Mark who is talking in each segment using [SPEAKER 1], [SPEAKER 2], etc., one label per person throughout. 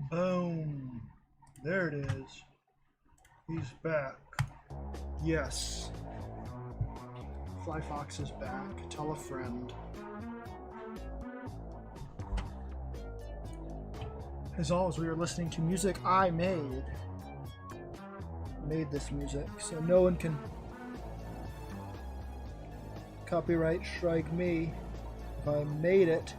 [SPEAKER 1] Boom. There it is. He's back. Yes. Fly Fox is back. Tell a friend. As always, we are listening to music I made. Made this music, so no one can copyright strike me if I made it.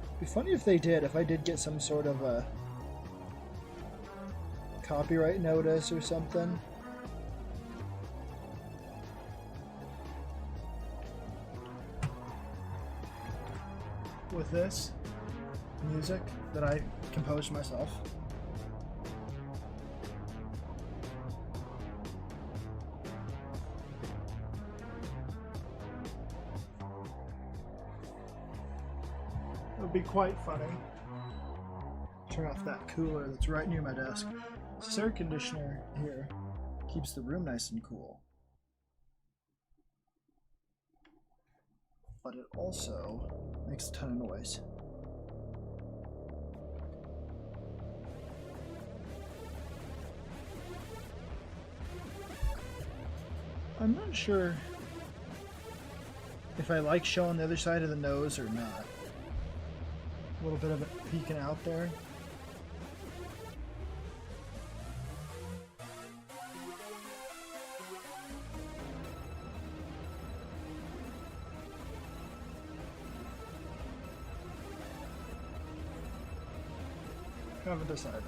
[SPEAKER 1] It'd be funny if they did, if I did get some sort of a copyright notice or something. With this music that I composed myself. It would be quite funny. Turn off that cooler that's right near my desk. This air conditioner here keeps the room nice and cool. But it also makes a ton of noise. I'm not sure if I like showing the other side of the nose or not. A little bit of it peeking out there. Haven't decided.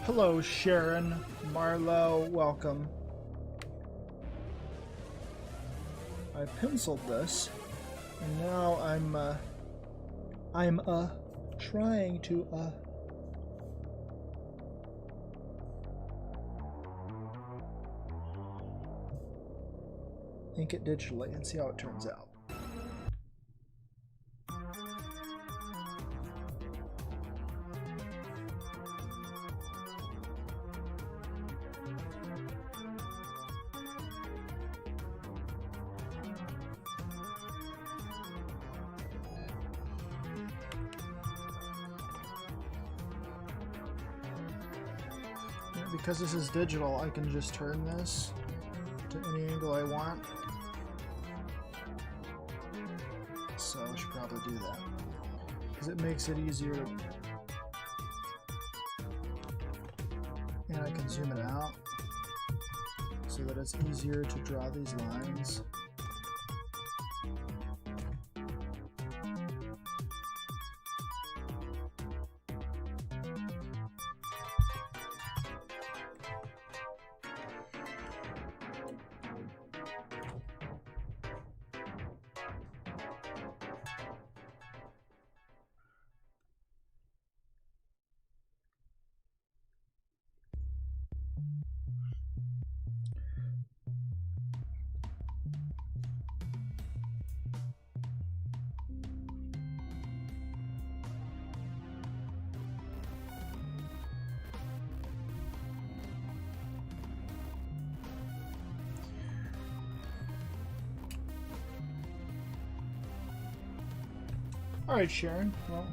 [SPEAKER 1] Hello, Sharon, Marlowe, welcome. I penciled this, and now I'm trying to ink it digitally and see how it turns out. Because this is digital, I can just turn this to any angle I want. So I should probably do that. Because it makes it easier. And I can zoom it out so that it's easier to draw these lines. Alright, Sharon. Well,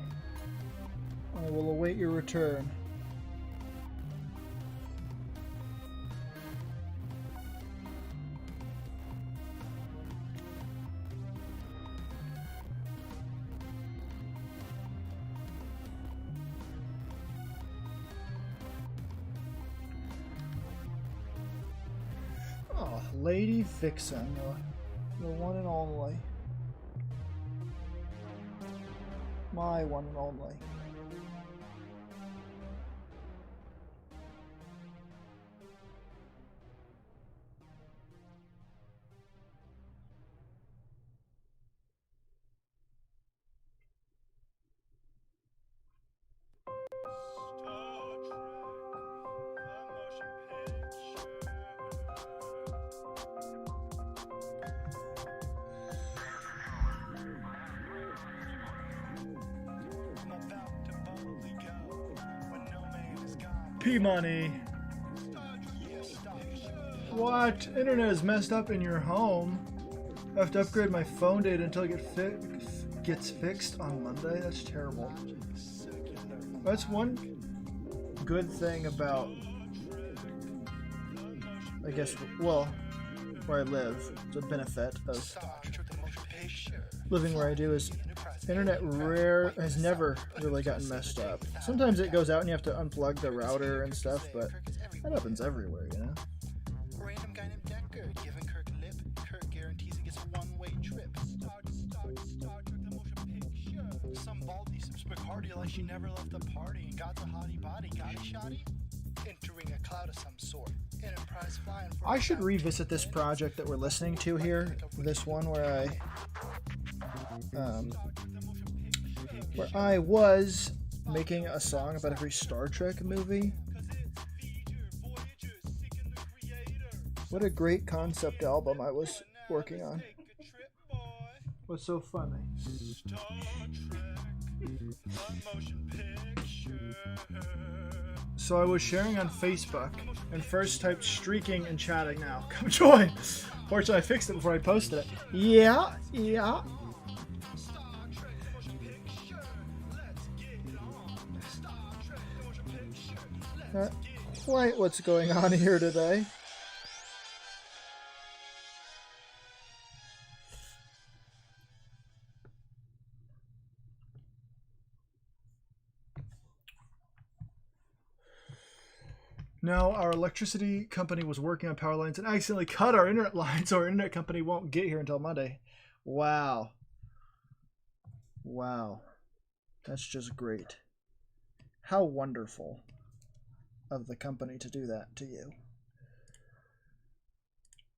[SPEAKER 1] I will await your return. Oh, Lady Vixen, the one and only. My one and only. P-Money. What? Internet is messed up in your home. I have to upgrade my phone data until it gets fixed on Monday. That's terrible. That's one good thing about, I guess, well, where I live. It's a benefit of living where I do is internet has never really gotten messed up. Sometimes it goes out and you have to unplug the router and stuff, but that happens everywhere, you know?
[SPEAKER 2] Random guy named Decker giving Kirk lip. Kirk guarantees he gets a one-way trip. Star Trek the motion picture. Some baldy sips Bacardi like she never left the party and got the hottie body. Got it, shoddy? Entering a cloud of some sort. Enterprise flying for
[SPEAKER 1] I should revisit this project that we're listening to here. This one where I was making a song about every Star Trek movie. What a great concept album I was working on. What's so funny? So I was sharing on Facebook and first typed streaking and chatting now. Come join! Fortunately, I fixed it before I posted it. Yeah. Not quite what's going on here today. No, our electricity company was working on power lines and accidentally cut our internet line, so our internet company won't get here until Monday. Wow. That's just great. How wonderful of the company to do that to you.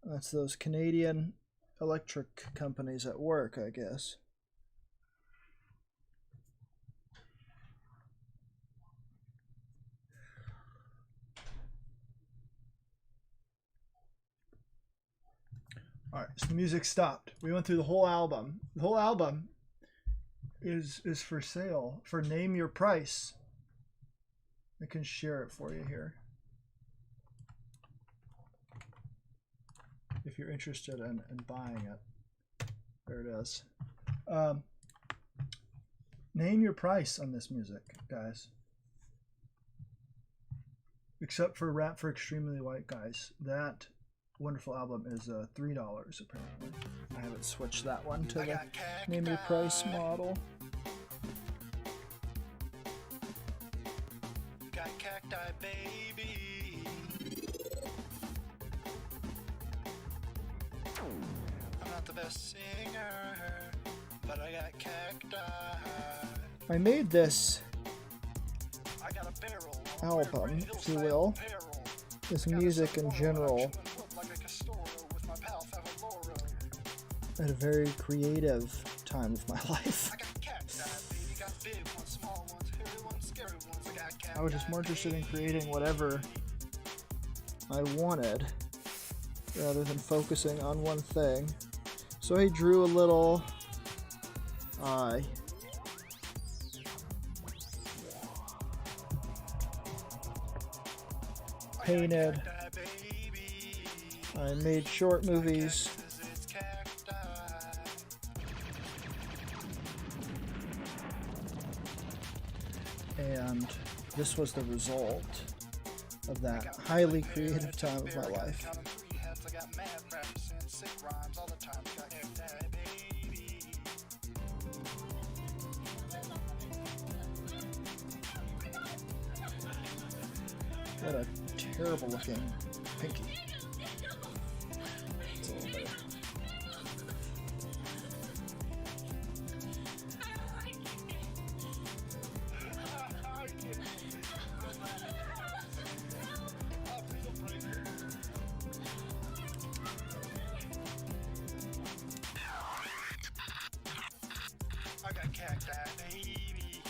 [SPEAKER 1] That's those Canadian electric companies at work, I guess. Alright, so the music stopped. We went through the whole album. The whole album is for sale for Name Your Price. I can share it for you here if you're interested in buying it. There it is. Name your price on this music, guys. Except for Rap for Extremely White Guys. That wonderful album is $3 apparently. I haven't switched that one to the Name Your Price model.
[SPEAKER 2] Got cacti, baby. I'm not the best singer, but I got cacti.
[SPEAKER 1] I made this
[SPEAKER 2] I got a barrel
[SPEAKER 1] album, if you will, this music in general, at a very creative time of my life. I was just more interested in creating whatever I wanted rather than focusing on one thing. So I drew a little eye. Painted. I made short movies. And this was the result of that highly creative time of my life. What a terrible looking pinky. It's a little better.
[SPEAKER 2] I got cacti, baby.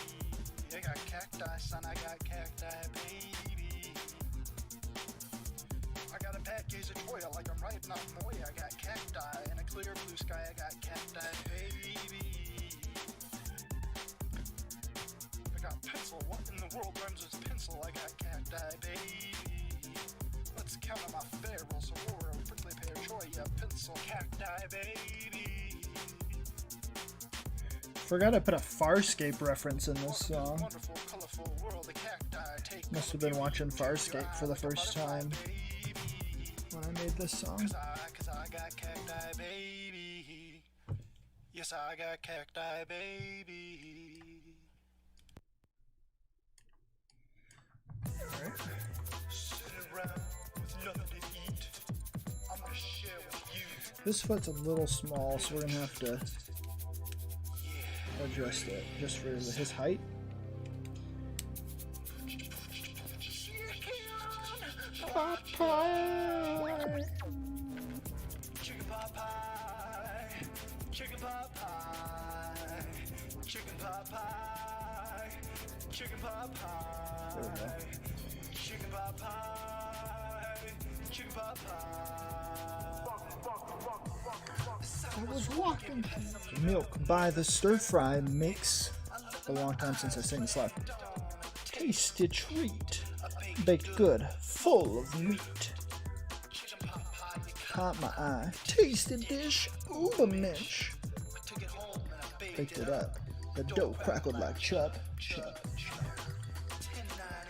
[SPEAKER 2] I got cacti, son. I got cacti, baby. I got a package of toy like I'm riding on Moya. I got cacti in a clear blue sky. I got cacti, baby. I got pencil. What in the world rhymes with pencil? I got cacti. cacti, baby. Let's count on my ferals, aurora, prickly pear, choya, pencil, cacti, baby.
[SPEAKER 1] Forgot I put a Farscape reference in this song.
[SPEAKER 2] Wonderful, colorful world of cacti. Take
[SPEAKER 1] Must have been watching Farscape for the first time when I made this song.
[SPEAKER 2] Cause I got cacti, baby. Yes, I got cacti, baby.
[SPEAKER 1] Alright.
[SPEAKER 2] Sitting around with nothing to eat. I'm gonna share with you.
[SPEAKER 1] This foot's a little small, so we're gonna have to adjust it just for his height. Popeye.
[SPEAKER 2] Chicken pot pie. Chicken pot pie. Chicken pot pie. Chicken pot pie.
[SPEAKER 1] There we go.
[SPEAKER 2] Chicken pot pie. Chicken pot pie.
[SPEAKER 1] I was walking. Milk by the stir fry makes a long time since I sang this live. Tasty treat, baked good, full of meat. Caught my eye. Tasty dish, uber minch. Baked it up. The dough crackled like chub. Chub.
[SPEAKER 2] 10,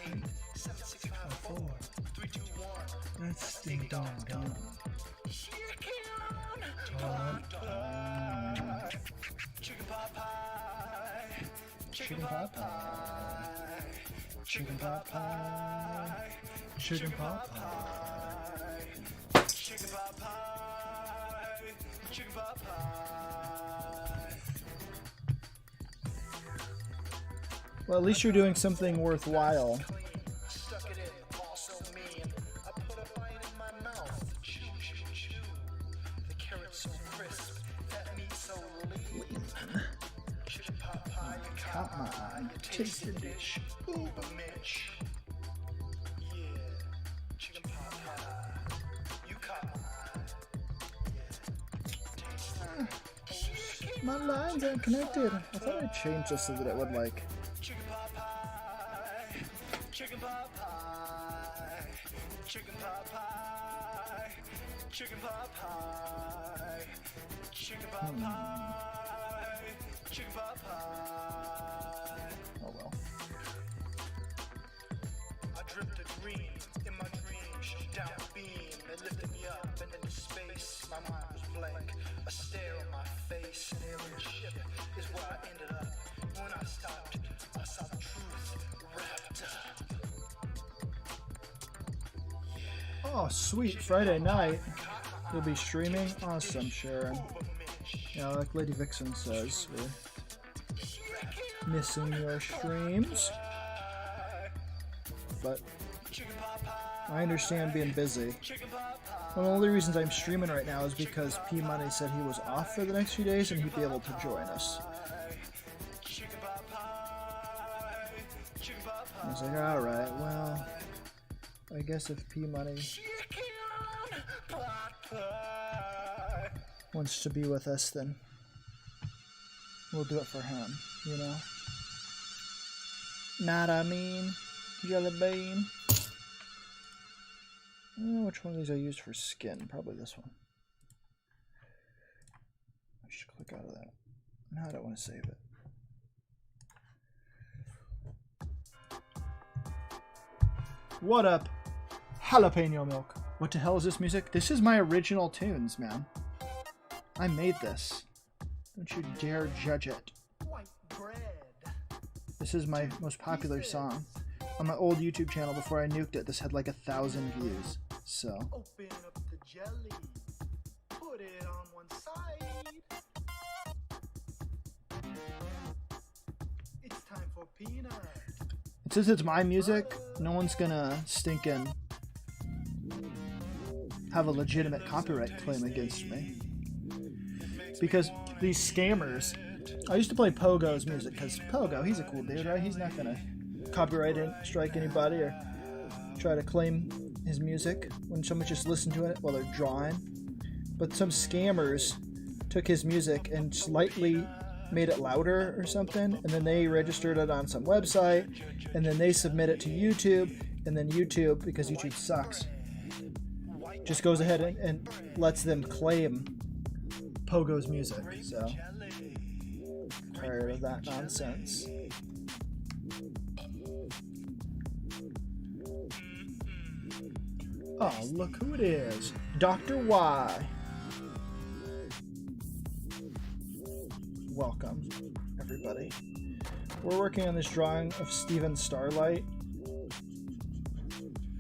[SPEAKER 2] 9, 8, 7, 6, 5, 4, 3, 2, 1.
[SPEAKER 1] Let's ding dong dong.
[SPEAKER 2] Chicken pot pie.
[SPEAKER 1] Chicken pot pie. Chicken pot pie. Chicken pot pie.
[SPEAKER 2] Chicken pot pie. Chicken pot pie.
[SPEAKER 1] Well, at least you're doing something worthwhile.
[SPEAKER 2] Stuck it in, all so mean. I put a bite in my mouth. Chew, chew, chew. The carrot so crisp, that meat so lean. Chicken pot pie, you caught my eye. You tasted dish, uber mitch. Yeah, chicken pot pie, you caught my eye. Yeah,
[SPEAKER 1] My lines aren't connected. I thought I'd change this so that it would like.
[SPEAKER 2] chicken pot pie, chicken pot pie, chicken pot pie, chicken pot pie, chicken pot pie, chicken pot pie.
[SPEAKER 1] Oh well.
[SPEAKER 2] I dripped a green in my dreams, shot down a beam, it lifted me up and into space. My mind was blank, a stare on my face. An alien ship is where I ended up. When I stopped, I saw the truth wrapped up.
[SPEAKER 1] Oh, sweet. Friday night. You'll be streaming? Awesome, Sharon. Yeah, like Lady Vixen says, we're missing your streams. But I understand being busy. One of the only reasons I'm streaming right now is because P Money said he was off for the next few days and he'd be able to join us. I was like, alright, well, I guess if P Money wants to be with us, then we'll do it for him, you know? Not I mean, Jelly Bean. I don't know which one of these I used for skin. Probably this one. I should click out of that. No, I don't want to save it. What up? Jalapeno milk. What the hell is this music? This is my original tunes, man. I made this. Don't you dare judge it.
[SPEAKER 2] White bread.
[SPEAKER 1] This is my most popular song. On my old YouTube channel before I nuked it, this had like 1,000 views. So.
[SPEAKER 2] Open up the jelly. Put it on one side. It's time for peanut.
[SPEAKER 1] Since it's my music, no one's gonna stinking have a legitimate copyright claim against me. Because these scammers, I used to play Pogo's music, because Pogo, he's a cool dude, right? He's not gonna copyright strike anybody or try to claim his music when someone just listens to it while they're drawing. But some scammers took his music and slightly made it louder or something, and then they registered it on some website, and then they submit it to YouTube, And then YouTube, because YouTube sucks, just goes ahead and lets them claim Pogo's music. So, tired of that nonsense. Oh, look who it is. Dr. Y. Welcome, everybody. We're working on this drawing of Steven Starlight,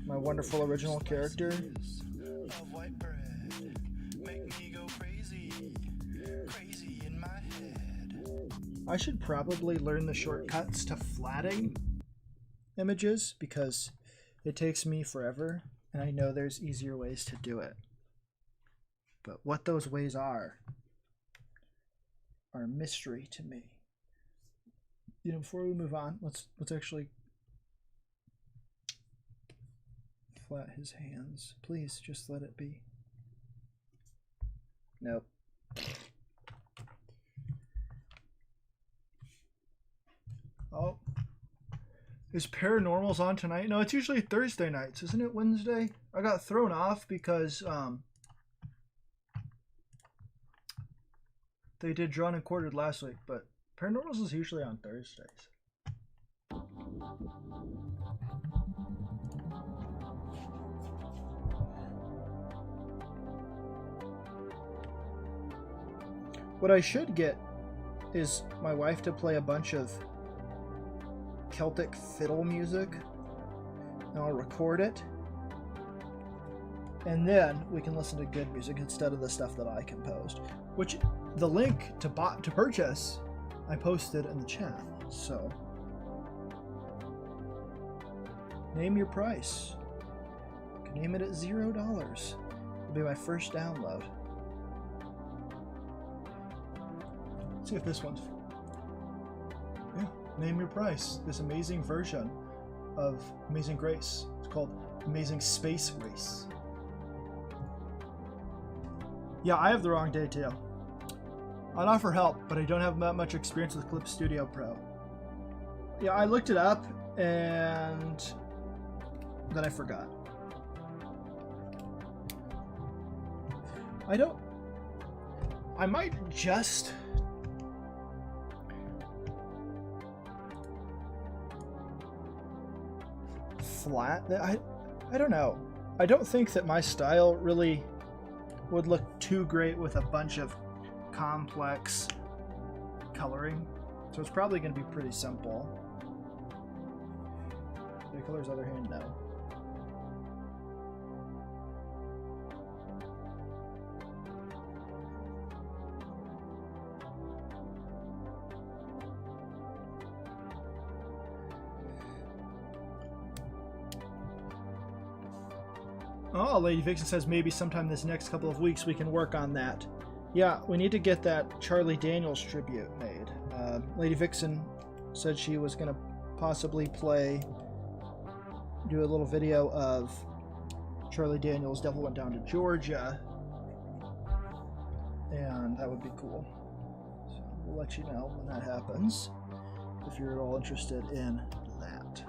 [SPEAKER 1] my wonderful original character.
[SPEAKER 2] Of white bread, make me go crazy, crazy in my head.
[SPEAKER 1] I should probably learn the shortcuts to flatting images because it takes me forever, and I know there's easier ways to do it. But what those ways are a mystery to me. You know, before we move on, let's actually flat his hands. Please, just let it be. Nope. Oh. Is Paranormals on tonight? No, it's usually Thursday nights. Isn't it Wednesday? I got thrown off because they did Drawn and Quartered last week, but Paranormals is usually on Thursdays. What I should get is my wife to play a bunch of Celtic fiddle music, and I'll record it, and then we can listen to good music instead of the stuff that I composed, which the link to purchase I posted in the chat. So name your price. You can name it at $0. It'll be my first download. Let's see if this one's, yeah, name your price. This amazing version of Amazing Grace. It's called Amazing Space Race. Yeah, I have the wrong day too. I'd offer help, but I don't have that much experience with Clip Studio Pro. Yeah, I looked it up and then I forgot. I might just flat. I don't know. I don't think that my style really would look too great with a bunch of complex coloring, so it's probably going to be pretty simple. The color's other hand, no. Oh, Lady Vixen says maybe sometime this next couple of weeks we can work on that. Yeah, we need to get that Charlie Daniels tribute made. Lady Vixen said she was going to possibly do a little video of Charlie Daniels' Devil Went Down to Georgia, and that would be cool. So we'll let you know when that happens, if you're at all interested in that.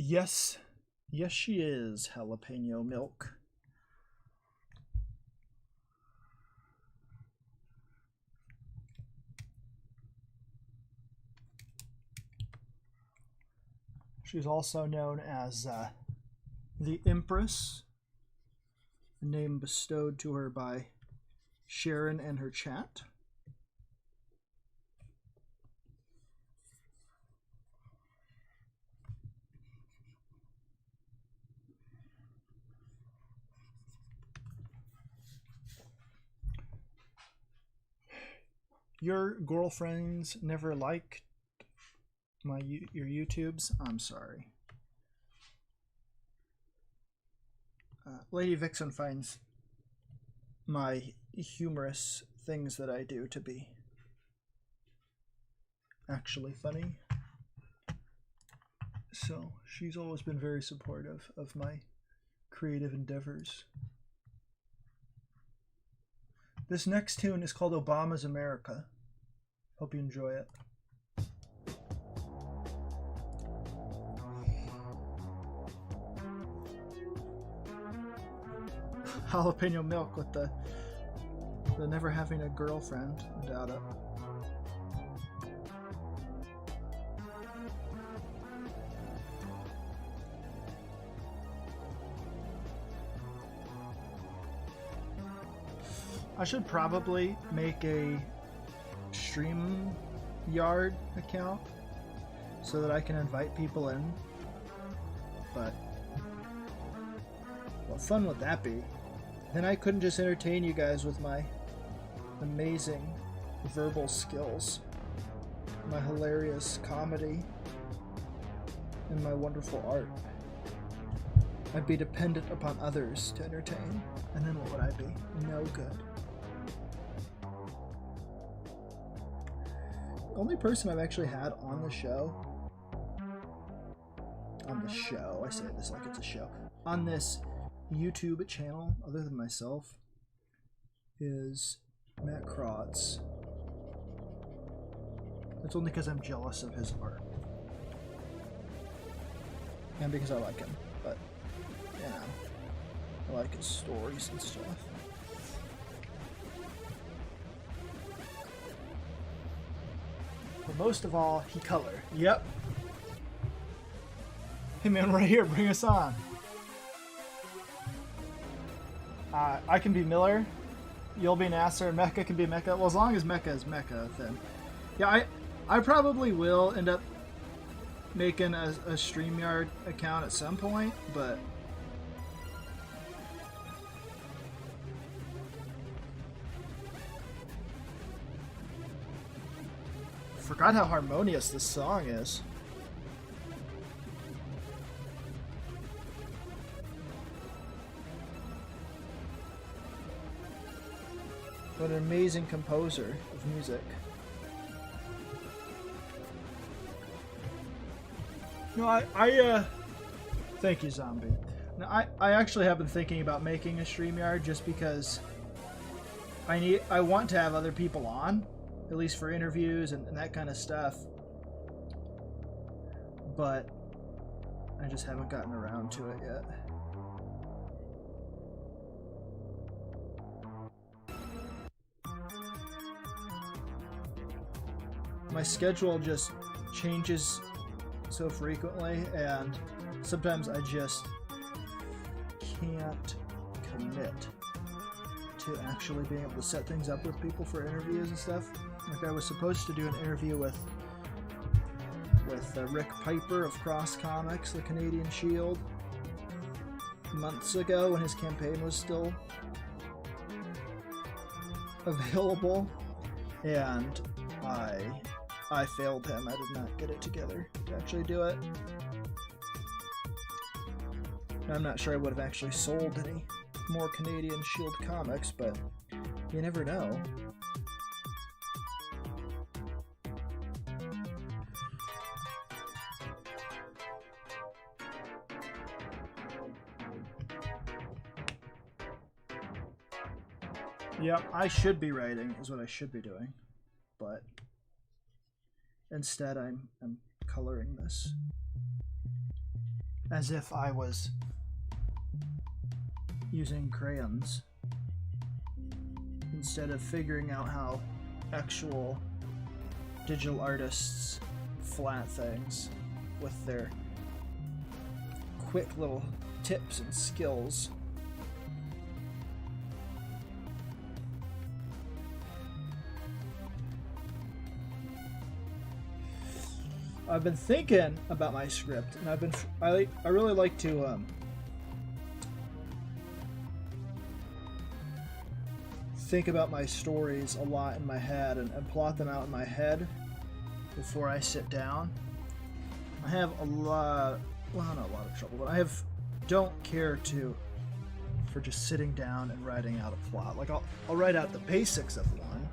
[SPEAKER 1] Yes, she is, Jalapeno Milk. She's also known as the Empress, a name bestowed to her by Sharon and her chat. Your girlfriends never liked your YouTubes? I'm sorry. Lady Vixen finds my humorous things that I do to be actually funny. So she's always been very supportive of my creative endeavors. This next tune is called Obama's America. Hope you enjoy it. Jalapeno milk with the never having a girlfriend. I doubt it. I should probably make a StreamYard account so that I can invite people in. But what fun would that be? Then I couldn't just entertain you guys with my amazing verbal skills, my hilarious comedy, and my wonderful art. I'd be dependent upon others to entertain, and then what would I be? No good. The only person I've actually had on the show, I say this like it's a show, on this YouTube channel, other than myself, is Matt Krotz. It's only because I'm jealous of his art. And because I like him, but, you know, I like his stories and stuff. But most of all, he colored. Yep. Hey man, right here, bring us on. I can be Miller, you'll be Nasser, and Mecca can be Mecca. Well, as long as Mecca is Mecca, then. Yeah, I probably will end up making a StreamYard account at some point, but forgot how harmonious this song is. What an amazing composer of music. No, I thank you, Zombie. No, I actually have been thinking about making a StreamYard just because I want to have other people on, at least for interviews and that kind of stuff. But I just haven't gotten around to it yet. My schedule just changes so frequently, and sometimes I just can't commit to actually being able to set things up with people for interviews and stuff. Like I was supposed to do an interview with Rick Piper of Cross Comics, the Canadian Shield, months ago when his campaign was still available, and I failed him. I did not get it together to actually do it. I'm not sure I would have actually sold any more Canadian Shield comics, but you never know. Yeah, I should be writing, is what I should be doing, but instead I'm coloring this as if I was using crayons instead of figuring out how actual digital artists flat things with their quick little tips and skills. I've been thinking about my script, and I really like to think about my stories a lot in my head and plot them out in my head before I sit down. I have a lot, well, not a lot of trouble, but don't care to for just sitting down and writing out a plot. Like I'll write out the basics of one,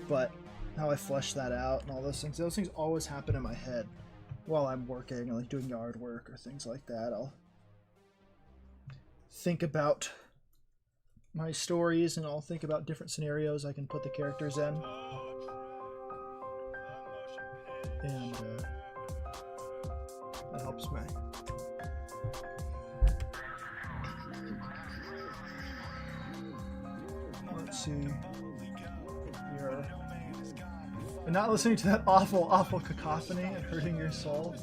[SPEAKER 1] but how I flesh that out and all those things always happen in my head while I'm working, like doing yard work or things like that. I'll think about my stories and I'll think about different scenarios I can put the characters in. And that helps me. Let's see here. And not listening to that awful cacophony and hurting your soul.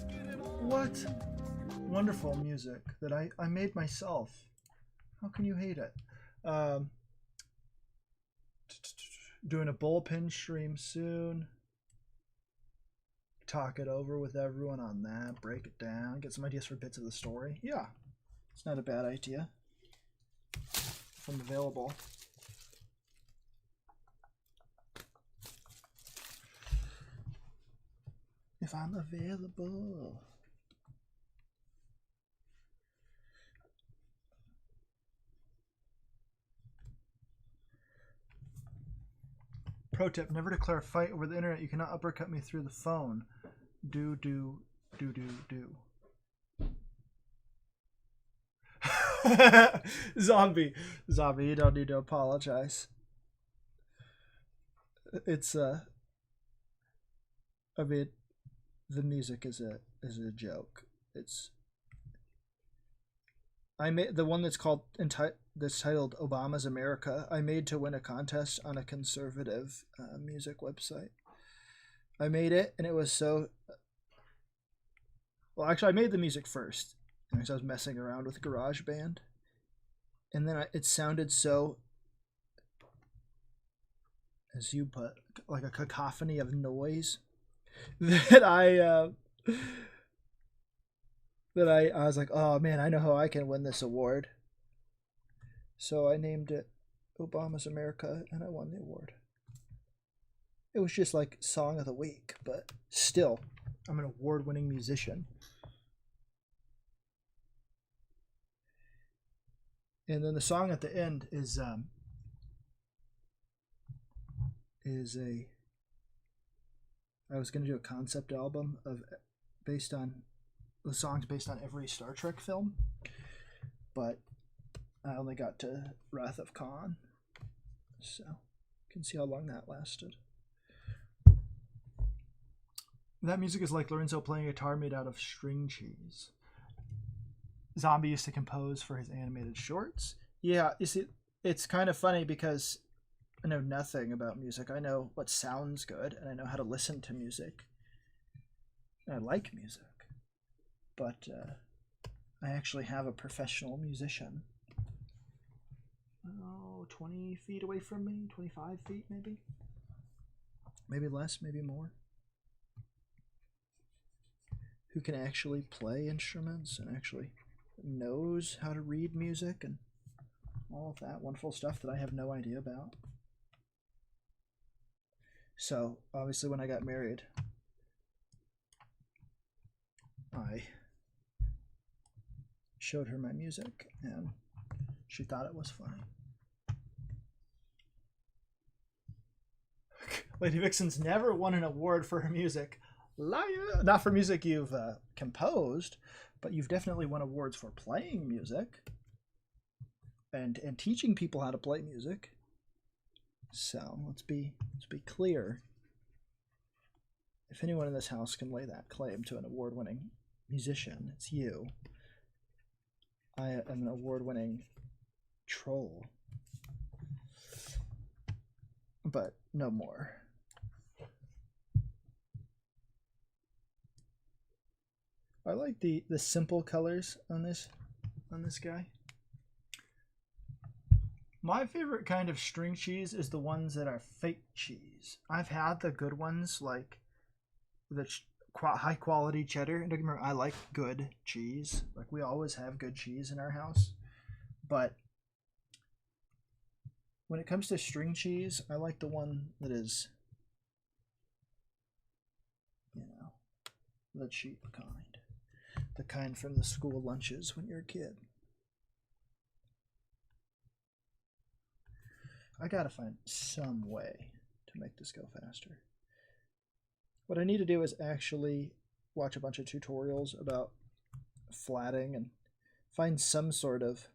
[SPEAKER 1] What wonderful music that I made myself. How can you hate it? Doing a bullpen stream soon. Talk it over with everyone on that. Break it down. Get some ideas for bits of the story. Yeah, it's not a bad idea. If I'm available. If I'm available. Pro tip, never declare a fight over the internet. You cannot uppercut me through the phone. Do. Zombie, you don't need to apologize. It's I mean, the music is a joke. It's I made the one that's titled Obama's America. I made to win a contest on a conservative music website. I made it, and it was so. Well, actually, I made the music first, because I was messing around with GarageBand, and then it sounded so, as you put, like a cacophony of noise, that I was like, oh man, I know how I can win this award. So I named it Obama's America, and I won the award. It was just like Song of the Week, but still, I'm an award-winning musician. And then the song at the end is I was going to do a concept album based on the songs based on every Star Trek film, but I only got to Wrath of Khan, so you can see how long that lasted. That music is like Lorenzo playing a guitar made out of string cheese. Zombie used to compose for his animated shorts. Yeah, you see, it's kind of funny because I know nothing about music. I know what sounds good, and I know how to listen to music. And I like music. But I actually have a professional musician. 20 feet away from me? 25 feet, maybe? Maybe less, maybe more. Who can actually play instruments and actually knows how to read music and all of that wonderful stuff that I have no idea about. So, obviously, when I got married, I showed her my music, and she thought it was funny. Lady Vixen's never won an award for her music. Liar! Not for music you've composed, but you've definitely won awards for playing music and teaching people how to play music. So let's be clear. If anyone in this house can lay that claim to an award-winning musician, it's you. I am an award-winning troll, but no more. I like the simple colors on this guy. My favorite kind of string cheese is the ones that are fake cheese. I've had the good ones, like the high quality cheddar. Don't get me wrong, I like good cheese. Like, we always have good cheese in our house. But when it comes to string cheese, I like the one that is, the cheap kind. The kind from the school lunches when you're a kid. I gotta find some way to make this go faster. What I need to do is actually watch a bunch of tutorials about flatting and find some sort of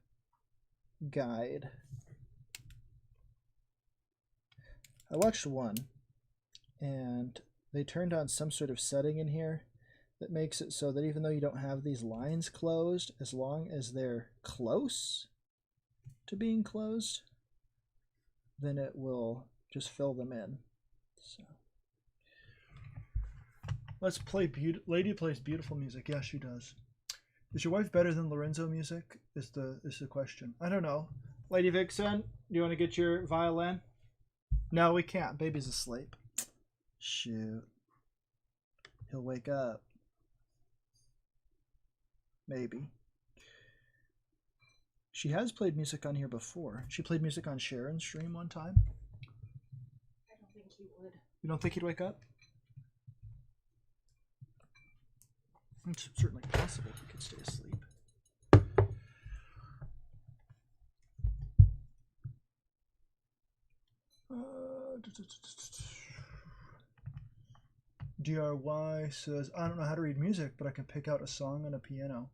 [SPEAKER 1] guide. I watched one, and they turned on some sort of setting in here that makes it so that even though you don't have these lines closed, as long as they're close to being closed, then it will just fill them in. So let's play. Lady plays beautiful music. Yeah, she does. Is your wife better than Lorenzo music? Is the question. I don't know. Lady Vixen, do you want to get your violin? No, we can't. Baby's asleep. Shoot. He'll wake up. Maybe. She has played music on here before. She played music on Sharon's stream one time.
[SPEAKER 3] I don't think he would.
[SPEAKER 1] You don't think he'd wake up? It's certainly possible he could stay asleep. DRY says, I don't know how to read music, but I can pick out a song on a piano.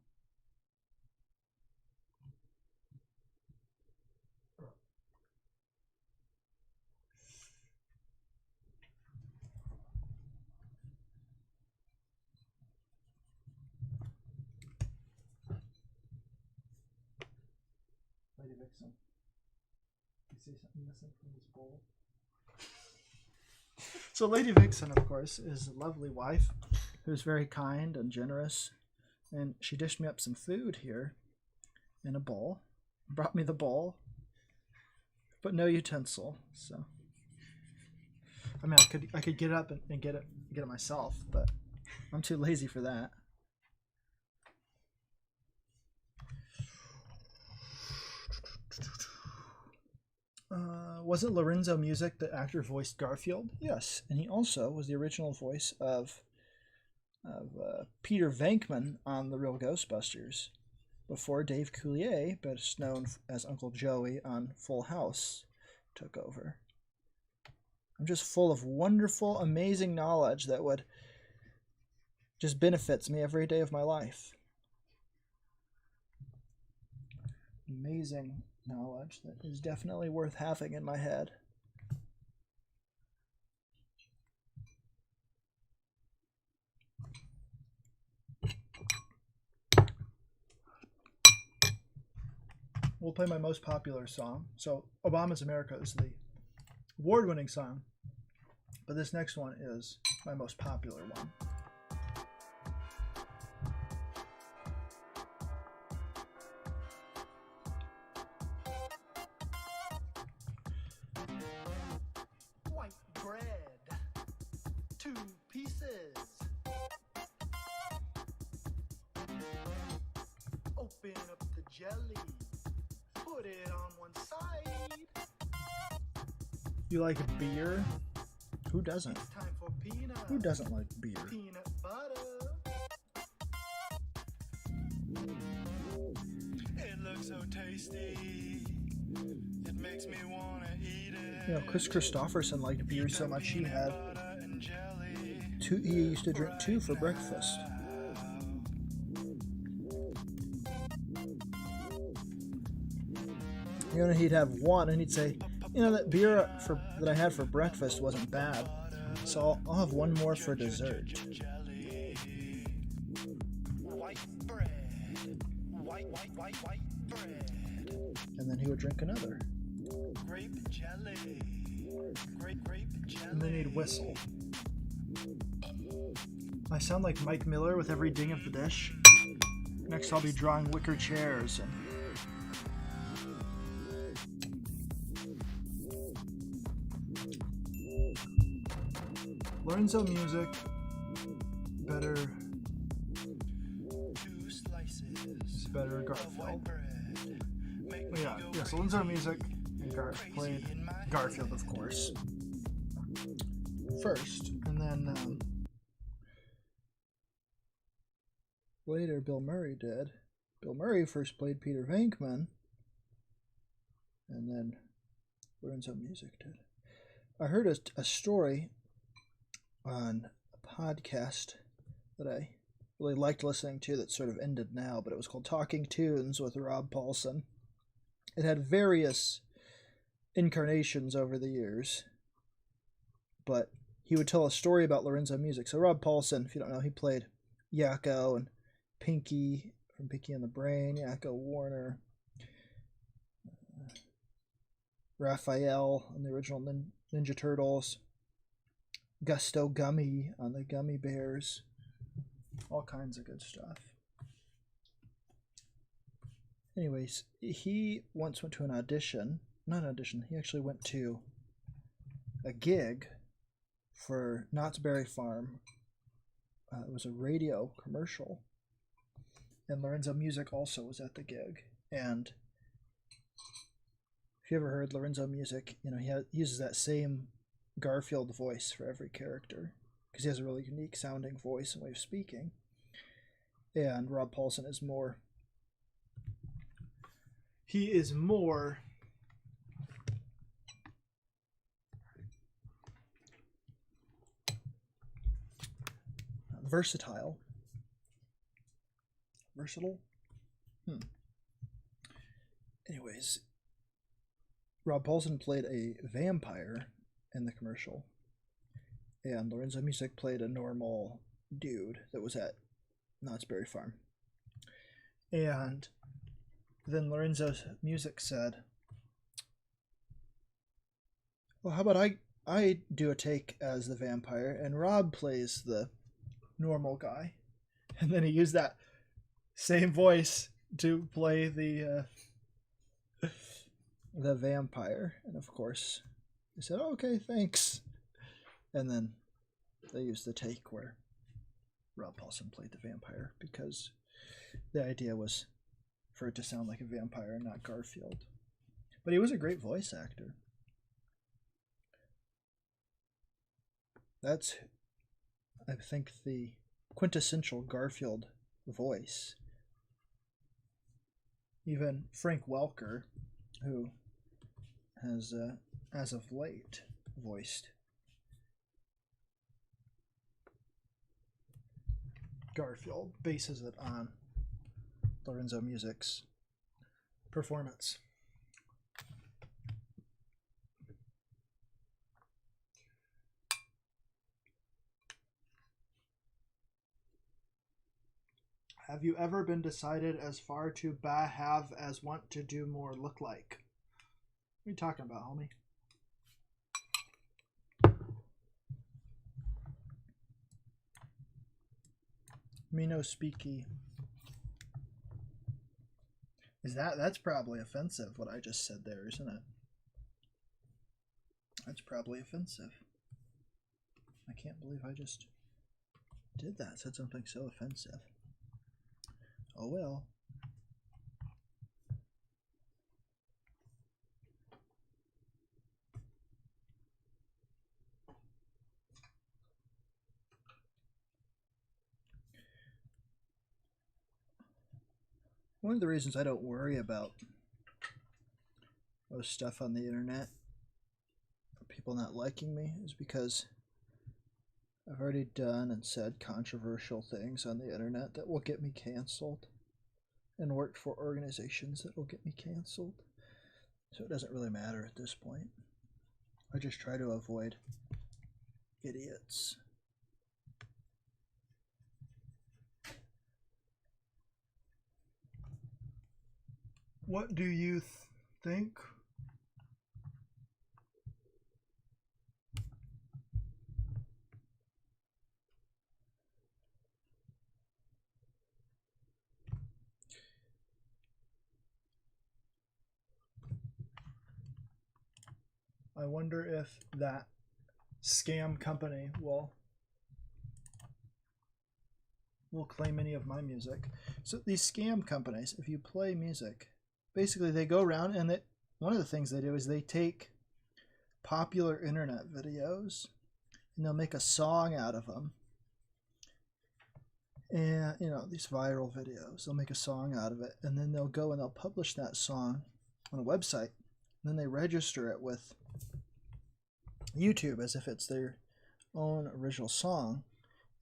[SPEAKER 1] Lady Vixen, you see something missing from this bowl? So Lady Vixen, of course, is a lovely wife who's very kind and generous, and she dished me up some food here in a bowl, brought me the bowl, but no utensil. So I mean, I could get up and get it myself, but I'm too lazy for that. Wasn't Lorenzo Music the actor voiced Garfield? Yes, and he also was the original voice of Peter Venkman on The Real Ghostbusters, before Dave Coulier, best known as Uncle Joey on Full House, took over. I'm just full of wonderful, amazing knowledge that would just benefits me every day of my life. Amazing knowledge that is definitely worth having in my head. We'll play my most popular song. So Obama's America is the award-winning song, but this next one is my most popular one.
[SPEAKER 2] White bread, 2 pieces. Open up the jelly, put it on one side.
[SPEAKER 1] You like beer? Who doesn't?
[SPEAKER 2] It's time for peanut.
[SPEAKER 1] Who doesn't like beer?
[SPEAKER 2] Peanut butter. It looks so tasty. It makes me want to eat it.
[SPEAKER 1] You know, Chris Christopherson liked beer so much he had he used to drink 2 for breakfast. You know, he'd have 1 and he'd say, you know, that beer that I had for breakfast wasn't bad, so I'll have 1 more for dessert.
[SPEAKER 2] White bread. White bread.
[SPEAKER 1] And then he would drink another.
[SPEAKER 2] Grape jelly. Grape jelly.
[SPEAKER 1] And then he'd whistle. I sound like Mike Miller with every ding of the dish. Next I'll be drawing wicker chairs and Lorenzo Music, better
[SPEAKER 2] 2 slices.
[SPEAKER 1] Better Garfield. Yeah, so Lorenzo Music and Garth played Garfield, of course, first, and then later Bill Murray did. Bill Murray first played Peter Venkman, and then Lorenzo Music did. I heard a story on a podcast that I really liked listening to that sort of ended now, but it was called Talking Tunes with Rob Paulson. It had various incarnations over the years, but he would tell a story about Lorenzo Music. So Rob Paulson, if you don't know, he played Yakko and Pinky from Pinky and the Brain, Yakko Warner, Raphael on the original Ninja Turtles, Gusto Gummy on the Gummy Bears, all kinds of good stuff. Anyways, he once went to an audition, not an audition, he actually went to a gig for Knott's Berry Farm. It was a radio commercial, and Lorenzo Music also was at the gig. And if you ever heard Lorenzo Music, you know, he uses that same Garfield voice for every character because he has a really unique sounding voice and way of speaking. And Rob Paulson is more. He is more versatile. Versatile? Anyways, Rob Paulson played a vampire in the commercial, and Lorenzo Music played a normal dude that was at Knott's Berry Farm. And then Lorenzo Music said, well, how about I do a take as the vampire and Rob plays the normal guy? And then he used that same voice to play the vampire. And of course, they said, oh, okay, thanks. And then they used the take where Rob Paulson played the vampire because the idea was for it to sound like a vampire and not Garfield. But he was a great voice actor. That's, I think, the quintessential Garfield voice. Even Frank Welker, who has, as of late, voiced Garfield, bases it on Lorenzo Music's performance. Have you ever been decided as far to have as want to do more look like? What are you talking about, homie? Me no speaky. That's probably offensive what I just said there, isn't it? That's probably offensive. I can't believe I just did that, said something so offensive. Oh well. One of the reasons I don't worry about most stuff on the internet, people not liking me, is because I've already done and said controversial things on the internet that will get me canceled, and worked for organizations that will get me canceled. So it doesn't really matter at this point. I just try to avoid idiots. What do you think? I wonder if that scam company will claim any of my music. So these scam companies, if you play music, basically they go around and one of the things they do is they take popular internet videos and they'll make a song out of them. And, you know, these viral videos, they'll make a song out of it, and then they'll go and they'll publish that song on a website Then they register it with YouTube as if it's their own original song.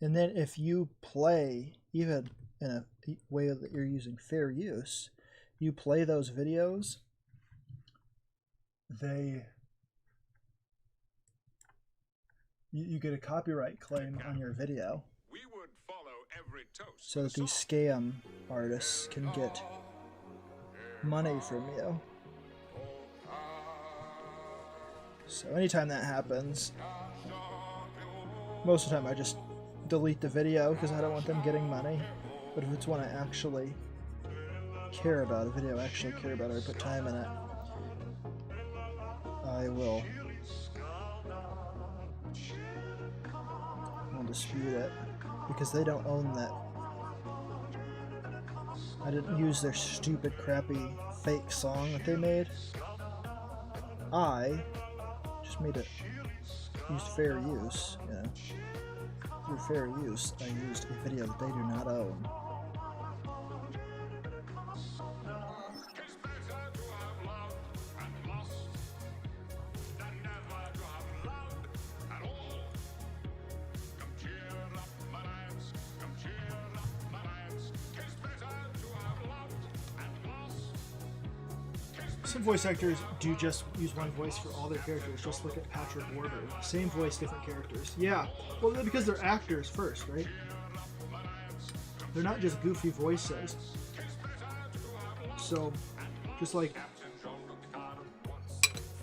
[SPEAKER 1] And then if you play, even in a way that you're using fair use, you play those videos, you get a copyright claim on your video.
[SPEAKER 4] We would follow every toast
[SPEAKER 1] So that these scam artists can get money from you. So anytime that happens, most of the time I just delete the video because I don't want them getting money. But if it's one I actually care about, a video I actually care about, or I put time in it, I will dispute it because they don't own that. I didn't use their stupid, crappy, fake song that they made. I just made it, used fair use, you know. Through fair use, I used a video that they do not own. Some voice actors do just use one voice for all their characters. Just look at Patrick Warburton. Same voice, different characters. Yeah, well, because they're actors first, right? They're not just goofy voices. So, just like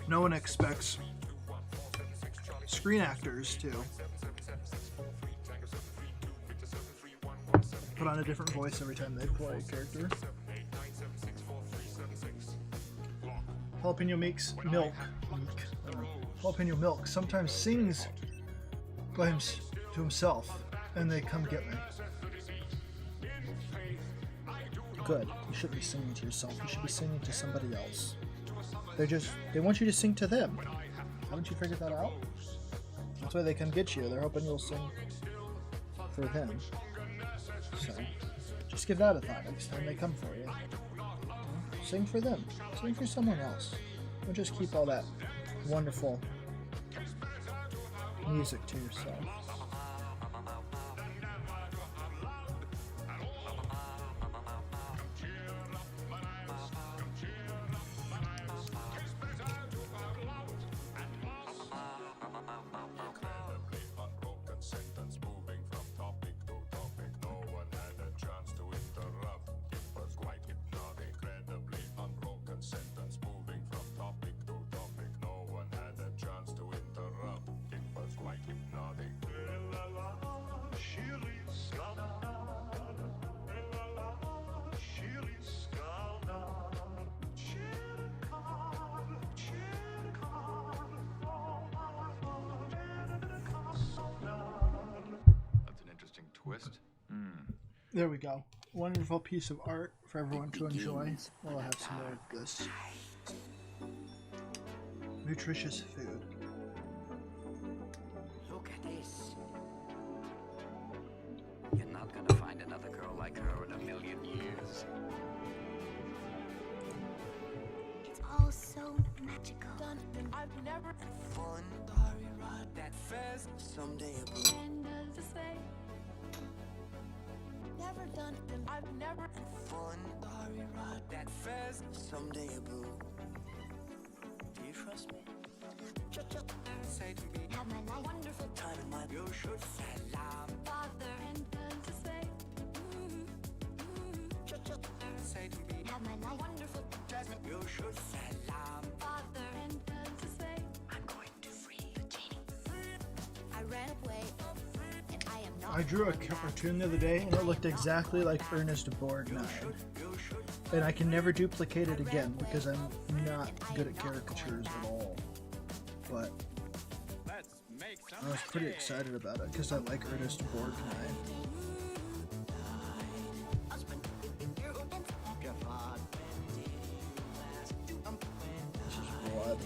[SPEAKER 1] no one expects screen actors to put on a different voice every time they play a character. Jalapeno Jalapeno Milk sometimes sings by to himself, and they come get me. Good. You shouldn't be singing to yourself. You should be singing to somebody else. They want you to sing to them. Haven't you figured that out? That's why they come get you. They're hoping you'll sing for them. So, just give that a thought next time they come for you. Sing for them. Sing for someone else. Don't just keep all that wonderful music to yourself. There we go. Wonderful piece of art for everyone to enjoy. We'll have some more of this nutritious food.
[SPEAKER 5] Look at this. You're not gonna find another girl like her in a million years.
[SPEAKER 6] It's all so magical.
[SPEAKER 5] I've never fun. Starry ride that fast someday.
[SPEAKER 6] And does it say? Never done it.
[SPEAKER 5] I've never fun. Starry ride that fast someday. Do you trust me? Say to me,
[SPEAKER 6] Have my life.
[SPEAKER 5] wonderful time in my. You should salam.
[SPEAKER 6] Father, and does it say?
[SPEAKER 5] Say to me,
[SPEAKER 6] Have my life.
[SPEAKER 5] wonderful Jasmine. You should salam.
[SPEAKER 6] Father, and does it say?
[SPEAKER 5] I'm going to free the genie.
[SPEAKER 6] I ran away, and I am not.
[SPEAKER 1] I drew a cartoon the other day, and it looked exactly like Ernest Borgnine. And I can never duplicate it again because I'm not good at caricatures at all. But I was pretty excited about it because I like Ernest Borgnine. This is blood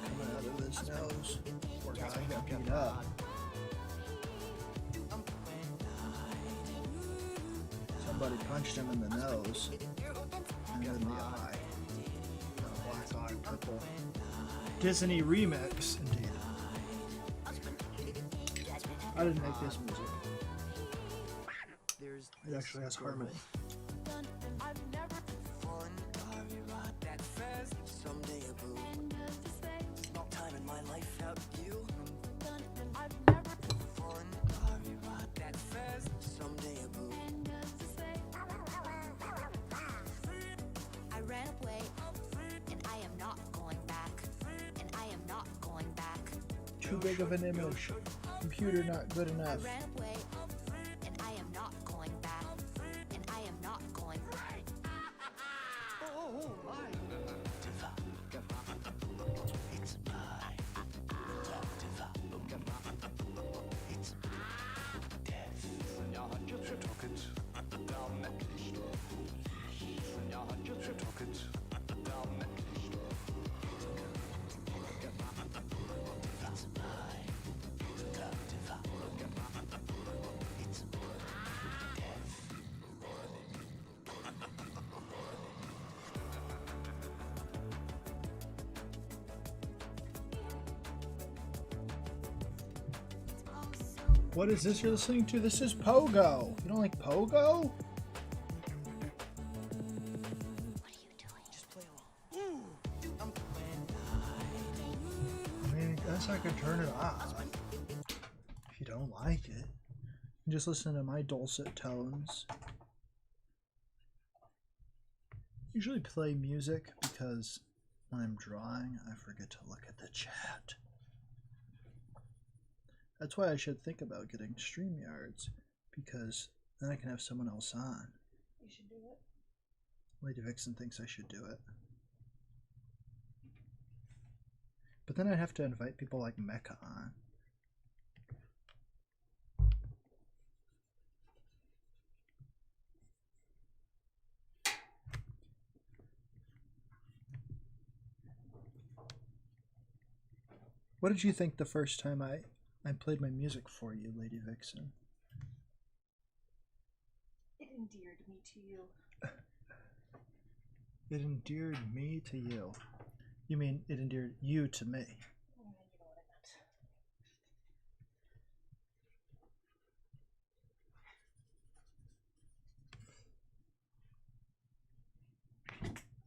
[SPEAKER 1] coming out of his nose. Poor guy got beat up. Somebody punched him in the nose and then the eye. Not why. Purple. Disney remix, indeed. I didn't make this music. It actually has harmony.
[SPEAKER 6] I ran away, and I am not going back. And I am not going back.
[SPEAKER 1] Too big of an image. Computer not good
[SPEAKER 6] I
[SPEAKER 1] enough.
[SPEAKER 6] ran away, and I am not going back. And I am not going back.
[SPEAKER 1] What is this you're listening to? This is Pogo. You don't like Pogo?
[SPEAKER 6] What are you doing? Just play along.
[SPEAKER 1] I mean, I guess I could turn it off. If you don't like it, you just listen to my dulcet tones. Usually play music because when I'm drawing, I forget to look at the chat. That's why I should think about getting StreamYards, because then I can have someone else on.
[SPEAKER 3] You should do it.
[SPEAKER 1] Lady Vixen thinks I should do it. But then I'd have to invite people like Mecha on. What did you think the first time I played my music for you, Lady Vixen?
[SPEAKER 3] It endeared me to you.
[SPEAKER 1] It endeared me to you. You mean it endeared you to me?
[SPEAKER 3] You know what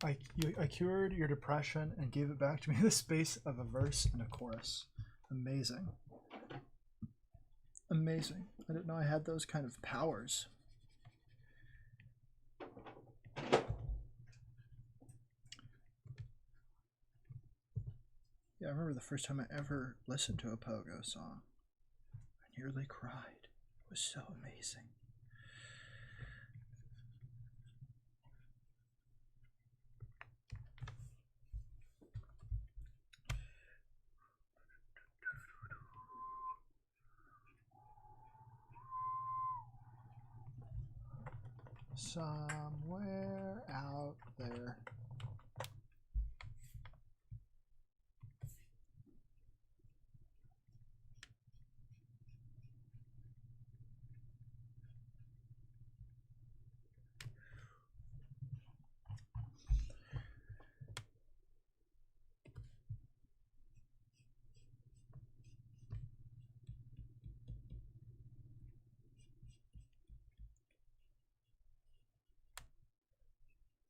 [SPEAKER 3] I meant.
[SPEAKER 1] I cured your depression and gave it back to me in the space of a verse and a chorus. Amazing. Amazing. I didn't know I had those kind of powers. Yeah, I remember the first time I ever listened to a Pogo song. I nearly cried. It was so amazing. Somewhere out there.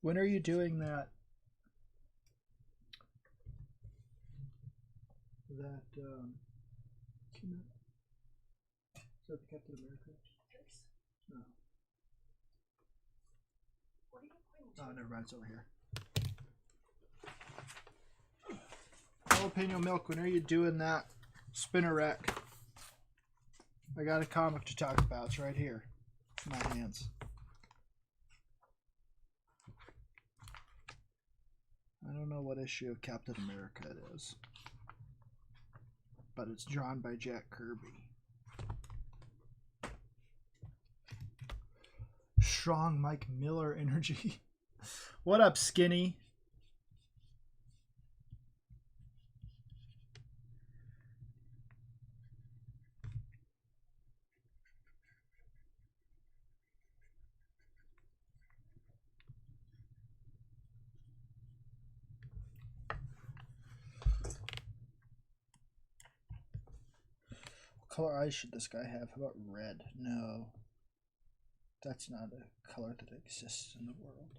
[SPEAKER 1] When are you doing that? Came out? Is that the Captain America?
[SPEAKER 3] Oops.
[SPEAKER 1] No.
[SPEAKER 3] What are you pointing to?
[SPEAKER 1] Oh, never mind. It's over here. Jalapeno Milk, when are you doing that spinner wreck? I got a comic to talk about. It's right here. In my hands. I don't know what issue of Captain America it is, but it's drawn by Jack Kirby. Strong Mike Miller energy. What up, Skinny? color eyes should this guy have? How about red? No. That's not a color that exists in the world.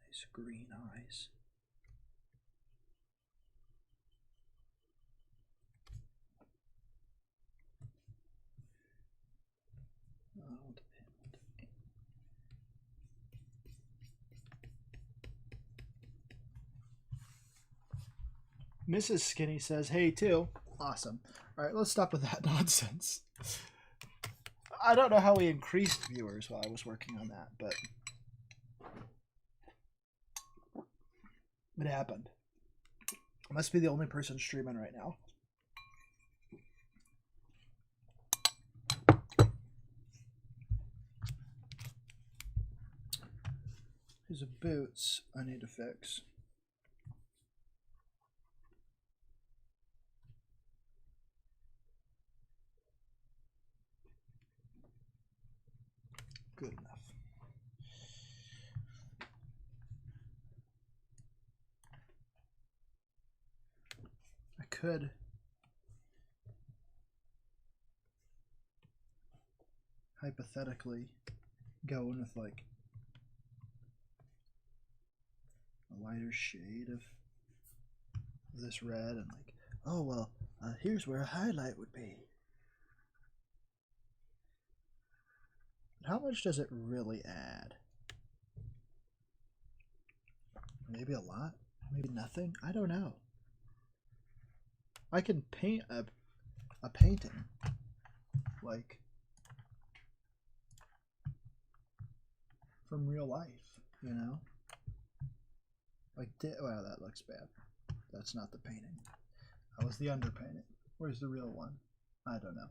[SPEAKER 1] Nice green eyes. Oh, Mrs. Skinny says, hey, too. Awesome. All right, let's stop with that nonsense. I don't know how we increased viewers while I was working on that, but it happened. I must be the only person streaming right now. These are boots I need to fix. Good enough. I could hypothetically go in with like a lighter shade of this red and like, oh well, here's where a highlight would be. How much does it really add? Maybe a lot? Maybe nothing? I don't know. I can paint a painting like from real life, you know? Like, wow, that looks bad. That's not the painting. That was the underpainting. Where's the real one? I don't know.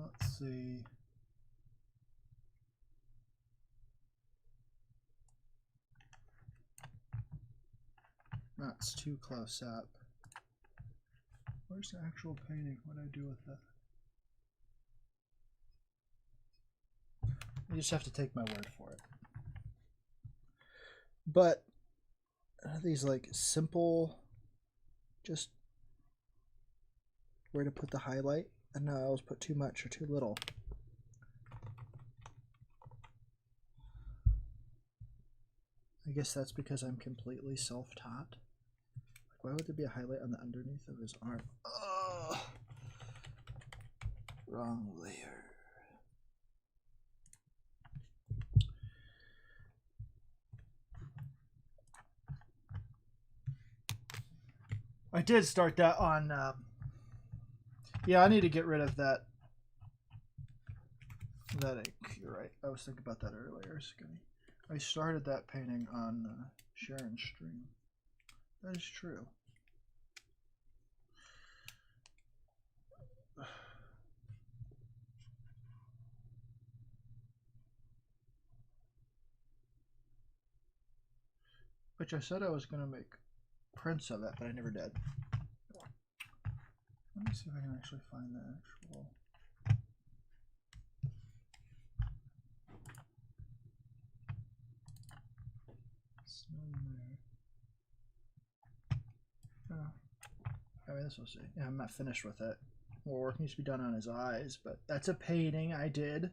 [SPEAKER 1] Let's see. That's too close up. Where's the actual painting? What do I do with that? You just have to take my word for it. But these like simple, just where to put the highlight, and now I always put too much or too little. I guess that's because I'm completely self-taught. Like, why would there be a highlight on the underneath of his arm? Ugh. Wrong layer. I did start that on, yeah, I need to get rid of that ink. You're right. I was thinking about that earlier, Skinny. I started that painting on Sharon's stream. That is true. Which I said I was going to make prints of it, but I never did. Let me see if I can actually find the actual... I mean, this will see. Yeah, I'm not finished with it. More work needs to be done on his eyes, but that's a painting I did.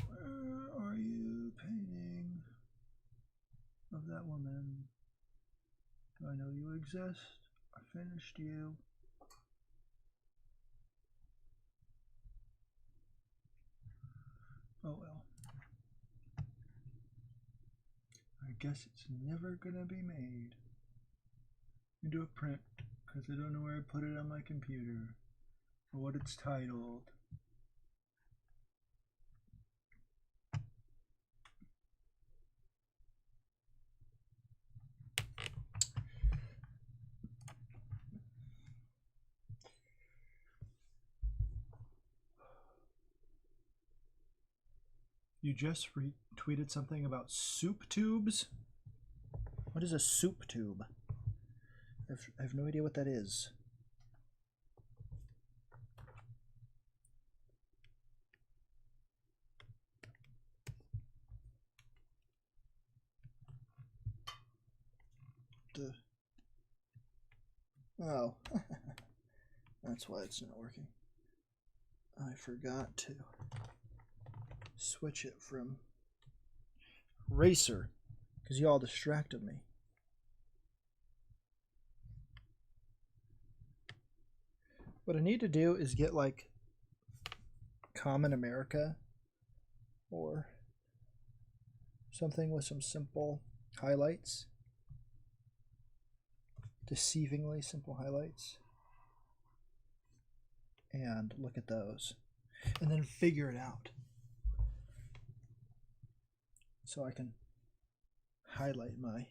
[SPEAKER 1] Where are you painting of that woman? Do I know you exist? I finished you. Oh well. I guess it's never gonna be made. I do a print because I don't know where I put it on my computer or what it's titled. You just retweeted something about soup tubes? What is a soup tube? I have no idea what that is. Oh, that's why it's not working. I forgot to switch it from Racer because y'all distracted me. What I need to do is get like Common America or something with some simple highlights. Deceivingly simple highlights. And look at those. And then figure it out. So I can highlight my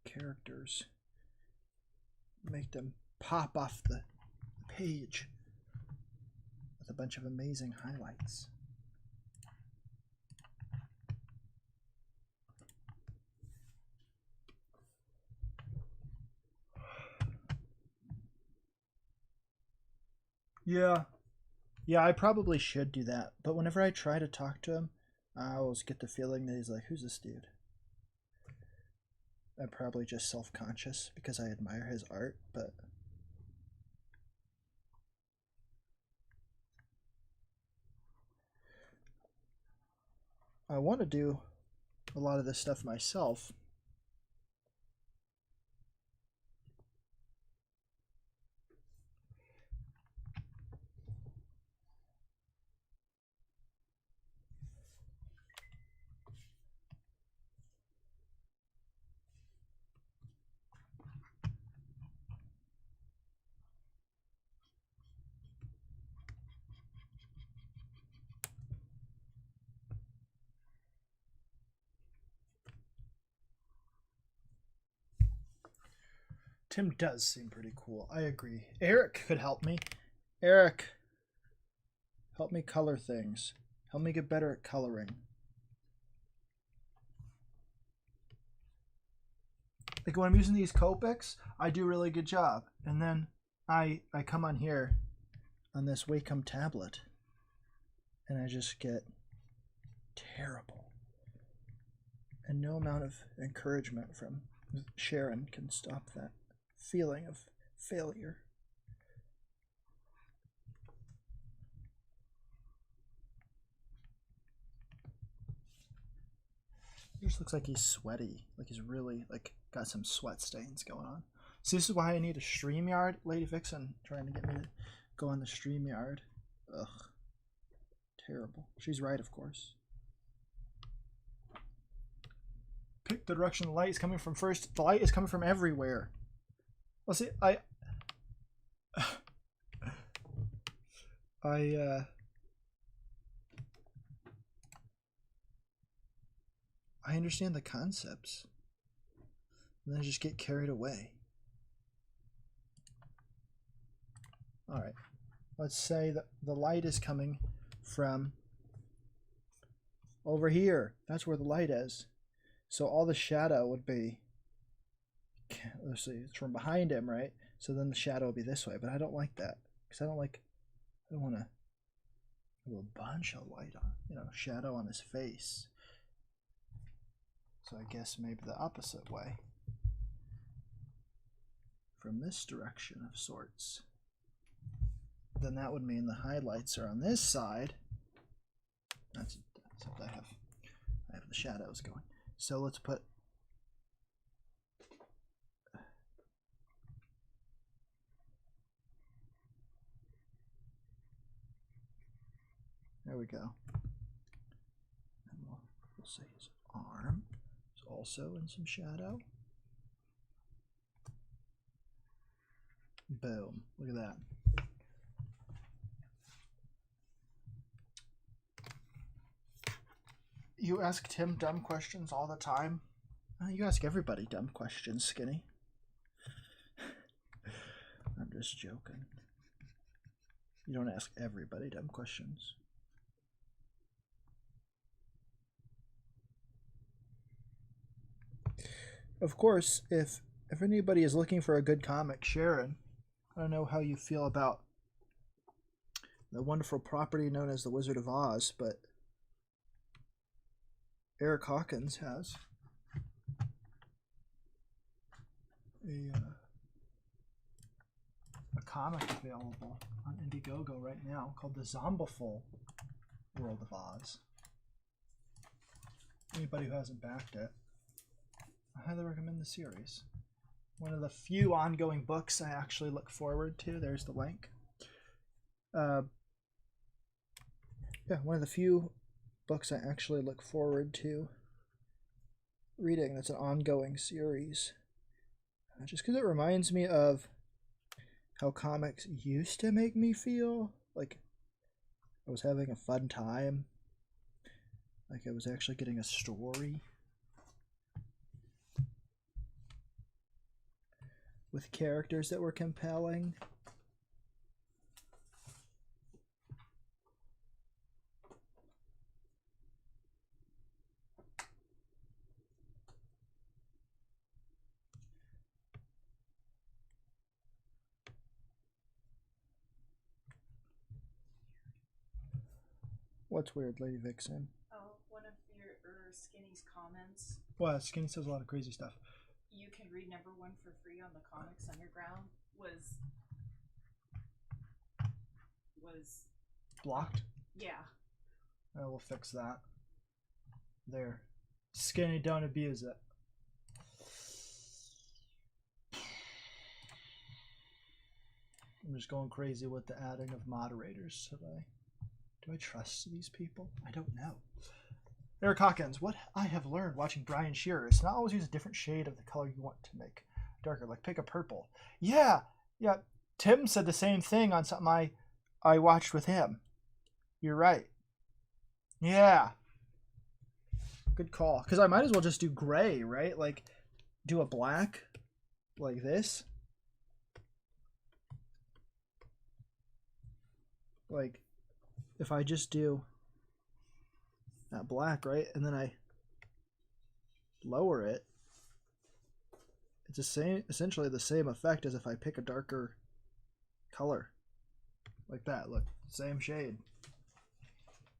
[SPEAKER 1] characters. Make them pop off the page with a bunch of amazing highlights. Yeah, I probably should do that. But whenever I try to talk to him, I always get the feeling that he's like, who's this dude? I'm probably just self-conscious because I admire his art, but I want to do a lot of this stuff myself. Tim does seem pretty cool. I agree. Eric could help me. Eric, help me color things. Help me get better at coloring. Like when I'm using these Copics, I do a really good job. And then I come on here on this Wacom tablet and I just get terrible. And no amount of encouragement from Sharon can stop that feeling of failure. He just looks like he's sweaty, like he's really like got some sweat stains going on. So this is why I need a StreamYard. Lady Vixen trying to get me to go on the StreamYard. Ugh, terrible. She's right, of course. Pick the direction the light is coming from first. The light is coming from everywhere. Well, see, I understand the concepts, and then I just get carried away. All right, let's say that the light is coming from over here. That's where the light is. So all the shadow would be, let's see, it's from behind him, right? So then the shadow will be this way, but I don't like that because I don't want to have a bunch of light on, shadow on his face. So I guess maybe the opposite way, from this direction of sorts. Then that would mean the highlights are on this side. That's I have the shadows going. So let's put there we go. And we'll say his arm is also in some shadow. Boom. Look at that. You ask Tim dumb questions all the time. You ask everybody dumb questions, Skinny. I'm just joking. You don't ask everybody dumb questions. Of course, if anybody is looking for a good comic, Sharon, I don't know how you feel about the wonderful property known as The Wizard of Oz, but Eric Hawkins has a comic available on Indiegogo right now called The Zombiful World of Oz. Anybody who hasn't backed it, I highly recommend the series. One of the few ongoing books I actually look forward to. There's the link. Yeah, one of the few books I actually look forward to reading that's an ongoing series. Just because it reminds me of how comics used to make me feel like I was having a fun time, like I was actually getting a story with characters that were compelling. What's weird, Lady Vixen?
[SPEAKER 3] Oh, one of your Skinny's comments.
[SPEAKER 1] Well, Skinny says a lot of crazy stuff.
[SPEAKER 3] You can read number 1 for free on the Comics Underground. Was
[SPEAKER 1] Blocked?
[SPEAKER 3] yeah.
[SPEAKER 1] I will fix that. There. Skinny, don't abuse it. I'm just going crazy with the adding of moderators today. Do I trust these people? I don't know. Eric Hawkins, what I have learned watching Brian Shearer is to not always use a different shade of the color you want to make darker. Like pick a purple. Yeah. Tim said the same thing on something I watched with him. You're right. Yeah. Good call. Because I might as well just do gray, right? Like, do a black like this. Like, if I just do that black, right? And then I lower it. It's the same, essentially the same effect as if I pick a darker color. Like that, look. Same shade.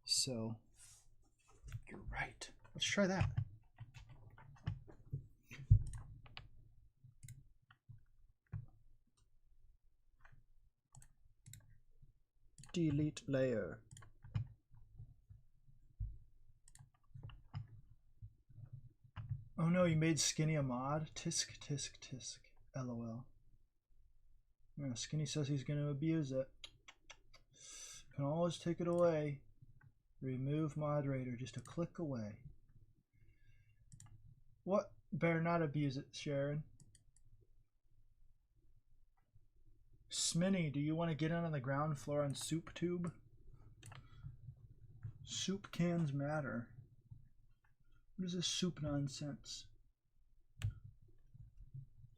[SPEAKER 1] So, you're right. Let's try that. Delete layer. Oh no, you made Skinny a mod? Tisk, tisk, tisk. LOL. Yeah, Skinny says he's going to abuse it. Can always take it away. Remove moderator, just a click away. What? Better not abuse it, Sharon. Sminny, do you want to get in on the ground floor on Soup Tube? Soup cans matter. What is this soup nonsense?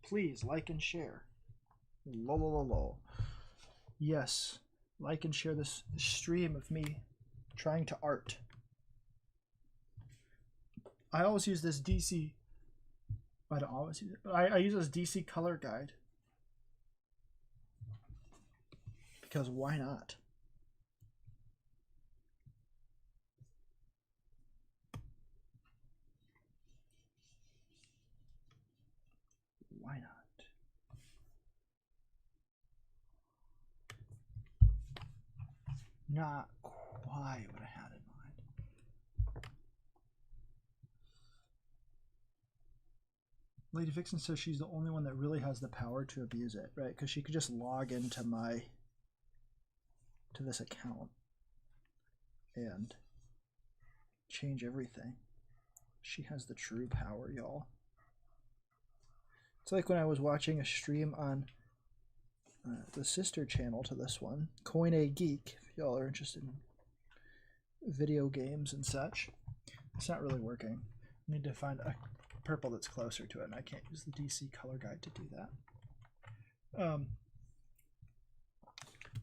[SPEAKER 1] Please like and share. Lol. Yes, like and share this stream of me trying to art. I always use this DC. I don't always use it. I use this DC color guide. Because why not? Why not? Not quite what I had in mind. Lady Vixen says she's the only one that really has the power to abuse it, right? Because she could just log into this account and change everything. She has the true power, y'all. It's like when I was watching a stream on the sister channel to this one, Coin A Geek, if y'all are interested in video games and such. It's not really working. I need to find a purple that's closer to it, and I can't use the DC color guide to do that.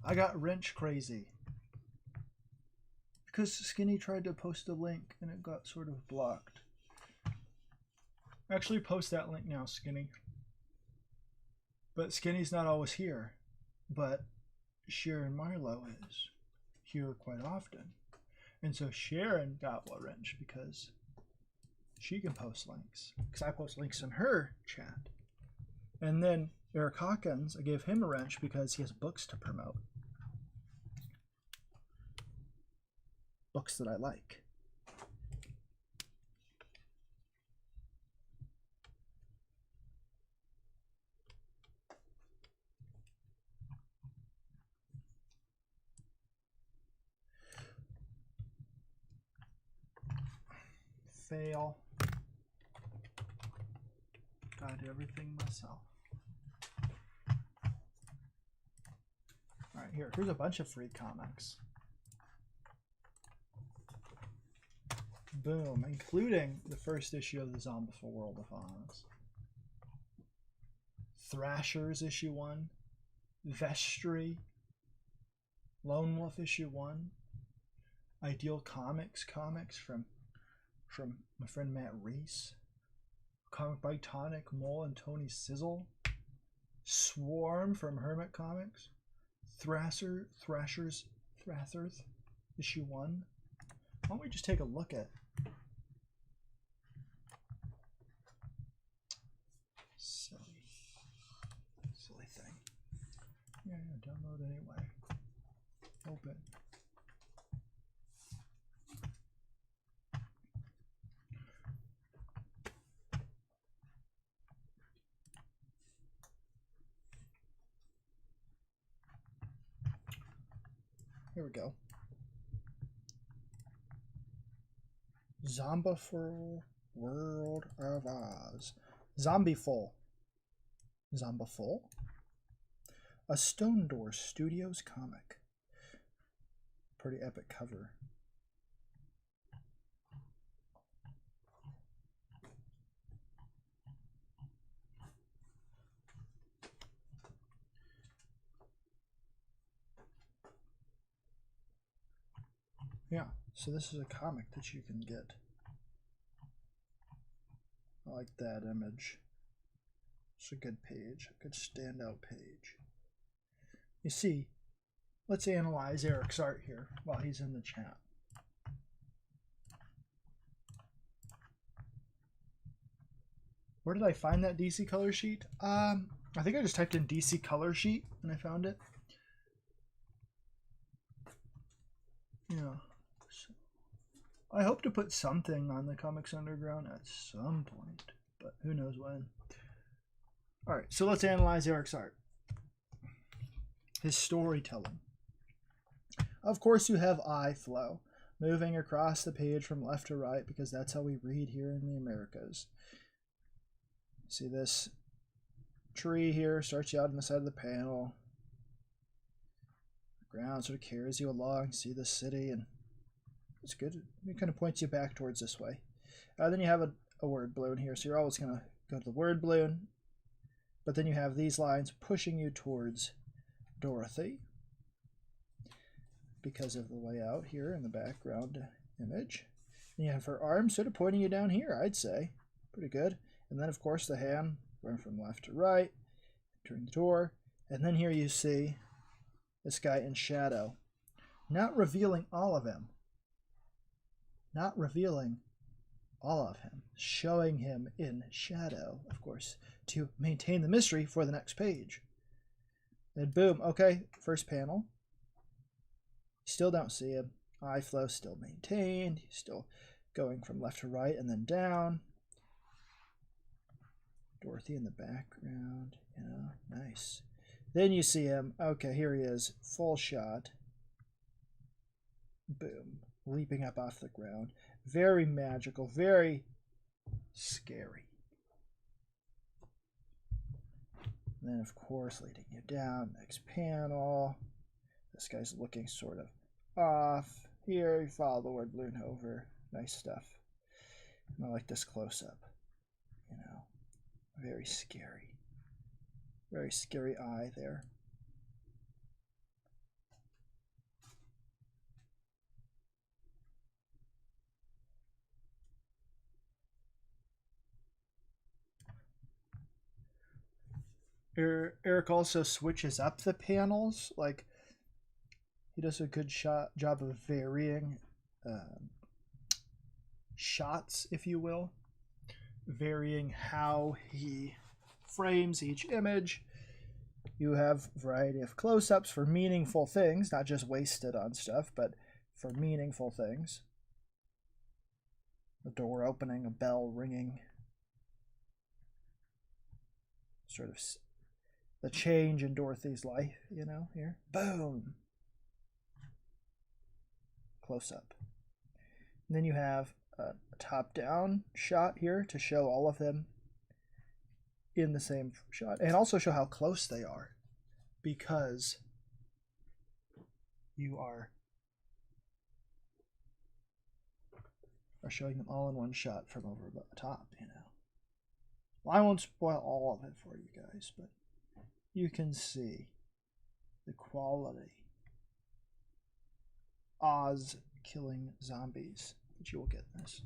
[SPEAKER 1] I got wrench crazy because Skinny tried to post a link and it got sort of blocked. Actually, post that link now, Skinny. But Skinny's not always here. But Sharon Marlowe is here quite often. And so Sharon got a wrench because she can post links. Because I post links in her chat. And then Eric Hawkins, I gave him a wrench because he has books to promote. Books that I like. Fail. Gotta do everything myself. Alright, here's a bunch of free comics. Boom, including the first issue of the Zombiful World of Oz. Thrashers issue 1. Vestry. Lone Wolf issue 1. Ideal Comics from my friend Matt Reese. Comic by Tonic, Mole, and Tony Sizzle. Swarm from Hermit Comics. Thrashers issue 1. Why don't we just take a look at silly thing. Yeah, download anyway. Open. Here we go. Zombiful World of Oz. Zombiful. A Stone Door Studios comic. Pretty epic cover. Yeah, so this is a comic that you can get. I like that image. It's a good page, a good standout page. You see, let's analyze Eric's art here while he's in the chat. Where did I find that DC color sheet? I think I just typed in DC color sheet and I found it. Yeah. I hope to put something on the Comics Underground at some point, but who knows when. Alright, so let's analyze Eric's art. His storytelling. Of course you have eye flow, moving across the page from left to right because that's how we read here in the Americas. See this tree here starts you out on the side of the panel. The ground sort of carries you along, see the city, and it's good. It kind of points you back towards this way. Then you have a word balloon here, so you're always going to go to the word balloon. But then you have these lines pushing you towards Dorothy because of the layout here in the background image. And you have her arm sort of pointing you down here, I'd say. Pretty good. And then, of course, the hand going from left to right, entering the door. And then here you see this guy in shadow. Not revealing all of him. Not revealing all of him. Showing him in shadow, of course, to maintain the mystery for the next page. Then boom, okay, first panel. Still don't see him. Eye flow still maintained. He's still going from left to right and then down. Dorothy in the background, you know, nice. Then you see him. Okay, here he is. Full shot. Boom. Leaping up off the ground. Very magical. Very scary. And then, of course, leading you down. Next panel. This guy's looking sort of off. Here, you follow the word balloon over. Nice stuff. And I like this close-up. You know, very scary. Very scary eye there. Eric also switches up the panels. Like, he does a good job of varying shots, if you will. Varying how he frames each image. You have a variety of close-ups for meaningful things, not just wasted on stuff, but for meaningful things. A door opening, a bell ringing. Sort of the change in Dorothy's life, you know, here. Boom! Close-up. And then you have a top-down shot here to show all of them in the same shot, and also show how close they are, because you are showing them all in one shot from over the top, you know. Well, I won't spoil all of it for you guys, but you can see the quality. Oz killing zombies that you will get in this.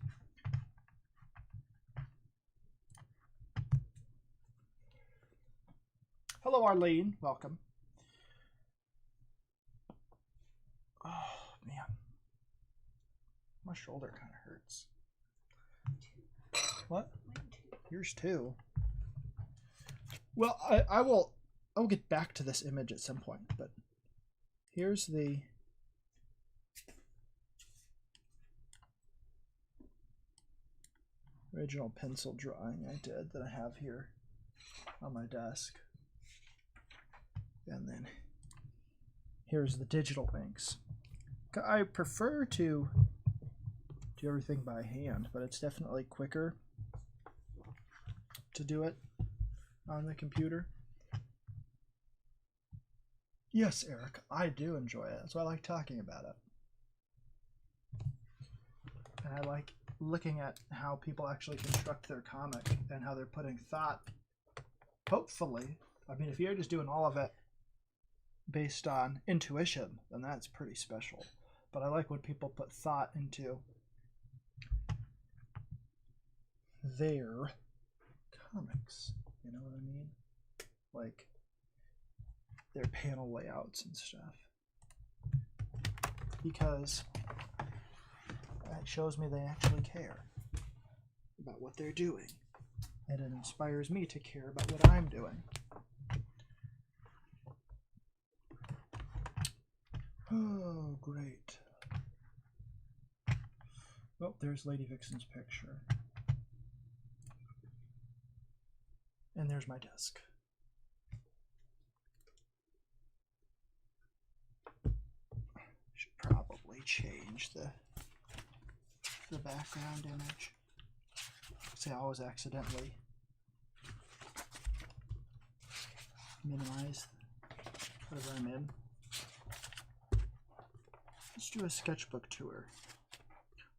[SPEAKER 1] Hello, Arlene. Welcome. Oh, man. My shoulder kind of hurts. What? Yours too. Well, I will get back to this image at some point, but here's the original pencil drawing I did that I have here on my desk. And then here's the digital inks. I prefer to do everything by hand, but it's definitely quicker to do it on the computer. Yes, Eric, I do enjoy it. That's why I like talking about it. And I like looking at how people actually construct their comic and how they're putting thought. Hopefully, I mean, if you're just doing all of it based on intuition, then that's pretty special. But I like when people put thought into their comics. You know what I mean? Like their panel layouts and stuff. Because that shows me they actually care about what they're doing. And it inspires me to care about what I'm doing. Oh, great. Well, there's Lady Vixen's picture. And there's my desk. Should probably change the background image. See, I always accidentally minimize whatever I'm in. Let's do a sketchbook tour.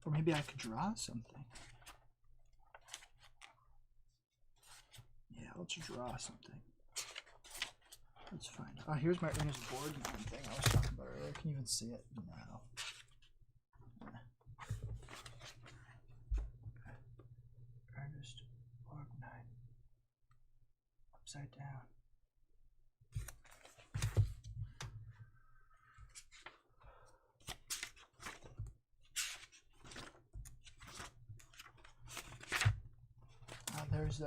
[SPEAKER 1] Or maybe I could draw something. Yeah, let's draw something. That's fine. Oh, here's my Ernest Borgnine thing I was talking about earlier. Can you even see it? No. Ernest Borgnine. Upside down. There's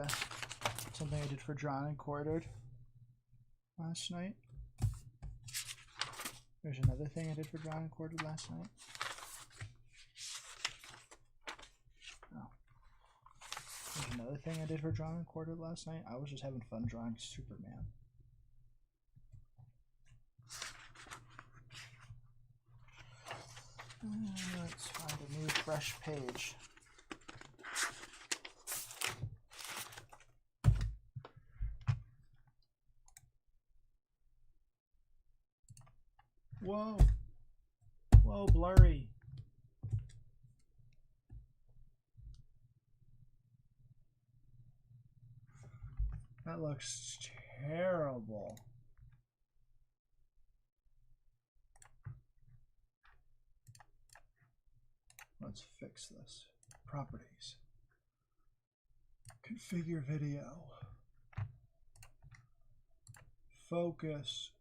[SPEAKER 1] something I did for Drawn and Quartered last night. There's another thing I did for Drawn and Quartered last night. Oh. There's another thing I did for Drawn and Quartered last night. I was just having fun drawing Superman. Let's find a new fresh page. Whoa. Whoa, blurry. That looks terrible. Let's fix this. Properties. Configure video. Focus.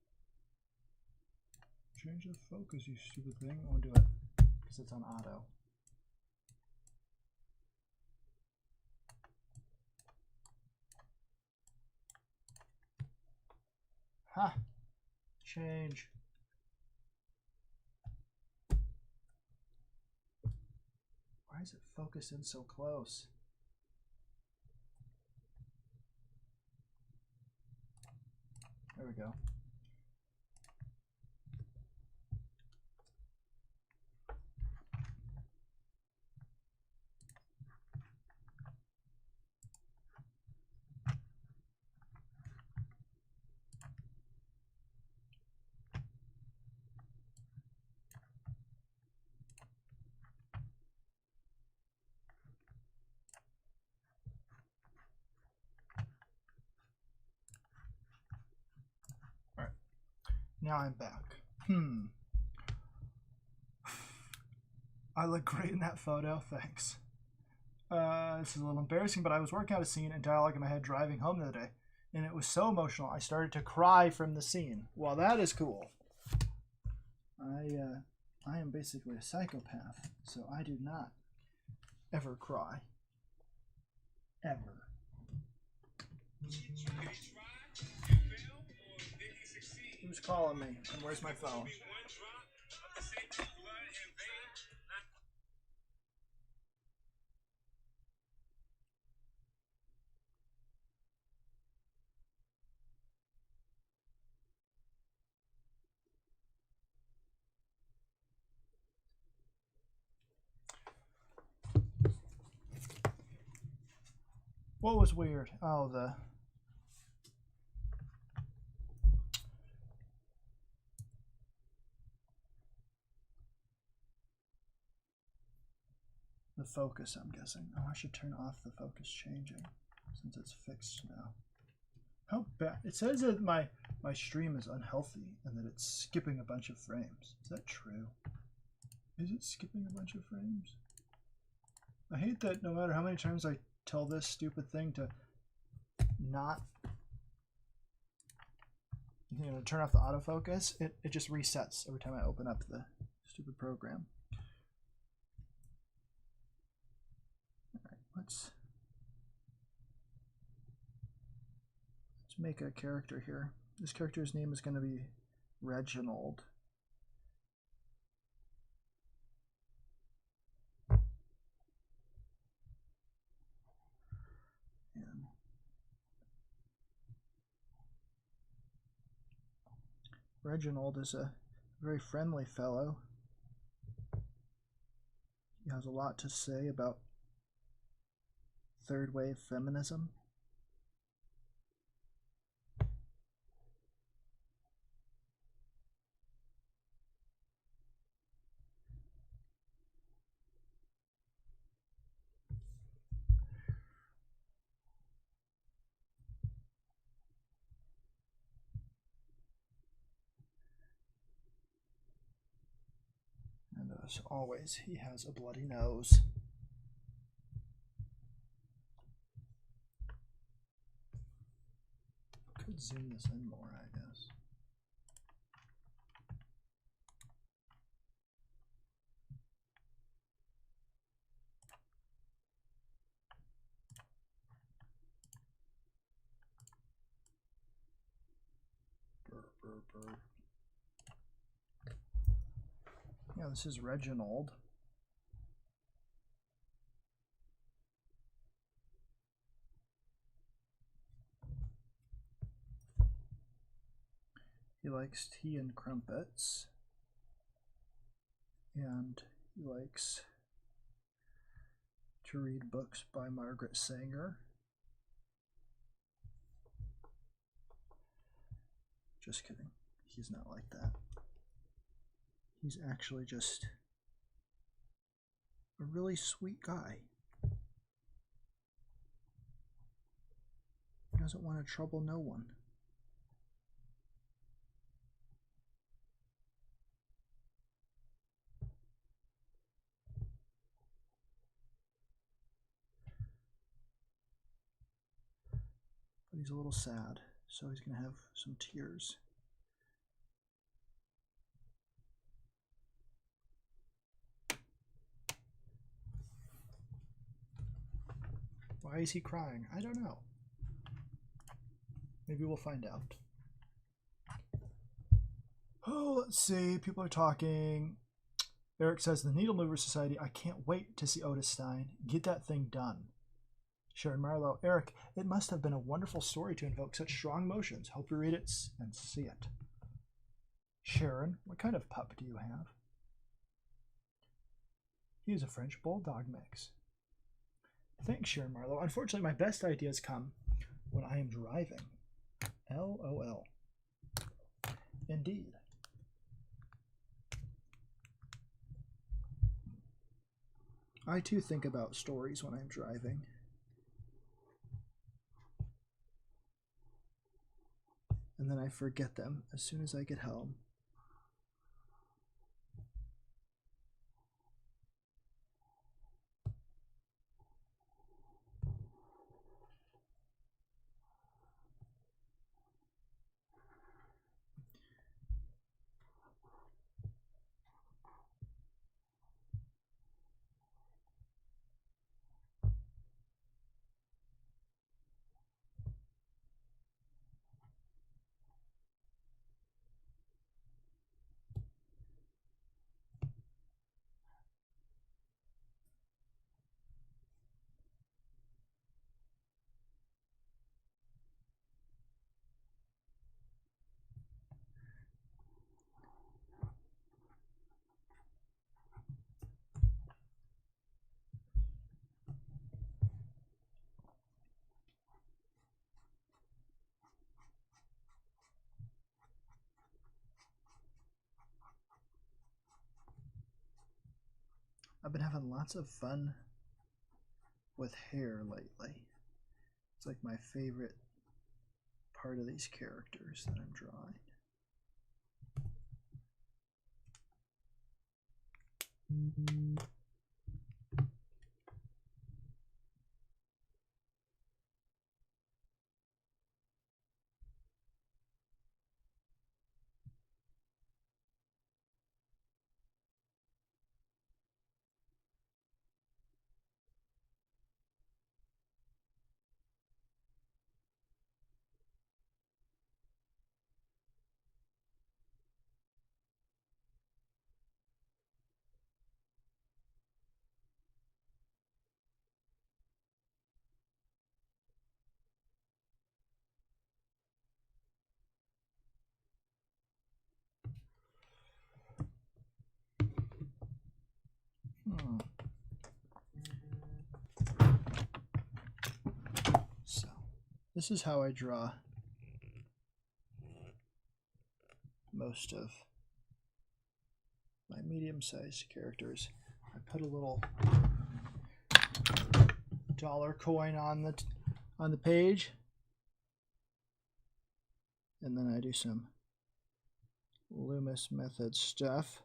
[SPEAKER 1] Change the focus, you stupid thing. I won't do it because it's on auto. Ha! Change. Why is it focused in so close? There we go. Now I'm back. I look great in that photo, thanks. This is a little embarrassing, but I was working out a scene and dialogue in my head driving home the other day, and it was so emotional I started to cry from the scene. Well, that is cool. I am basically a psychopath, so I do not ever cry. Ever. Who's calling me? And where's my phone? What was weird? Oh, the focus, I'm guessing. Oh, I should turn off the focus changing since it's fixed now. How bad? It says that my stream is unhealthy and that it's skipping a bunch of frames. Is that true? Is it skipping a bunch of frames? I hate that no matter how many times I tell this stupid thing to not, you know, turn off the autofocus, it just resets every time I open up the stupid program. Alright, let's make a character here. This character's name is going to be Reginald. And Reginald is a very friendly fellow. He has a lot to say about third wave feminism. And as always, he has a bloody nose. Could zoom this in more, I guess. Yeah, this is Reginald. He likes tea and crumpets. And he likes to read books by Margaret Sanger. Just kidding. He's not like that. He's actually just a really sweet guy. He doesn't want to trouble no one. But he's a little sad, so he's going to have some tears. Why is he crying? I don't know. Maybe we'll find out. Oh, let's see. People are talking. Eric says, the Needle Mover Society. I can't wait to see Otis Stein. Get that thing done. Sharon Marlowe. Eric, it must have been a wonderful story to invoke such strong emotions. Hope you read it and see it. Sharon, what kind of pup do you have? He is a French Bulldog mix. Thanks, Sharon Marlowe. Unfortunately, my best ideas come when I am driving. LOL. Indeed. I too think about stories when I'm driving. And then I forget them as soon as I get home. I've been having lots of fun with hair lately. It's like my favorite part of these characters that I'm drawing. So, this is how I draw most of my medium-sized characters. I put a little dollar coin on the page, and then I do some Loomis Method stuff.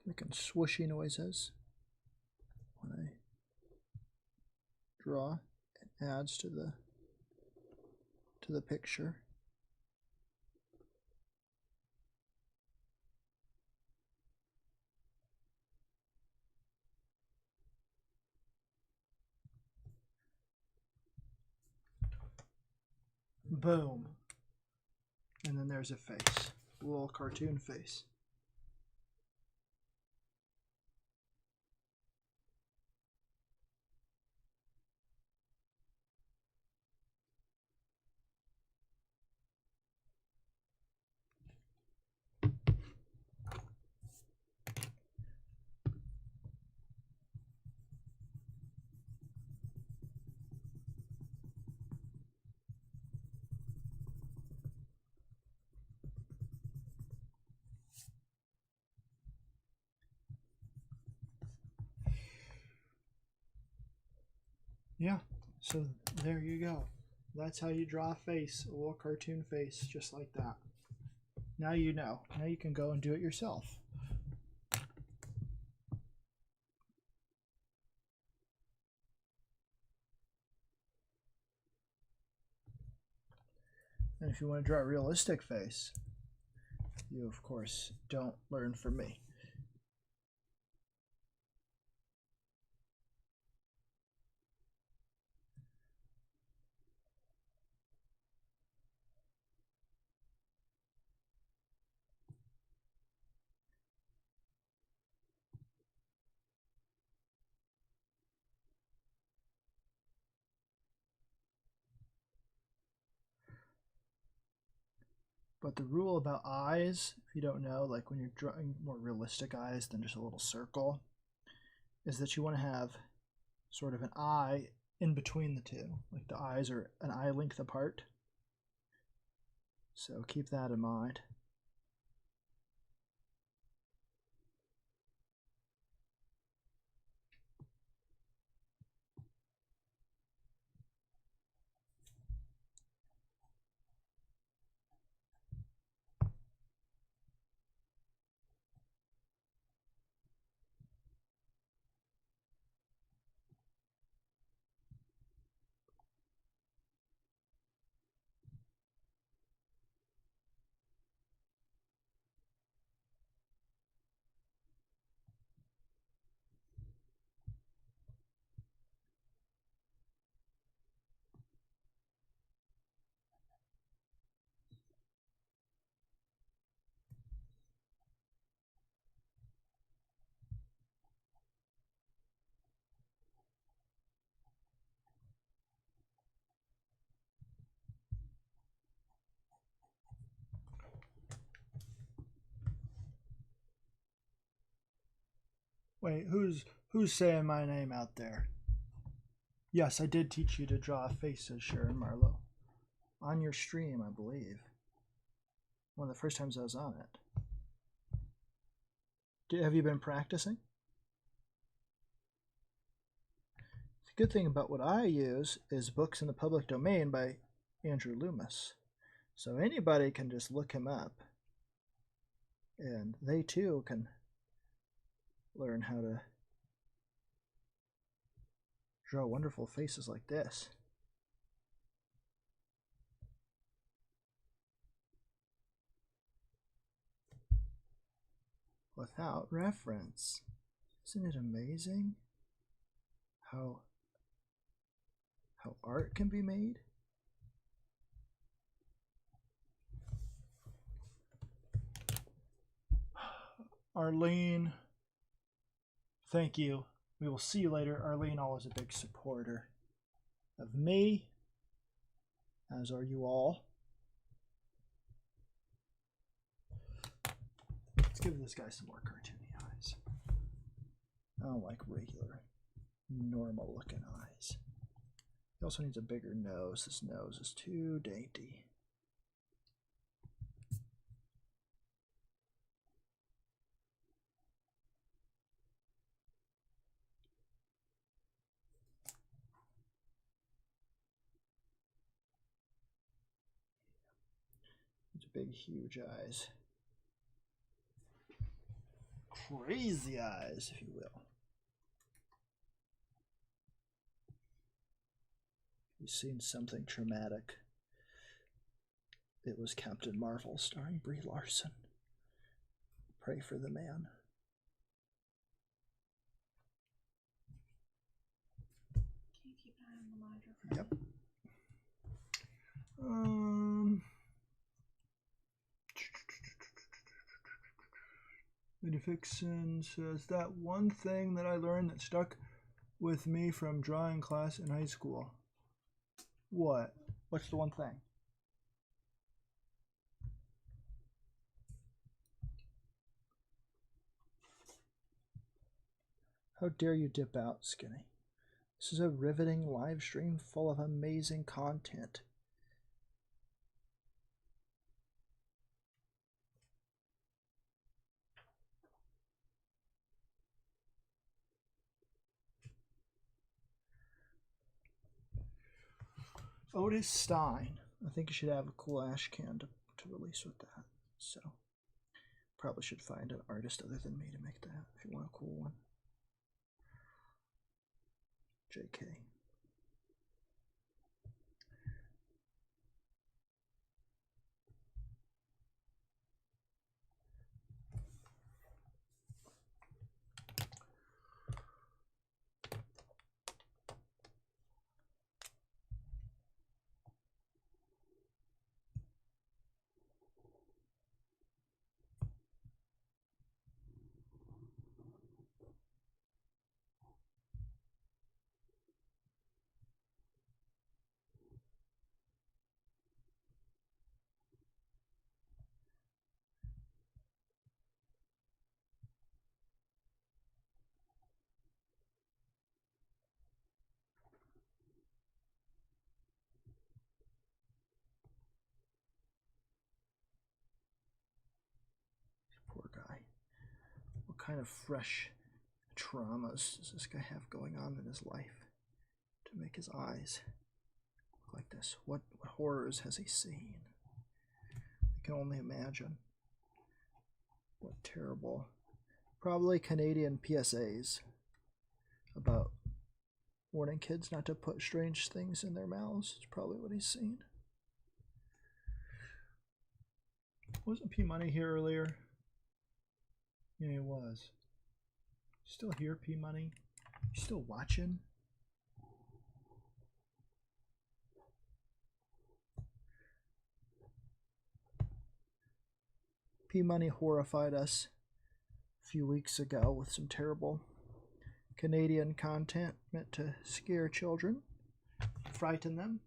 [SPEAKER 1] Making swooshy noises when I draw. It adds to the picture. Boom. And then there's a face, a little cartoon face. Yeah, so there you go. That's how you draw a face, a little cartoon face, just like that. Now you know. Now you can go and do it yourself. And if you want to draw a realistic face, you of course don't learn from me. But the rule about eyes, if you don't know, like when you're drawing more realistic eyes than just a little circle, is that you want to have sort of an eye in between the two. Like the eyes are an eye length apart. So keep that in mind. Wait, who's saying my name out there? Yes, I did teach you to draw faces, Sharon Marlowe. On your stream, I believe. One of the first times I was on it. Have you been practicing? The good thing about what I use is books in the public domain by Andrew Loomis. So anybody can just look him up. And they too can learn how to draw wonderful faces like this. Without reference. Isn't it amazing how art can be made? Arlene, thank you. We will see you later. Arlene, always a big supporter of me, as are you all. Let's give this guy some more cartoony eyes. I don't like regular, normal looking eyes. He also needs a bigger nose. This nose is too dainty. Big, huge eyes. Crazy eyes, if you will. You've seen something traumatic. It was Captain Marvel starring Brie Larson. Pray for the man.
[SPEAKER 3] Can you keep an eye on the monitor for me?
[SPEAKER 1] Yep. Lady Fixin says, that one thing that I learned that stuck with me from drawing class in high school. What? What's the one thing? How dare you dip out, Skinny? This is a riveting live stream full of amazing content. Otis Stein. I think you should have a cool ash can to release with that. So probably should find an artist other than me to make that if you want a cool one. JK. Poor guy. What kind of fresh traumas does this guy have going on in his life to make his eyes look like this? What horrors has he seen? I can only imagine. What terrible, probably Canadian PSAs about warning kids not to put strange things in their mouths. It's probably what he's seen. Wasn't P Money here earlier? Yeah, he was. Still here, P Money? You still watching? P Money horrified us a few weeks ago with some terrible Canadian content meant to scare children, frighten them.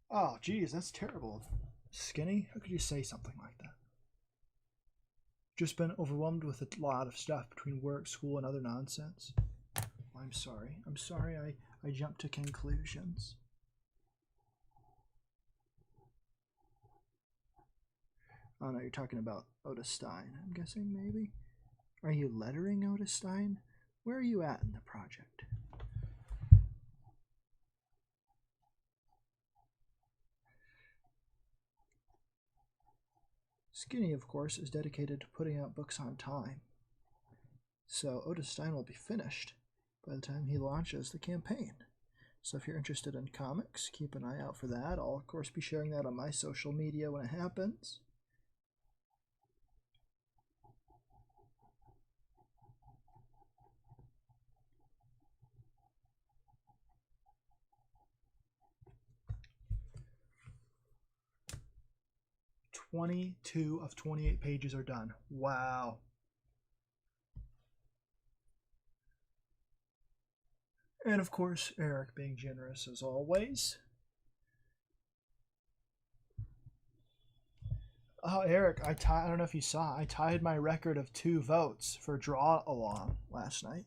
[SPEAKER 1] Oh, geez, that's terrible. Skinny? How could you say something like that? Just been overwhelmed with a lot of stuff between work, school, and other nonsense. I'm sorry. I'm sorry I jumped to conclusions. Oh no, you're talking about Otis Stein, I'm guessing, maybe? Are you lettering Otis Stein? Where are you at in the project? Skinny, of course, is dedicated to putting out books on time. So Otis Stein will be finished by the time he launches the campaign. So if you're interested in comics, keep an eye out for that. I'll, of course, be sharing that on my social media when it happens. "22 of 28 pages are done." Wow. And of course, Eric being generous as always. Oh, Eric, I don't know if you saw, I tied my record of 2 votes for Draw Along last night.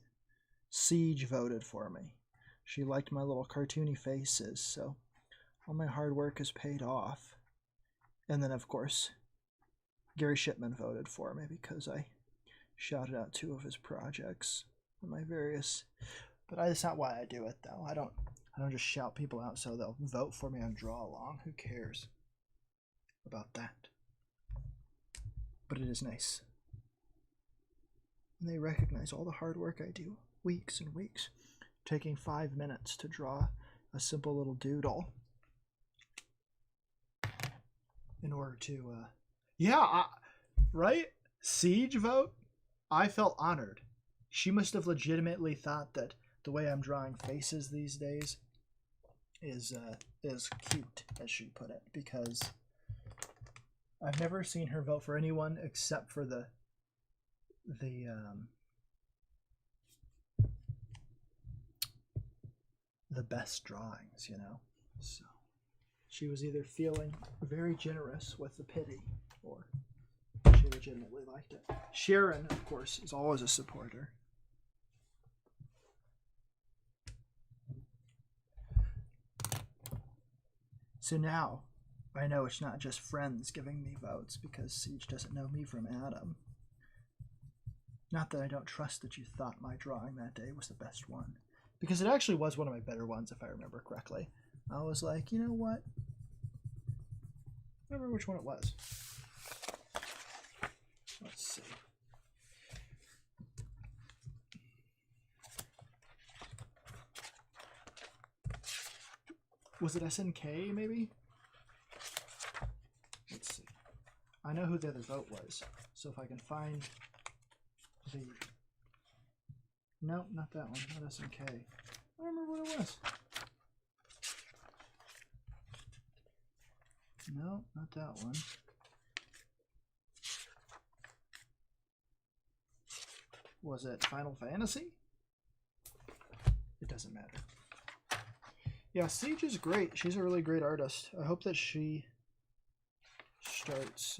[SPEAKER 1] Siege voted for me. She liked my little cartoony faces, so all my hard work is paid off. And then, of course, Gary Shipman voted for me because I shouted out 2 of his projects on my various... But that's not why I do it, though. I don't just shout people out so they'll vote for me on Draw Along. Who cares about that? But it is nice. And they recognize all the hard work I do, weeks and weeks, taking 5 minutes to draw a simple little doodle in order to, right? Siege vote? I felt honored. She must have legitimately thought that the way I'm drawing faces these days is cute, as she put it, because I've never seen her vote for anyone except for the best drawings, you know. So she was either feeling very generous with the pity, or she legitimately liked it. Sharon, of course, is always a supporter. So now, I know it's not just friends giving me votes, because Siege doesn't know me from Adam. Not that I don't trust that you thought my drawing that day was the best one, because it actually was one of my better ones, if I remember correctly. I was like, you know what? I don't remember which one it was. Let's see. Was it SNK, maybe? Let's see. I know who the other vote was. So if I can find the... No, not that one. Not SNK. I don't remember what it was. No, not that one. Was it Final Fantasy? It doesn't matter. Yeah, Siege is great. She's a really great artist. I hope that she starts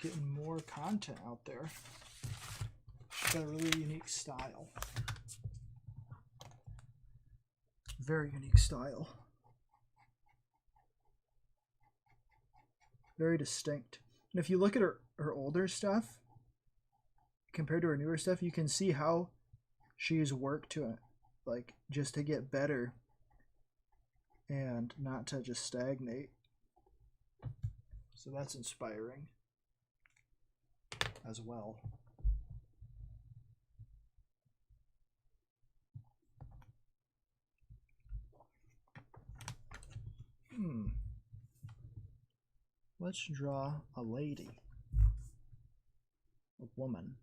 [SPEAKER 1] getting more content out there. She's got a really unique style. Very unique style. Very distinct. And if you look at her older stuff compared to her newer stuff, you can see how she's worked to it, like just to get better and not to just stagnate. So that's inspiring as well. Let's draw a lady, a woman.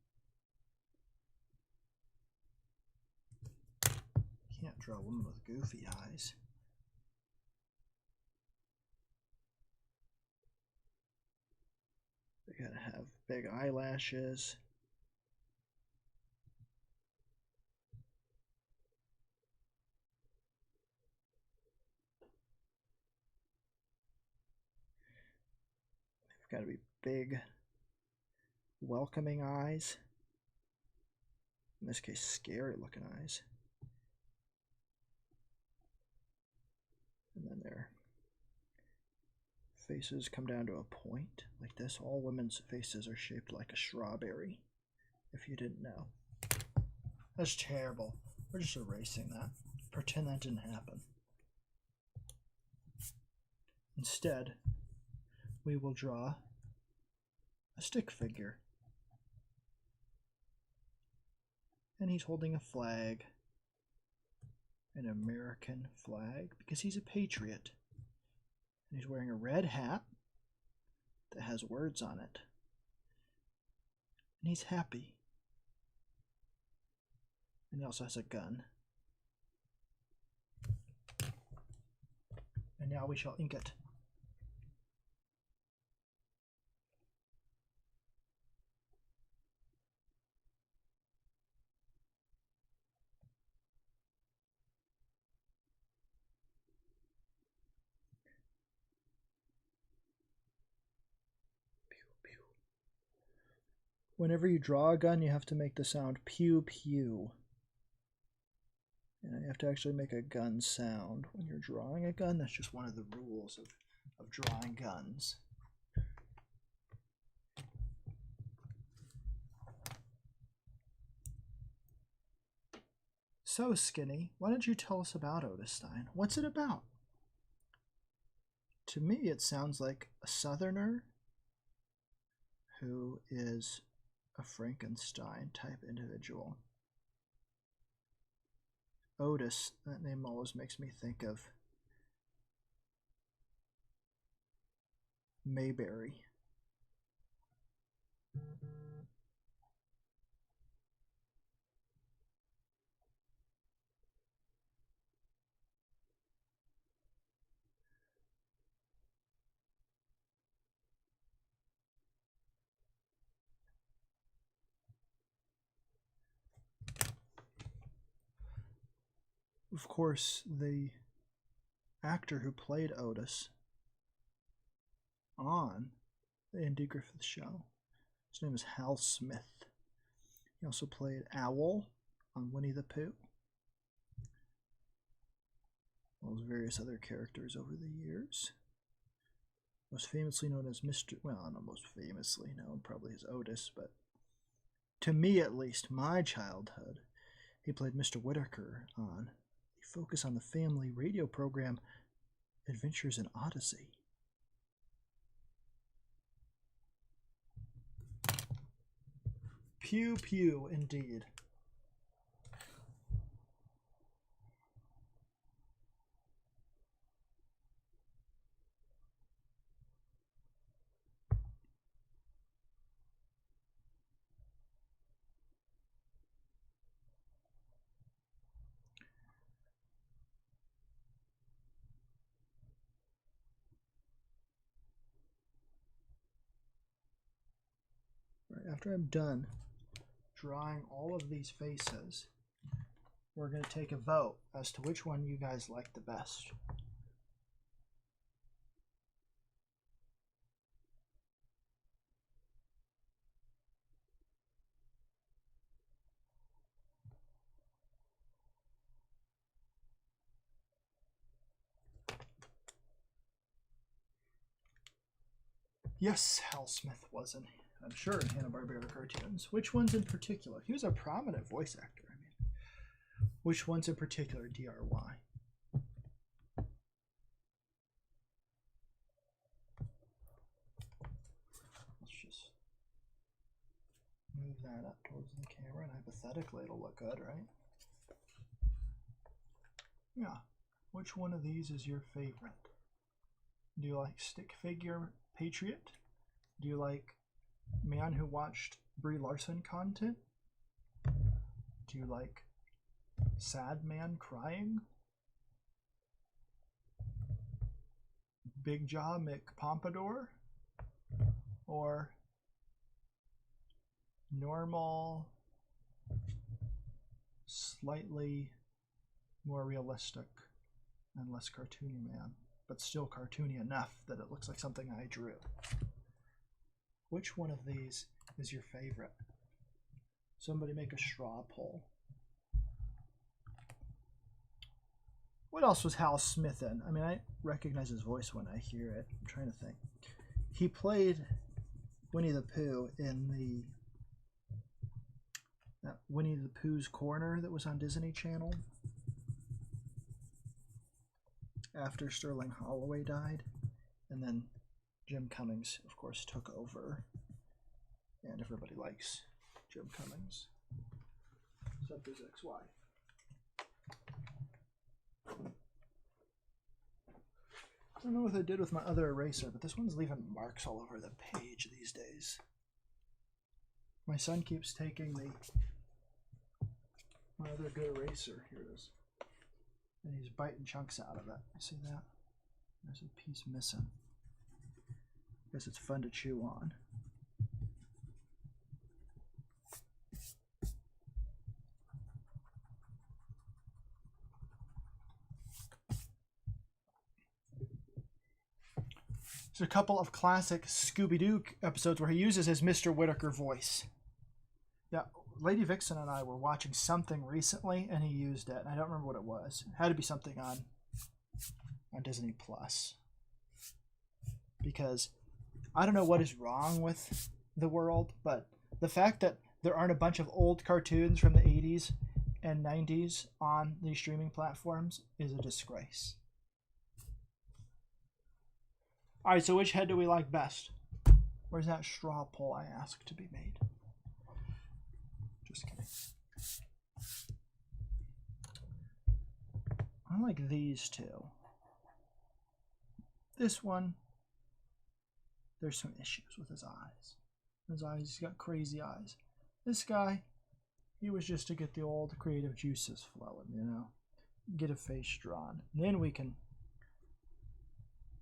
[SPEAKER 1] Can't draw a woman with goofy eyes. They gotta have big eyelashes. They've gotta be big, welcoming eyes. In this case, scary looking eyes. And then their faces come down to a point like this. All women's faces are shaped like a strawberry, if you didn't know. That's terrible. We're just erasing that. Pretend that didn't happen. Instead, we will draw a stick figure. And he's holding a flag. An American flag, because he's a patriot. And he's wearing a red hat that has words on it. And he's happy. And he also has a gun. And now we shall ink it. Whenever you draw a gun, you have to make the sound pew pew. And you have to actually make a gun sound when you're drawing a gun. That's just one of the rules of drawing guns. So, Skinny, why don't you tell us about Otis Stein? What's it about? To me, it sounds like a Southerner who is a Frankenstein type individual. Otis, that name always makes me think of Mayberry. Of course, the actor who played Otis on the Andy Griffith Show, his name is Hal Smith. He also played Owl on Winnie the Pooh. Well, as various other characters over the years. Most famously known as Mr. Well, not most famously known probably as Otis, but to me at least, my childhood, He played Mr. Whitaker on the Focus on the Family radio program Adventures in Odyssey. Pew pew, indeed. After I'm done drawing all of these faces, we're going to take a vote as to which one you guys like the best. Yes, Hal Smith was in, I'm sure, in Hanna-Barbera cartoons. Which ones in particular? He was a prominent voice actor. I mean, which ones in particular? DRY. Let's just move that up towards the camera, and hypothetically it'll look good, right? Yeah. Which one of these is your favorite? Do you like Stick Figure Patriot? Do you like Man Who Watched Brie Larson content? Do you like Sad Man Crying? Big Jaw McPompadour? Or normal, slightly more realistic and less cartoony man, but still cartoony enough that it looks like something I drew? Which one of these is your favorite? Somebody make a straw poll. What else was Hal Smith in? I mean, I recognize his voice when I hear it. I'm trying to think. He played Winnie the Pooh in that Winnie the Pooh's Corner that was on Disney Channel after Sterling Holloway died, and then Jim Cummings, of course, took over, and everybody likes Jim Cummings, except his ex-wife. I don't know what I did with my other eraser, but this one's leaving marks all over the page these days. My son keeps taking my other good eraser. Here it is. And he's biting chunks out of it. You see that? There's a piece missing. Guess it's fun to chew on. There's a couple of classic Scooby-Doo episodes where he uses his Mr. Whitaker voice. Yeah, Lady Vixen and I were watching something recently, and he used it. And I don't remember what it was. It had to be something on Disney Plus. Because I don't know what is wrong with the world, but the fact that there aren't a bunch of old cartoons from the 80s and 90s on these streaming platforms is a disgrace. All right, so which head do we like best? Where's that straw poll I asked to be made? Just kidding. I like these two. This one, there's some issues with his eyes. He's got crazy eyes. This guy, he was just to get the old creative juices flowing, you know, get a face drawn. Then we can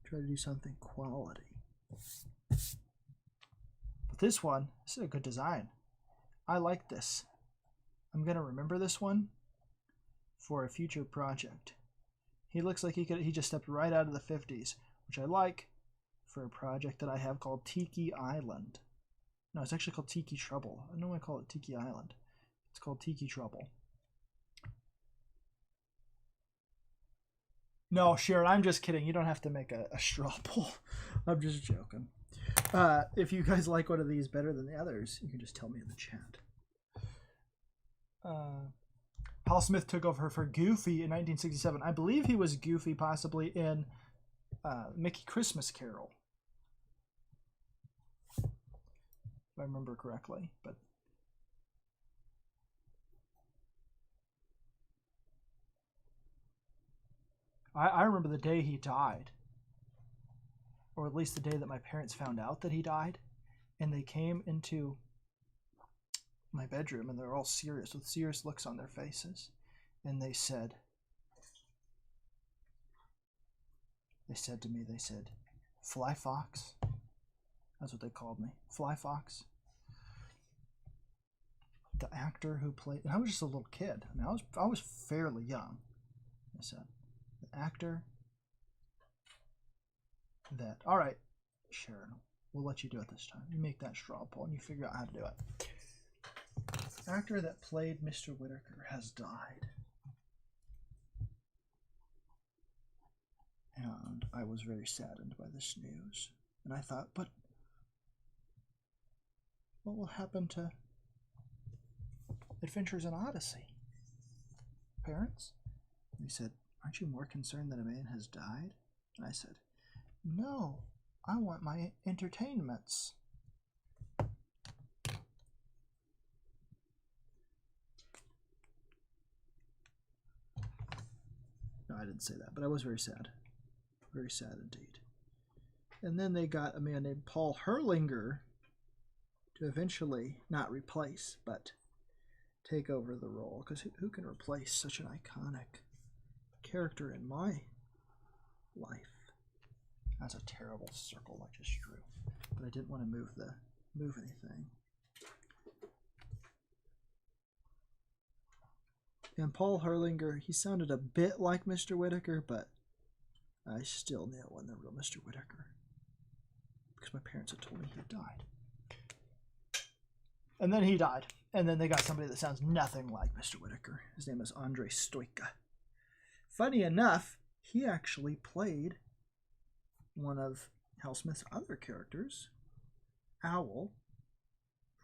[SPEAKER 1] try to do something quality. But this one, this is a good design. I like this. I'm gonna remember this one for a future project. He looks like he just stepped right out of the 50s, which I like for a project that I have called Tiki Island. No, it's actually called Tiki Trouble. I don't want to call it Tiki Island. It's called Tiki Trouble. No, Sharon, I'm just kidding. You don't have to make a straw poll. I'm just joking. If you guys like one of these better than the others, you can just tell me in the chat. Hal Smith took over for Goofy in 1967. I believe he was Goofy possibly in Mickey Christmas Carol, if I remember correctly. But I remember the day he died, or at least the day that my parents found out that he died, and they came into my bedroom and they're all serious with serious looks on their faces, and they said to me, they said, "Fly Fox." That's what they called me, Fly Fox. The actor who played, and I was just a little kid. I mean, I was fairly young. I said, the actor that, all right, Sharon, we'll let you do it this time. You make that straw poll and you figure out how to do it. The actor that played Mr. Whitaker has died. And I was very saddened by this news. And I thought, but what will happen to Adventures in Odyssey? Parents? And he said, aren't you more concerned that a man has died? And I said, no, I want my entertainments. No, I didn't say that, but I was very sad. Very sad indeed. And then they got a man named Paul Herlinger to eventually not replace, but take over the role. Because who can replace such an iconic character in my life? That's a terrible circle I just drew. But I didn't want to move anything. And Paul Herlinger, he sounded a bit like Mr. Whitaker, but I still knew it wasn't the real Mr. Whitaker, because my parents had told me he had died. And then he died. And then they got somebody that sounds nothing like Mr. Whitaker. His name is Andrei Stoika. Funny enough, he actually played one of Hal Smith's other characters, Owl,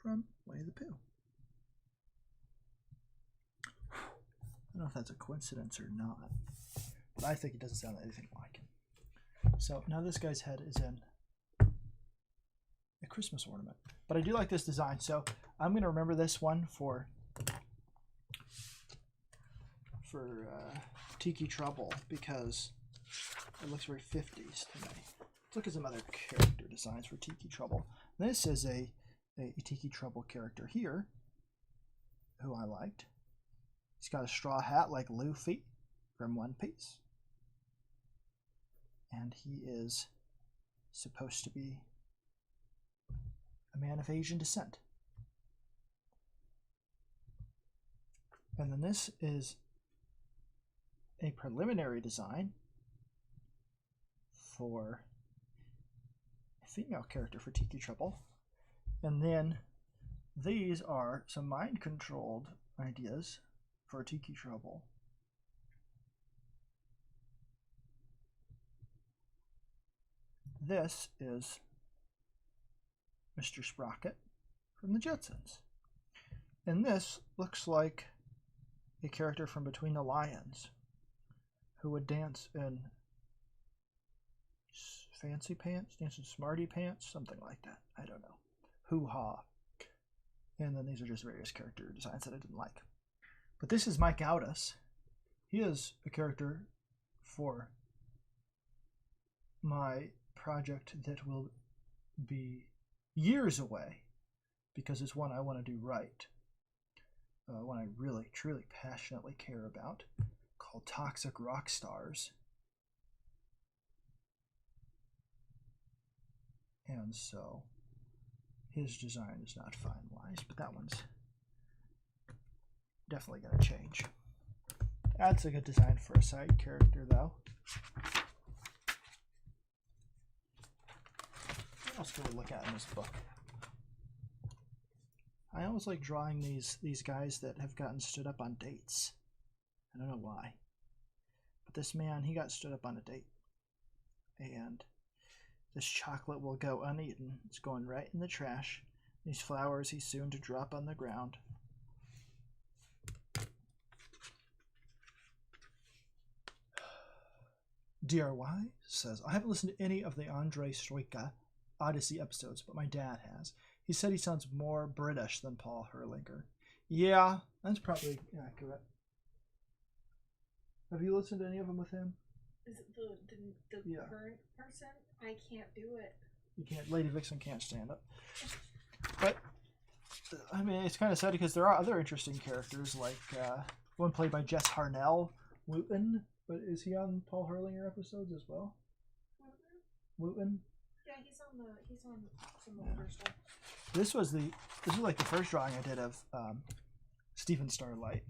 [SPEAKER 1] from Winnie the Pooh. I don't know if that's a coincidence or not, but I think he doesn't sound anything like him. So now this guy's head is in a Christmas ornament. But I do like this design, so I'm going to remember this one for Tiki Trouble, because it looks very 50s to me. Let's look at some other character designs for Tiki Trouble. This is a Tiki Trouble character here, who I liked. He's got a straw hat like Luffy from One Piece. And he is supposed to be a man of Asian descent. And then this is a preliminary design for a female character for Tiki Trouble. And then these are some mind-controlled ideas for Tiki Trouble. This is Mr. Sprocket from the Jetsons. And this looks like a character from Between the Lions who would dance in fancy pants, dance in smarty pants, something like that. I don't know. Hoo-ha. And then these are just various character designs that I didn't like. But this is Mike Gaudas. He is a character for my project that will be years away, because it's one I want to do right. One I really, truly, passionately care about, called Toxic Rock Stars. And so his design is not finalized, but that one's definitely going to change. That's a good design for a side character, though. What else can we look at in this book? I always like drawing these guys that have gotten stood up on dates. I don't know why. But this man, he got stood up on a date. And this chocolate will go uneaten. It's going right in the trash. These flowers he's soon to drop on the ground. DRY says, I haven't listened to any of the Andrei Stoika Odyssey episodes, but my dad has. He said he sounds more British than Paul Herlinger. Yeah, that's probably accurate. Have you listened to any of them with him?
[SPEAKER 3] Is it the
[SPEAKER 1] Yeah.
[SPEAKER 3] current person? I can't do it.
[SPEAKER 1] You can't. Lady Vixen can't stand up. But I mean, it's kind of sad because there are other interesting characters, like one played by Jess Harnell, Wooten. But is he on Paul Herlinger episodes as well? Wooten.
[SPEAKER 3] Yeah, he's on some older stuff.
[SPEAKER 1] This was like the first drawing I did of Stephen Starlight.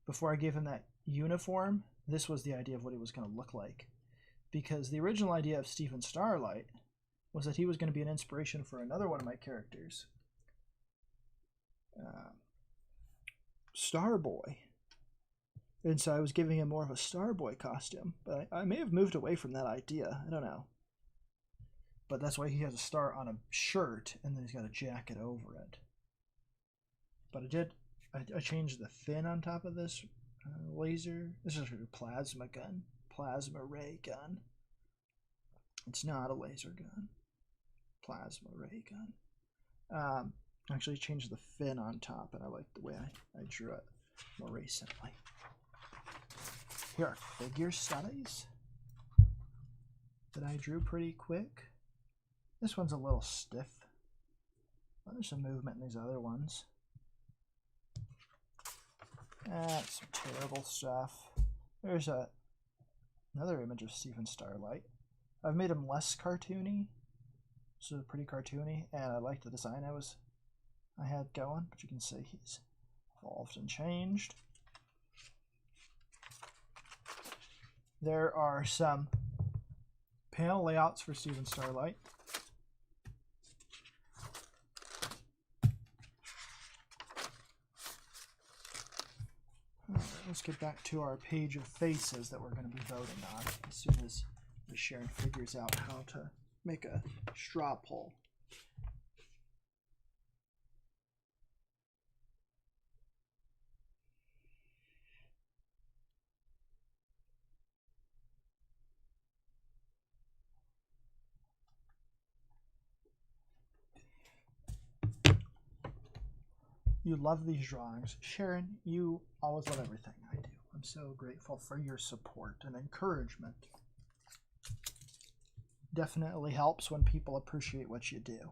[SPEAKER 1] Before I gave him that uniform, this was the idea of what he was going to look like. Because the original idea of Stephen Starlight was that he was going to be an inspiration for another one of my characters, Starboy. And so I was giving him more of a Starboy costume. But I may have moved away from that idea. I don't know. But that's why he has a star on a shirt, and then he's got a jacket over it. But I changed the fin on top of this laser. This is a plasma gun. Plasma ray gun. It's not a laser gun. Plasma ray gun. Actually changed the fin on top, and I like the way I drew it more recently. Here are figure studies that I drew pretty quick. This one's a little stiff. But there's some movement in these other ones. That's some terrible stuff. There's another image of Stephen Starlight. I've made him less cartoony. So pretty cartoony, and I like the design I had going, but you can see he's evolved and changed. There are some panel layouts for Stephen Starlight. Alright, let's get back to our page of faces that we're going to be voting on as soon as Sharon figures out how to make a straw poll. You love these drawings. Sharon, you always love everything I do. I'm so grateful for your support and encouragement. Definitely helps when people appreciate what you do.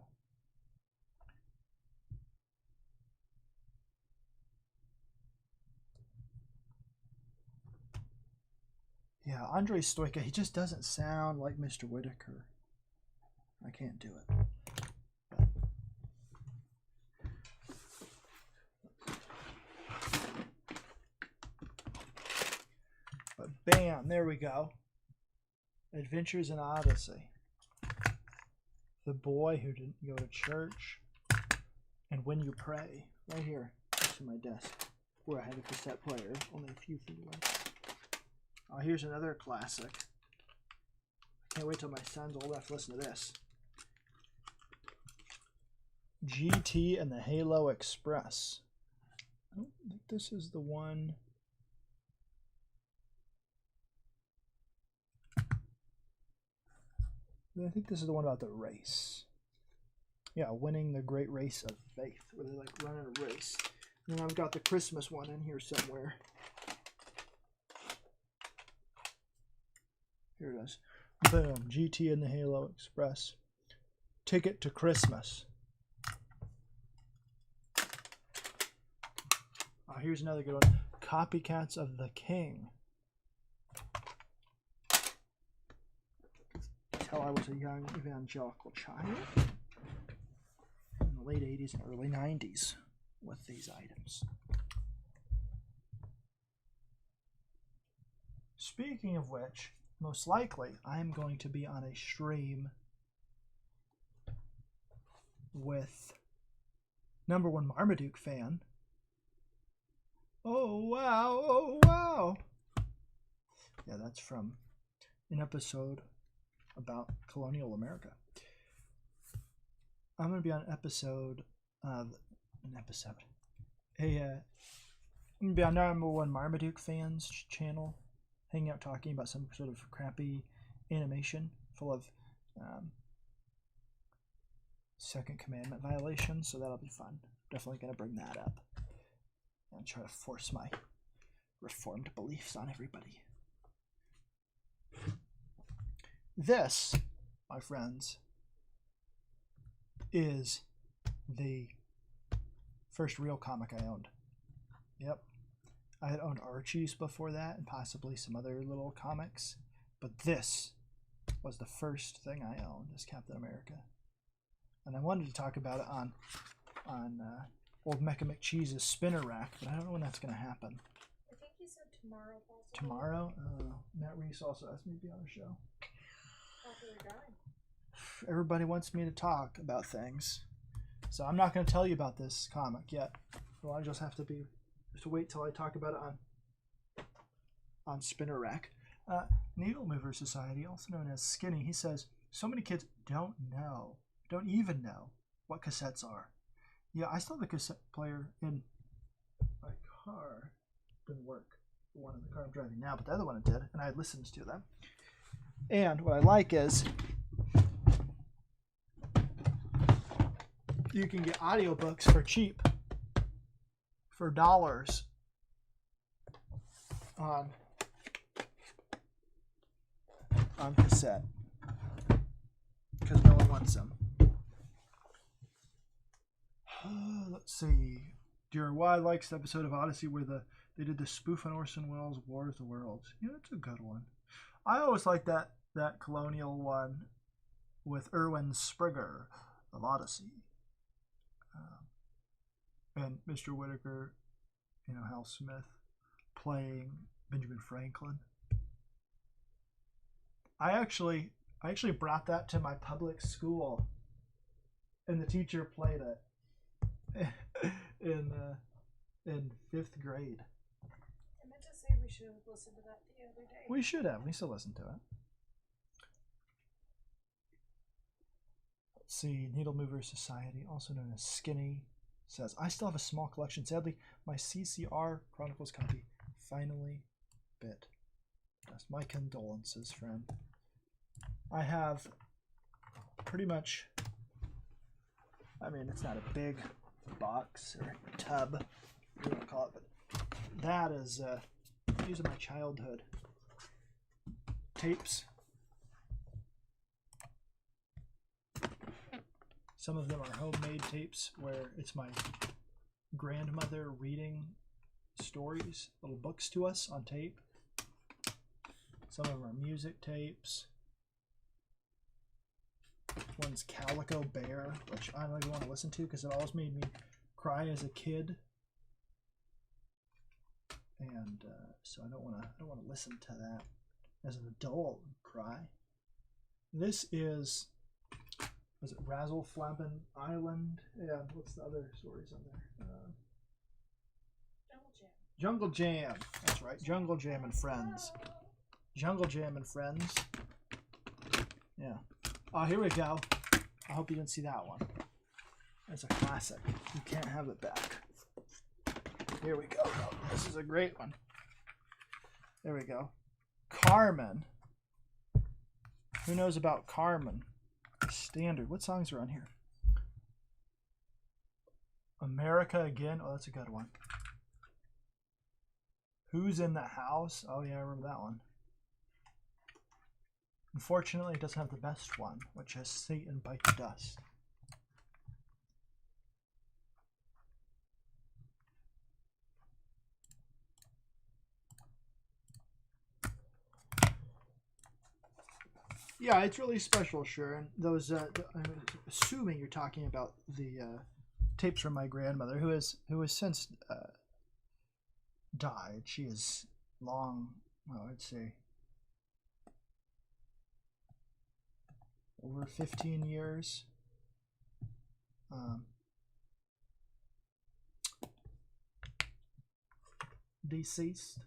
[SPEAKER 1] Yeah, Andrei Stoika, he just doesn't sound like Mr. Whitaker. I can't do it. But bam, there we go. Adventures in Odyssey. The boy who didn't go to church. And When You Pray. Right here, next to my desk. Where I had a cassette player, only a few feet away. Oh, here's another classic. I can't wait till my son's old enough to listen to this. GT and the Halo Express. I don't think this is the one. I think this is the one about the race. Yeah, winning the great race of faith, where they like running a race. And then I've got the Christmas one in here somewhere. Here it is. Boom, GT and the Halo Express. Ticket to Christmas. Oh, here's another good one. Copycats of the King. Until I was a young evangelical child in the late 80s and early 90s with these items. Speaking of which, most likely I am going to be on a stream with number one Marmaduke fan. Oh wow, oh wow. Yeah, that's from an episode about colonial America. I'm going to be on I'm going to be on number one Marmaduke fans channel hanging out talking about some sort of crappy animation full of Second Commandment violations, so that'll be fun. Definitely going to bring that up and try to force my reformed beliefs on everybody. This, my friends, is the first real comic I owned. Yep. I had owned Archie's before that and possibly some other little comics, but this was the first thing I owned as Captain America. And I wanted to talk about it on old Mecha McCheese's spinner rack, but I don't know when that's going to happen.
[SPEAKER 7] I think he said tomorrow, possibly.
[SPEAKER 1] Tomorrow? Matt Reese also asked me to be on the show.
[SPEAKER 7] Popular guy.
[SPEAKER 1] Everybody wants me to talk about things, so I'm not going to tell you about this comic yet. Well, I just have to wait till I talk about it on Spinner Rack. Needle Mover Society, also known as Skinny, he says so many kids don't even know what cassettes are. Yeah, I still have a cassette player in my car. Didn't work. The one in the car I'm driving now, but the other one it did, and I had listened to them. And what I like is you can get audiobooks for cheap, for dollars, on cassette, because no one wants them. Let's see. Dear Y likes the episode of Odyssey where they did the spoof on Orson Welles' War of the Worlds. Yeah, it's a good one. I always like that colonial one with Erwin Springer of Odyssey. And Mr. Whitaker, Hal Smith playing Benjamin Franklin. I actually brought that to my public school, and the teacher played it in 5th grade.
[SPEAKER 7] I meant to say we should have listened to that the other day.
[SPEAKER 1] We should have. We still listen to it. Let's see. Needle Mover Society, also known as Skinny, says, I still have a small collection. Sadly, my CCR Chronicles copy finally bit. That's my condolences, friend. I have pretty much, it's not a big box or tub, you want to call it, but that is these are my childhood tapes. Some of them are homemade tapes where it's my grandmother reading stories, little books to us on tape. Some of them are music tapes. One's Calico Bear, which I don't even want to listen to because it always made me cry as a kid, and so I don't want to listen to that as an adult and cry. This is it Razzle Flabben Island? Yeah, what's the other stories on there? Jungle Jam. That's right, Jungle Jam and Friends. Jungle Jam and Friends. Yeah. Oh, here we go. I hope you didn't see that one. It's a classic. You can't have it back. Here we go. Oh, this is a great one. There we go. Carmen. Who knows about Carmen? Standard. What songs are on here? America Again. Oh, that's a good one. Who's in the House? Oh, yeah, I remember that one. Unfortunately, it doesn't have the best one, which is Satan Bites Dust. Yeah, it's really special, Sharon. Those, I'm assuming you're talking about the tapes from my grandmother, who has since died. She is long, well, I'd say, over 15 years. Deceased.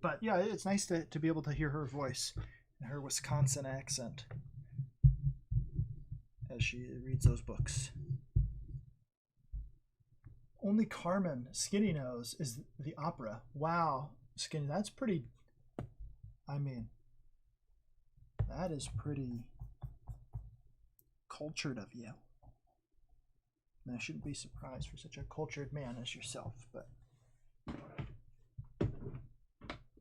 [SPEAKER 1] But yeah, it's nice to be able to hear her voice and her Wisconsin accent as she reads those books. Only Carmen Skinny knows is the opera. Wow, Skinny, that's pretty I mean, that is pretty cultured of you. And I shouldn't be surprised for such a cultured man as yourself, but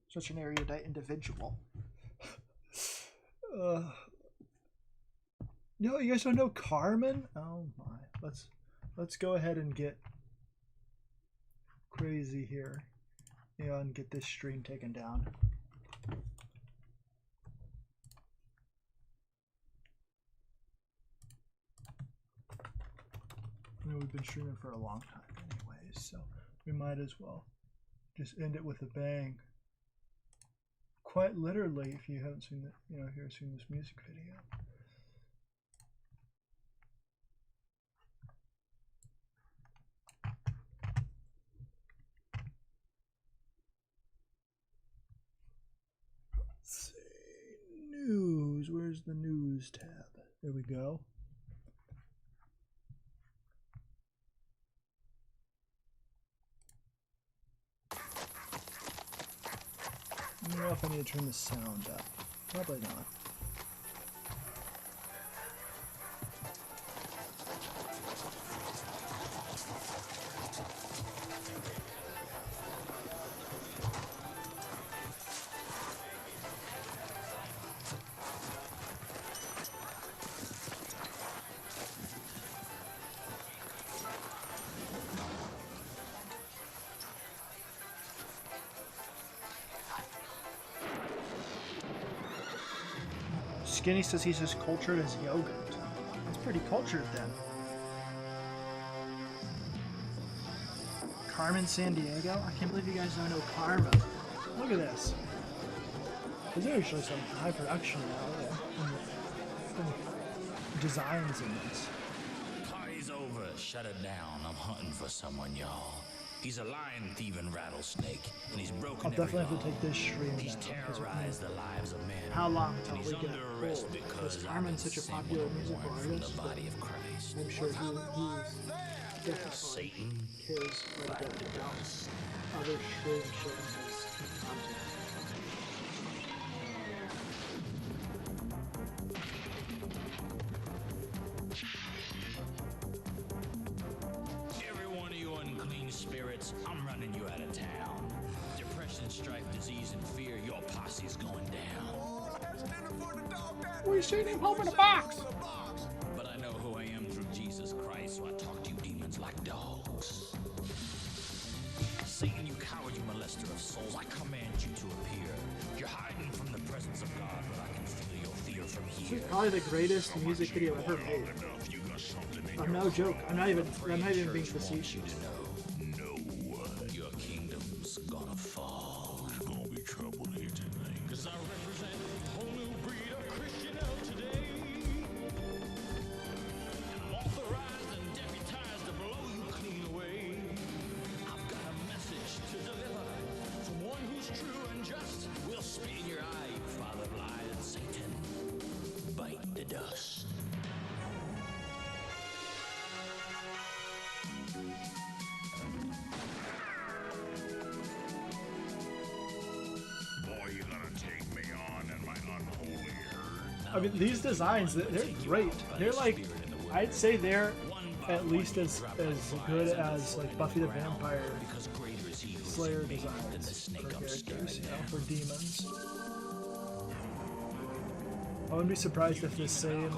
[SPEAKER 1] such an erudite individual. No, you guys don't know Carmen? Oh my. Let's go ahead and get crazy here. Yeah, and get this stream taken down. I mean, we've been streaming for a long time anyways, so we might as well just end it with a bang. Quite literally, if you haven't seen the, you know, if you've seen this music video. Let's see, news. Where's the news tab? There we go. I don't know if I need to turn the sound up. Probably not. Skinny says he's as cultured as yogurt. That's pretty cultured then. Carmen Sandiego? I can't believe you guys don't know Carmen. Look at this. There's actually some high production now and designs in this.
[SPEAKER 8] Party's over. Shut it down. I'm hunting for someone, y'all. He's a lion thieving rattlesnake, and he's broken
[SPEAKER 1] I'll definitely
[SPEAKER 8] every
[SPEAKER 1] have to take this stream
[SPEAKER 8] He's
[SPEAKER 1] down.
[SPEAKER 8] terrorized the lives of men.
[SPEAKER 1] How long
[SPEAKER 8] and
[SPEAKER 1] until
[SPEAKER 8] he's
[SPEAKER 1] we get
[SPEAKER 8] under
[SPEAKER 1] it
[SPEAKER 8] arrest
[SPEAKER 1] full?
[SPEAKER 8] because
[SPEAKER 1] Because Carmen's such a popular musical
[SPEAKER 8] from
[SPEAKER 1] artist.
[SPEAKER 8] the body of Christ.
[SPEAKER 1] I'm sure he's definitely
[SPEAKER 8] Satan
[SPEAKER 1] cares quite a bit about other stream shows and content.
[SPEAKER 8] Every one of you unclean spirits, I'm running you out of town. Depression, strife, disease, and fear, your posse's going down.
[SPEAKER 1] We seen him home in a box!
[SPEAKER 8] But I know who I am through Jesus Christ, so I talk to you demons like dogs. Satan, you coward, you molester of souls, I command you to appear. You're hiding from the presence of God, but I can feel your fear from
[SPEAKER 1] This
[SPEAKER 8] here.
[SPEAKER 1] is probably the greatest music video ever made. No joke. I'm not even being facetious.
[SPEAKER 8] No, your kingdom's gonna fall. There's gonna be trouble here tonight. 'Cause I represent a whole new breed of Christian of today. And I'm authorized and deputized to blow you clean away. I've got a message to deliver from one who's true and just. We'll spit in your eye, you father of lies, Satan. Bite the dust.
[SPEAKER 4] Boy, you gonna take me on and my unholy herd.
[SPEAKER 1] I mean, these designs, they're great. They're like, I'd say they're at least as good as like Buffy the Vampire Slayer designs for characters, you know, for demons. I wouldn't be surprised if the same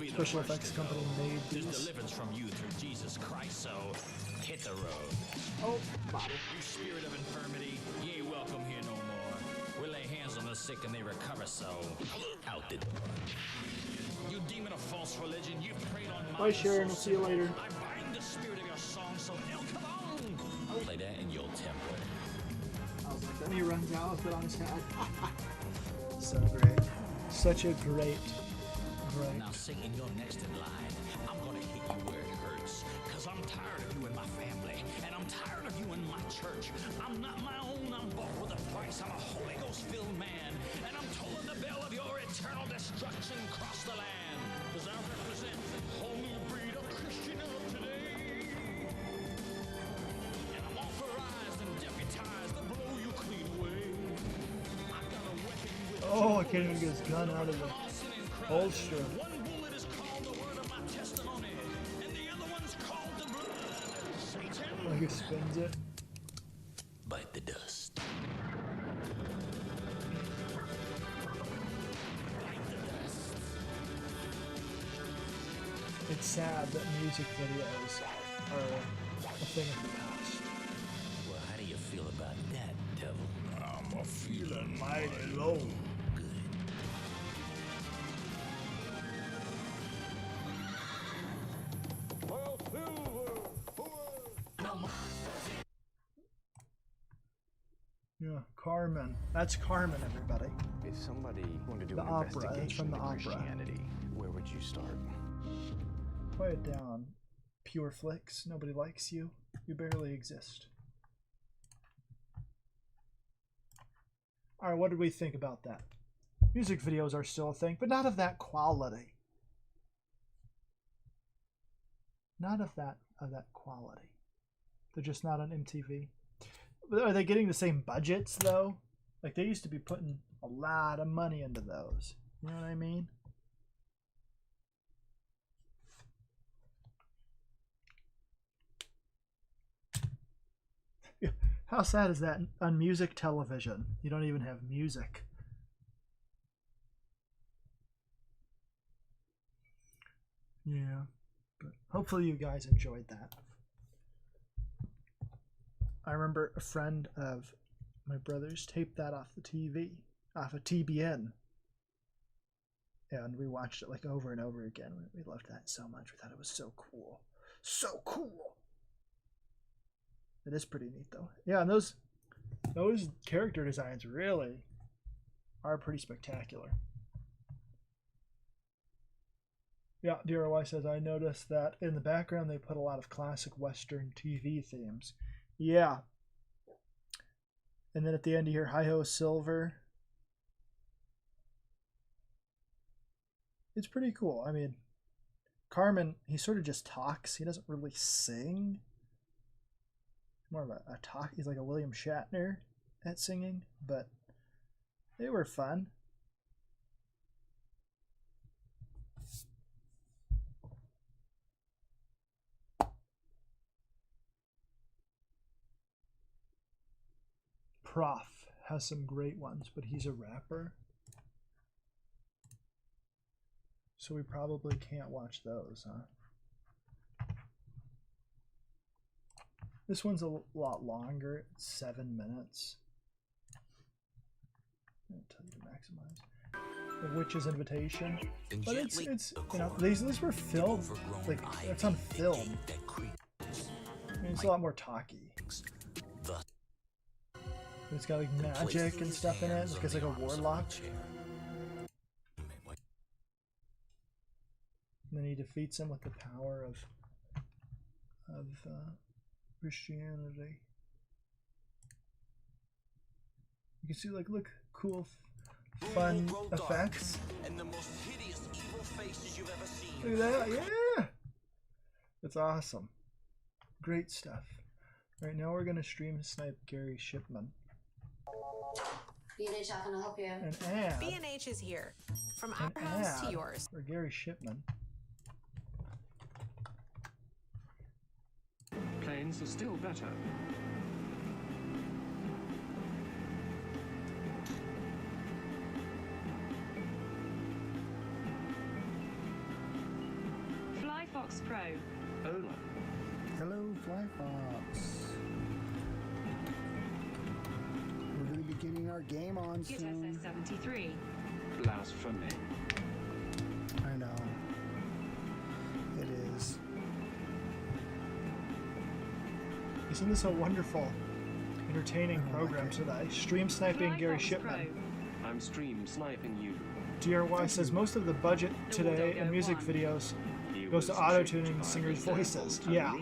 [SPEAKER 1] special effects company made
[SPEAKER 8] There's
[SPEAKER 1] these.
[SPEAKER 8] deliverance from you through Jesus Christ, so hit the road.
[SPEAKER 1] Oh, bottle.
[SPEAKER 8] You spirit of infirmity, ye ain't welcome here no more. We lay hands on the sick and they recover, so out the door. You demon of false religion, you've preyed on my
[SPEAKER 1] Bye, Sharon. We'll see you later.
[SPEAKER 8] I bind the spirit of your song, so ill come on. I'll play that in your temple.
[SPEAKER 1] I was like, then he runs out with it on his head. So great. Such a great.
[SPEAKER 8] Now, Satan, you're next in line. I'm gonna hit you where it hurts. Cause I'm tired of you and my family. And I'm tired of you and my church. I'm not my own, I'm bought with a price. I'm a Holy Ghost-filled man. And I'm tolling the bell of your eternal destruction across the land. Cause I represent a whole new breed of Christian of today. And I'm authorized and deputized to blow you clean away. I've got
[SPEAKER 1] Oh, can't even get his gun out of the holster.
[SPEAKER 8] One bullet is called the word of my testimony, and the other one's called the blood of Satan.
[SPEAKER 1] Like he spins it.
[SPEAKER 8] Bite the dust.
[SPEAKER 1] It's sad that music videos are a thing of the past.
[SPEAKER 8] Well, how do you feel about that, devil?
[SPEAKER 4] I'm a feeling
[SPEAKER 1] Mighty low.
[SPEAKER 8] Good.
[SPEAKER 1] Yeah, Carmen. That's Carmen, everybody.
[SPEAKER 9] If somebody wanted to do
[SPEAKER 1] The
[SPEAKER 9] an
[SPEAKER 1] opera, it's
[SPEAKER 9] investigation
[SPEAKER 1] from the
[SPEAKER 9] into
[SPEAKER 1] opera.
[SPEAKER 9] Christianity, where would you start?
[SPEAKER 1] Quiet down. Pure Flicks. Nobody likes you. You barely exist. Alright, what did we think about that? Music videos are still a thing, but not of that quality. Not of that quality. They're just not on MTV. Are they getting the same budgets though? Like they used to be putting a lot of money into those. You know what I mean? How sad is that? On music television, you don't even have music. Yeah, but hopefully you guys enjoyed that. I remember a friend of my brother's taped that off the TV, off of TBN. And we watched it like over and over again. We loved that so much. We thought it was so cool. So cool! It is pretty neat though. Yeah, and those character designs really are pretty spectacular. Yeah, DRY says, I noticed that in the background they put a lot of classic Western TV themes. Yeah. And then at the end you hear Hi-Ho Silver. It's pretty cool. I mean, Carmen, he sort of just talks. He doesn't really sing. More of a talk. He's like a William Shatner at singing, but they were fun. Prof has some great ones, but he's a rapper, so we probably can't watch those, huh? This one's a lot longer. It's 7 minutes. I'll tell you to maximize. The Witch's Invitation. But it's you know, these were filmed, like, it's on film. I mean, it's a lot more talky. It's got like magic and stuff in it. It's like a warlock. And then he defeats him with the power of Christianity. You can see, like, look, cool, fun effects. Look at that, yeah! It's awesome. Great stuff. Right now we're gonna stream snipe Gary Shipman.
[SPEAKER 6] B&H, how can I help you?
[SPEAKER 1] An ad.
[SPEAKER 10] B&H is here. From our house to yours.
[SPEAKER 1] For Gary Shipman.
[SPEAKER 11] Planes are still better.
[SPEAKER 12] Flyfox Pro.
[SPEAKER 11] Ola.
[SPEAKER 13] Hello, Flyfox. We're going to be getting our game on soon.
[SPEAKER 12] SS73.
[SPEAKER 11] Blasphemy.
[SPEAKER 13] I know. It is.
[SPEAKER 1] Isn't this a wonderful, entertaining program today? Stream sniping Gary Shipman.
[SPEAKER 11] I'm stream sniping you.
[SPEAKER 1] DRY says most of the budget today in music videos goes to auto-tuning singers' voices. Yeah.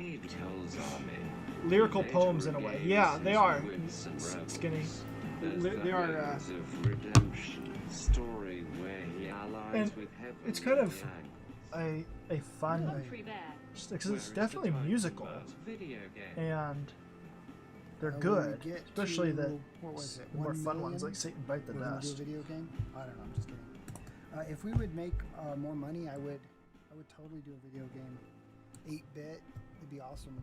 [SPEAKER 1] Lyrical poems in a way. Yeah, they are. Skinny. They are. And it's kind of a fun, because it's definitely musical, and They're
[SPEAKER 13] when we
[SPEAKER 1] good,
[SPEAKER 13] get
[SPEAKER 1] especially
[SPEAKER 13] to,
[SPEAKER 1] the
[SPEAKER 13] what was it,
[SPEAKER 1] more
[SPEAKER 13] 1
[SPEAKER 1] fun ones
[SPEAKER 13] million,
[SPEAKER 1] like Satan Bite the
[SPEAKER 13] we're gonna do a
[SPEAKER 1] Dust.
[SPEAKER 13] video game. I don't know. I'm just kidding. If we would make more money, I would totally do a video game. 8-bit, it'd be awesome.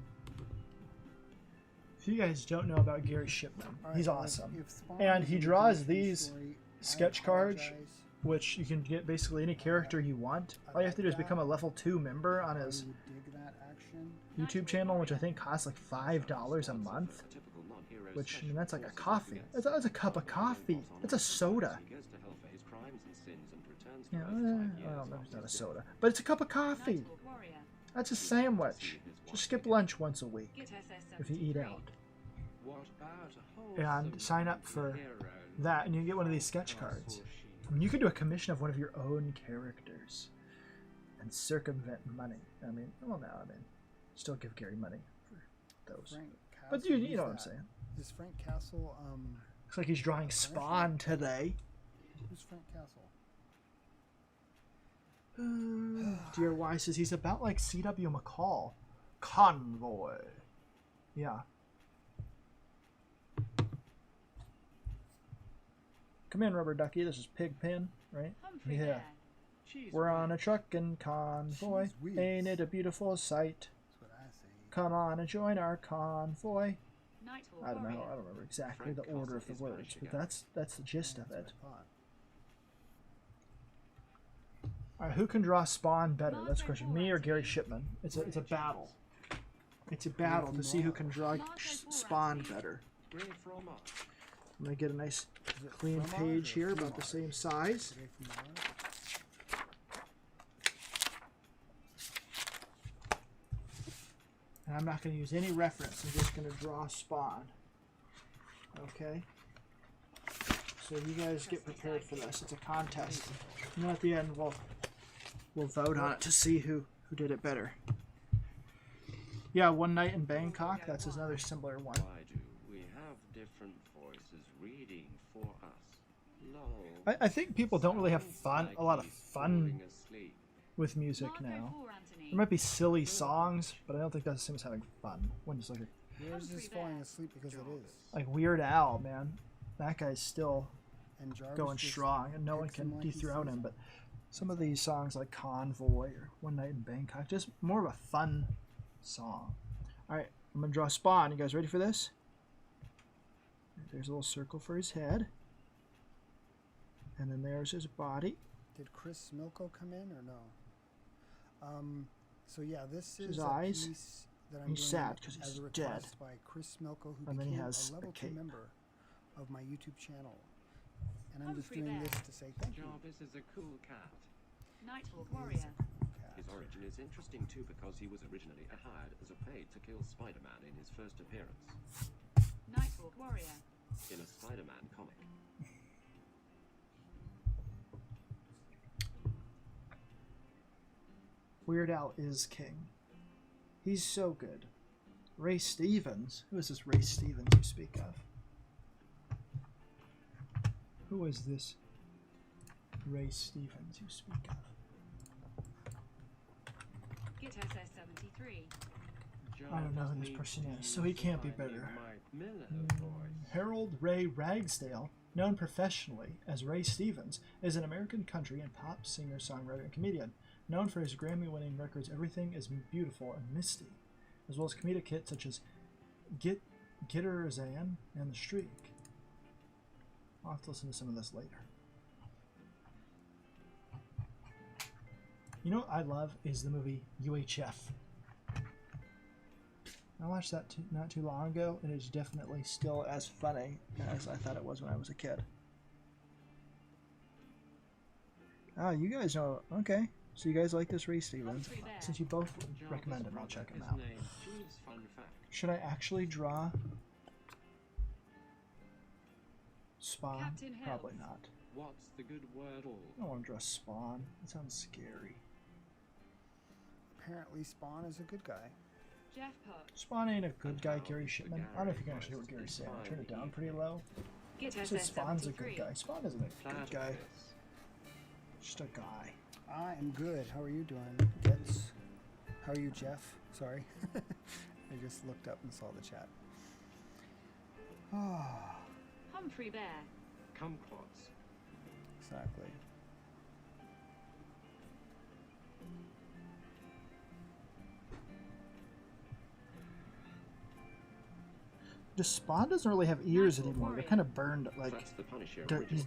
[SPEAKER 1] If you guys don't know about Gary Shipman,
[SPEAKER 13] All right,
[SPEAKER 1] he's
[SPEAKER 13] well,
[SPEAKER 1] awesome,
[SPEAKER 13] if Spawn
[SPEAKER 1] and
[SPEAKER 13] is
[SPEAKER 1] he
[SPEAKER 13] a
[SPEAKER 1] draws
[SPEAKER 13] good
[SPEAKER 1] these
[SPEAKER 13] story, I
[SPEAKER 1] sketch cards,
[SPEAKER 13] apologize.
[SPEAKER 1] which you can get basically any character you want. All you have to do is become a level 2 member on his
[SPEAKER 13] Dig that action.
[SPEAKER 1] YouTube channel, which I think costs like $5 a month. Which, I mean, that's like a coffee. That's a cup of coffee. That's a soda. Yeah, well, no, it's not a soda. But it's a cup of coffee. That's a sandwich. Just skip lunch once a week if you eat out. And sign up for that, and you get one of these sketch cards. I mean, you could do a commission of one of your own characters and circumvent money. I mean, well, no, I mean, still give Gary money for those. But you know what I'm saying.
[SPEAKER 13] Is Frank Castle,
[SPEAKER 1] Looks like he's drawing Spawn today.
[SPEAKER 13] who's Frank Castle?
[SPEAKER 1] Dear Y says he's about like C.W. McCall. Convoy. Yeah. Come in, Rubber Ducky. This is Pigpen, right? Yeah. We're on a truck and convoy. Ain't it a beautiful sight? Come on and join our convoy. I don't know. I don't remember exactly the order of the words, but that's the gist of it. Alright, who can draw Spawn better? That's the question. Me or Gary Shipman? It's a battle. It's a battle to see who can draw Spawn better. I'm gonna get a nice clean page here, about the same size. And I'm not going to use any reference. I'm just going to draw Spawn. Okay? So you guys get prepared for this. It's a contest. And then at the end, we'll vote on it to see who did it better. Yeah, One Night in Bangkok. That's another similar one.
[SPEAKER 11] Why do we have different voices reading for us?
[SPEAKER 1] I think people don't really have a lot of fun with music now. There might be silly songs, but I don't think that's the same as having fun. When it's like
[SPEAKER 13] Yours is falling asleep because it is.
[SPEAKER 1] like Weird Al, man. That guy's still
[SPEAKER 13] And Jarvis
[SPEAKER 1] going
[SPEAKER 13] just
[SPEAKER 1] strong, and no one
[SPEAKER 13] hits him
[SPEAKER 1] can
[SPEAKER 13] like he
[SPEAKER 1] dethrone
[SPEAKER 13] sees
[SPEAKER 1] him. But some of these songs like Convoy or One Night in Bangkok, just more of a fun song. Alright, I'm going to draw Spawn. You guys ready for this? There's a little circle for his head. And then there's his body.
[SPEAKER 13] Did Chris Milko come in or no? So yeah, this is
[SPEAKER 1] His
[SPEAKER 13] a
[SPEAKER 1] eyes.
[SPEAKER 13] piece that I'm
[SPEAKER 1] He's
[SPEAKER 13] doing
[SPEAKER 1] sad 'cause
[SPEAKER 13] as
[SPEAKER 1] he's
[SPEAKER 13] a
[SPEAKER 1] dead.
[SPEAKER 13] request by Chris Milko, who
[SPEAKER 1] And then he
[SPEAKER 13] became
[SPEAKER 1] has
[SPEAKER 13] a
[SPEAKER 1] a
[SPEAKER 13] level 2
[SPEAKER 1] cape.
[SPEAKER 13] member of my YouTube channel. And I'm just doing this to say thank you.
[SPEAKER 11] Jarvis is a cool cat.
[SPEAKER 12] Nighthawk
[SPEAKER 13] He is
[SPEAKER 12] Warrior.
[SPEAKER 13] a cool cat.
[SPEAKER 11] His origin is interesting too because he was originally hired as a paid to kill Spider-Man in his first appearance
[SPEAKER 12] Nighthawk Warrior.
[SPEAKER 11] in a Spider-Man comic.
[SPEAKER 1] Weird Al is king. He's so good. Ray Stevens. Who is this Ray Stevens you speak of? Who is this Ray Stevens you speak of?
[SPEAKER 12] Git SS73.
[SPEAKER 1] I don't know who this person is, so he can't be better. Harold Ray Ragsdale, known professionally as Ray Stevens, is an American country and pop singer, songwriter, and comedian. Known for his Grammy-winning records Everything is Beautiful and Misty, as well as comedic hits such as Gitterzan and The Streak. I'll have to listen to some of this later. You know what I love is the movie UHF. I watched that not too long ago, and it's definitely still as funny as I thought it was when I was a kid. Ah, you guys know. Okay, so you guys like this Ray Stevens. Since you both recommend him, I'll check him out. Should I actually draw Spawn?
[SPEAKER 12] Captain Hill.
[SPEAKER 1] Probably not.
[SPEAKER 11] What's the good wordle?
[SPEAKER 1] I don't want to draw Spawn. That sounds scary.
[SPEAKER 13] Apparently Spawn is a good guy.
[SPEAKER 12] Jeff Puck.
[SPEAKER 1] Spawn ain't a good guy, Gary Shipman. I don't know if you can actually hear what Gary's saying. I turned it down pretty low.
[SPEAKER 12] Git
[SPEAKER 1] I said Spawn's a good
[SPEAKER 12] SS73.
[SPEAKER 1] guy. Spawn isn't a good guy. Just a guy.
[SPEAKER 13] I am good. How are you doing, Gets? How are you, Jeff? Sorry. I just looked up and saw the chat.
[SPEAKER 12] Humphrey Bear.
[SPEAKER 11] Kumquats.
[SPEAKER 13] Exactly.
[SPEAKER 1] The Spawn doesn't really have ears anymore. They're kind of burned, like
[SPEAKER 11] That's the Punisher.
[SPEAKER 1] he's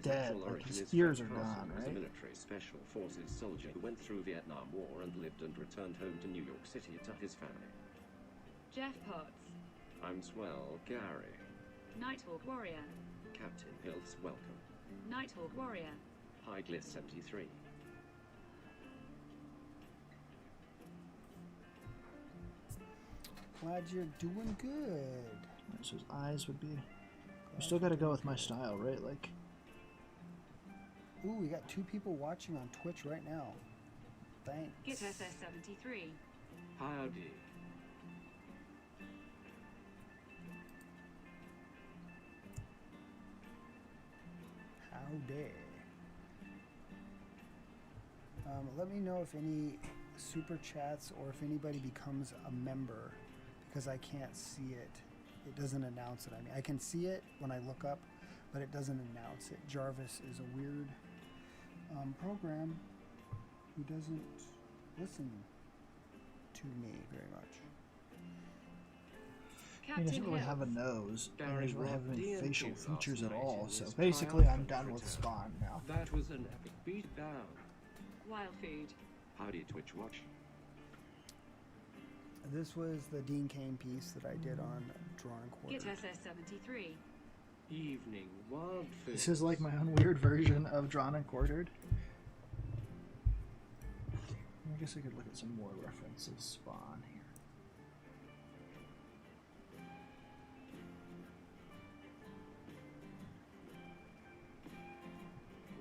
[SPEAKER 1] dead.
[SPEAKER 11] Actual
[SPEAKER 1] Like
[SPEAKER 11] origin
[SPEAKER 1] his
[SPEAKER 11] is
[SPEAKER 1] ears
[SPEAKER 11] Frank
[SPEAKER 1] are
[SPEAKER 11] Castle
[SPEAKER 1] gone,
[SPEAKER 11] was a
[SPEAKER 1] right?
[SPEAKER 11] military special forces soldier who went through Vietnam War and lived and returned home to New York City to his family.
[SPEAKER 12] Jeff Potts.
[SPEAKER 11] I'm Swell Gary.
[SPEAKER 12] Nighthawk Warrior.
[SPEAKER 11] Captain Hills, welcome.
[SPEAKER 12] Nighthawk Warrior.
[SPEAKER 11] High Gliss 73.
[SPEAKER 13] Glad you're doing good.
[SPEAKER 1] So his eyes would be. We still got to go with my style, right? Like.
[SPEAKER 13] Ooh, we got 2 people watching on Twitch right now. Thanks.
[SPEAKER 12] Git SS73.
[SPEAKER 11] Howdy.
[SPEAKER 13] Howdy. Let me know if any super chats or if anybody becomes a member, because I can't see it. It doesn't announce it. I mean, I can see it when I look up, but it doesn't announce it. Jarvis is a weird program who doesn't listen to me very much.
[SPEAKER 1] He doesn't really have a nose, and he doesn't really have any facial features at all, so basically I'm done with Spawn now.
[SPEAKER 11] That was an epic beatdown.
[SPEAKER 12] Wild Food.
[SPEAKER 11] Howdy, Twitch Watch.
[SPEAKER 13] This was the Dean Cain piece that I did on Drawn and
[SPEAKER 12] Git
[SPEAKER 13] Quartered.
[SPEAKER 12] SS73.
[SPEAKER 11] Evening, Wild Food.
[SPEAKER 1] This is like my own weird version of Drawn and Quartered. I guess I could look at some more references. Spawn here.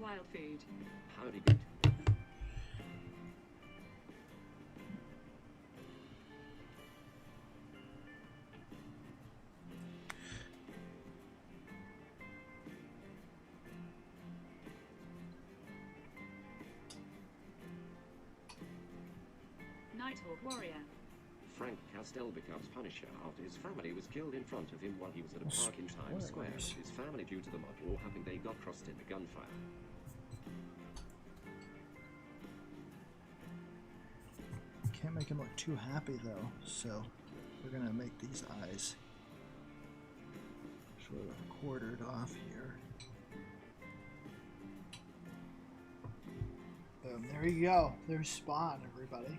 [SPEAKER 12] Wild Food.
[SPEAKER 11] Howdy, Beat.
[SPEAKER 12] Nighthawk Warrior.
[SPEAKER 11] Frank Castell becomes Punisher after his family was killed in front of him while he was at a park in Times Square. His family, due to the mob war happening, they got crossed in the gunfire.
[SPEAKER 1] Can't make him look too happy though, so we're gonna make these eyes sort of quartered off here. Boom, there you go. There's Spawn, everybody.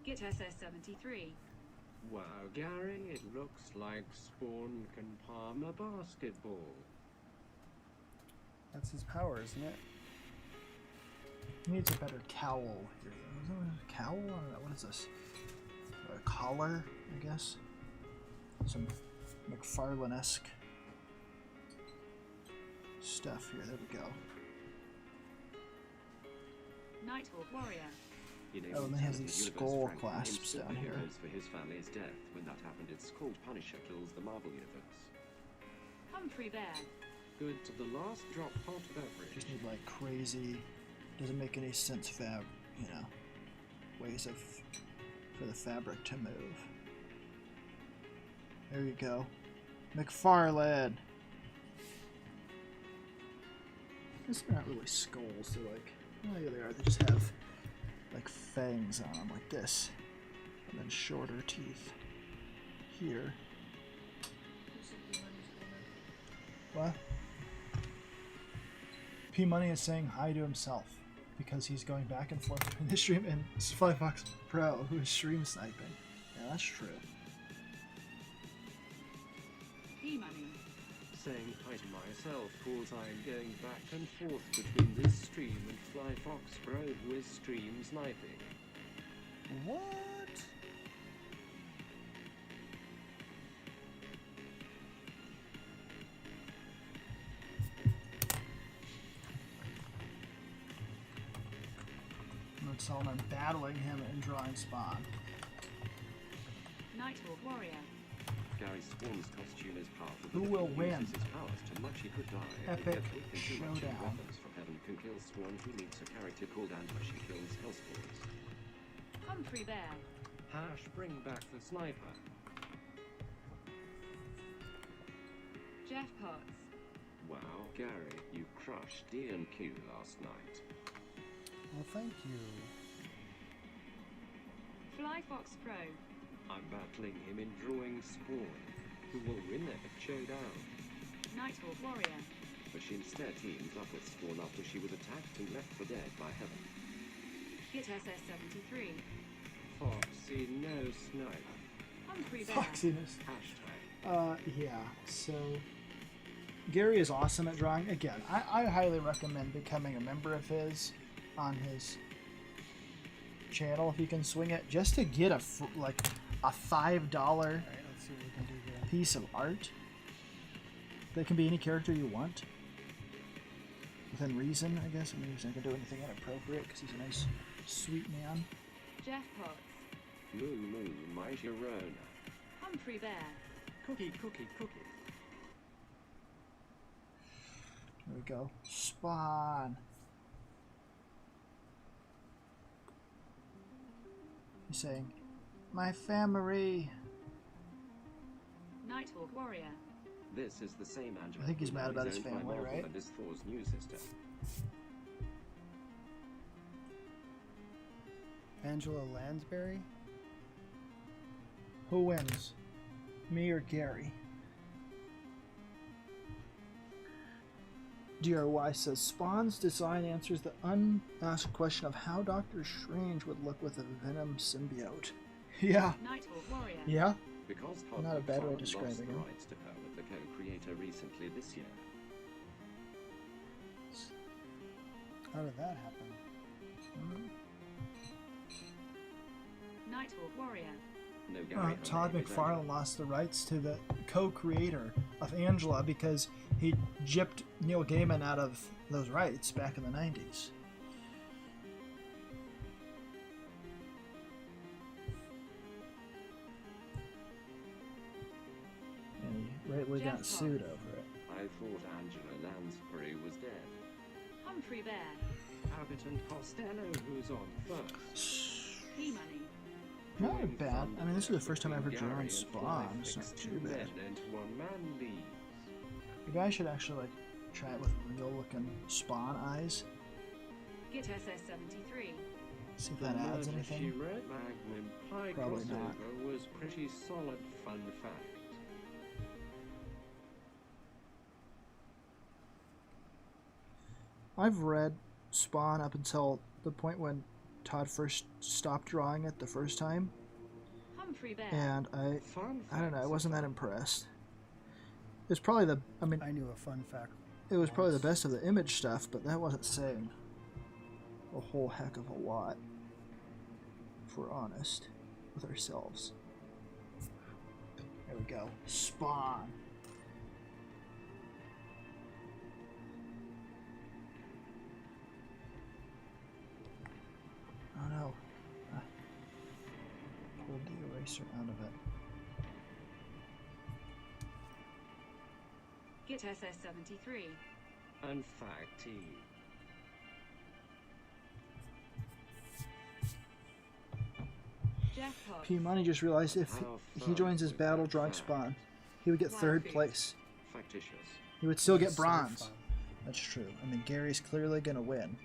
[SPEAKER 12] Git SS73.
[SPEAKER 11] Wow, Gary, it looks like Spawn can palm a basketball.
[SPEAKER 13] That's his power, isn't it?
[SPEAKER 1] He needs a better cowl here. Is that a cowl? I don't know. What is this? A collar, I guess? Some McFarlane-esque stuff here. There we go.
[SPEAKER 12] Nighthawk Warrior.
[SPEAKER 1] Oh, and then he has these skull clasps down here.
[SPEAKER 11] For his family's death. When that happened, it's called Punisher Kills the Marvel Universe.
[SPEAKER 12] Humphrey Bear.
[SPEAKER 11] Good to the last drop hot beverage.
[SPEAKER 1] Just need like crazy, doesn't make any sense ways of for the fabric to move. There you go. McFarlane. I guess they're not really skulls, they're like, oh yeah they are, they just have like fangs on them like this. And then shorter teeth here. What? P Money is saying hi to himself because he's going back and forth between the stream and Flyfox Pro, who is stream sniping. Yeah, that's true.
[SPEAKER 12] P-Money.
[SPEAKER 11] Saying hi to myself, cause I'm going back and forth between this stream and Flyfox Pro, who is stream sniping.
[SPEAKER 13] What?
[SPEAKER 1] That's all I'm battling him and drawing Spawn.
[SPEAKER 12] Nighthawk Warrior.
[SPEAKER 11] Gary Spawn's costume is powerful.
[SPEAKER 1] Who will win?
[SPEAKER 11] His powers too much he could die.
[SPEAKER 1] Epic
[SPEAKER 11] Too much
[SPEAKER 1] showdown.
[SPEAKER 11] weapons from heaven can kill Spawn. He needs a character called Ant where she kills Hellspawns.
[SPEAKER 12] Humphrey Bear.
[SPEAKER 11] Hash, bring back the sniper.
[SPEAKER 12] Jeff Potts.
[SPEAKER 11] Wow, Gary, you crushed D&Q last night.
[SPEAKER 13] Well, thank you.
[SPEAKER 12] Fly Fox Pro.
[SPEAKER 11] I'm battling him in Drawing Spawn, who will win that showdown.
[SPEAKER 12] Nighthawk Warrior.
[SPEAKER 11] But she instead teams up with Spawn after she was attacked and left for dead by Heaven.
[SPEAKER 12] Git SS73.
[SPEAKER 11] Foxy no snipe.
[SPEAKER 12] Humphrey Bear.
[SPEAKER 1] Foxiness.
[SPEAKER 11] Hashtag.
[SPEAKER 1] Yeah, so Gary is awesome at drawing. Again, I highly recommend becoming a member of his on his channel if you can swing it, just to get a $5
[SPEAKER 13] Alright, let's see what we can do here.
[SPEAKER 1] piece of art. That can be any character you want. Within reason, I guess. I mean, he's not going to do anything inappropriate because he's a nice, sweet man.
[SPEAKER 12] Jeff Potts.
[SPEAKER 11] Moo moo, my Sharona.
[SPEAKER 12] Humphrey Bear.
[SPEAKER 11] Cookie, cookie, cookie.
[SPEAKER 1] There we go. Spawn. He's saying, my family.
[SPEAKER 12] Nighthawk Warrior.
[SPEAKER 11] This is the same Angela.
[SPEAKER 1] I think he's
[SPEAKER 11] who
[SPEAKER 1] mad
[SPEAKER 11] now
[SPEAKER 1] about
[SPEAKER 11] is
[SPEAKER 1] his
[SPEAKER 11] owned by
[SPEAKER 1] family,
[SPEAKER 11] Marvel
[SPEAKER 1] right?
[SPEAKER 11] And is Thor's new sister.
[SPEAKER 13] Angela Lansbury?
[SPEAKER 1] Who wins? Me or Gary? DRY says, Spawn's design answers the unasked question of how Doctor Strange would look with a Venom symbiote. Yeah.
[SPEAKER 12] Nighthawk Warrior.
[SPEAKER 1] Yeah?
[SPEAKER 11] Because Todd
[SPEAKER 1] Not a bad way of
[SPEAKER 11] McFarlane lost
[SPEAKER 1] describing
[SPEAKER 11] the
[SPEAKER 1] him.
[SPEAKER 11] rights to her with the co-creator recently this year.
[SPEAKER 13] How did that happen?
[SPEAKER 12] Nighthawk Warrior.
[SPEAKER 11] No Gary
[SPEAKER 1] Todd
[SPEAKER 11] Hunter is
[SPEAKER 1] McFarlane lost the rights to the co-creator of Angela because he gypped Neil Gaiman out of those rights back in the 90s. And he rightly got
[SPEAKER 12] Jeff
[SPEAKER 1] sued
[SPEAKER 12] Potts.
[SPEAKER 1] over it.
[SPEAKER 11] I thought Angela Lansbury was dead.
[SPEAKER 12] Humphrey Bear.
[SPEAKER 11] Abbott and Costello, who's on first.
[SPEAKER 12] P-Money.
[SPEAKER 1] Not bad. I mean, this is the first time I ever
[SPEAKER 11] Gary
[SPEAKER 1] drawn
[SPEAKER 11] and
[SPEAKER 1] Spawn.
[SPEAKER 11] Fly
[SPEAKER 1] It's not
[SPEAKER 11] fixed
[SPEAKER 1] too
[SPEAKER 11] two
[SPEAKER 1] bad.
[SPEAKER 11] men into one-man league.
[SPEAKER 1] Maybe I should actually like try it with real-looking Spawn eyes.
[SPEAKER 12] Git SS73.
[SPEAKER 1] See if that adds
[SPEAKER 11] The murder She
[SPEAKER 1] anything.
[SPEAKER 11] wrote Magnum Pi
[SPEAKER 1] Probably not.
[SPEAKER 11] crossover was pretty solid fun fact.
[SPEAKER 1] I've read Spawn up until the point when Todd first stopped drawing it the first time,
[SPEAKER 12] Humphrey Bear.
[SPEAKER 1] and
[SPEAKER 11] Fun
[SPEAKER 1] I don't know, I
[SPEAKER 11] facts
[SPEAKER 1] wasn't that
[SPEAKER 11] about
[SPEAKER 1] impressed. It was probably the, I mean,
[SPEAKER 13] I knew a fun fact.
[SPEAKER 1] it was probably the best of the image stuff, but that wasn't saying a whole heck of a lot, if we're honest with ourselves. There we go. Spawn. Oh no. Pulled the eraser out of it.
[SPEAKER 12] Git SS73.
[SPEAKER 11] And facty.
[SPEAKER 12] Jeff Potts.
[SPEAKER 1] P Money just realized if
[SPEAKER 11] How
[SPEAKER 1] he
[SPEAKER 11] fun
[SPEAKER 1] joins his
[SPEAKER 11] with
[SPEAKER 1] battle
[SPEAKER 11] that
[SPEAKER 1] drawing
[SPEAKER 11] fact.
[SPEAKER 1] Spawn, he would get third place.
[SPEAKER 11] Factitious.
[SPEAKER 1] He would still get
[SPEAKER 13] So
[SPEAKER 1] bronze.
[SPEAKER 13] fun.
[SPEAKER 1] That's true. I mean, Gary's clearly going to win.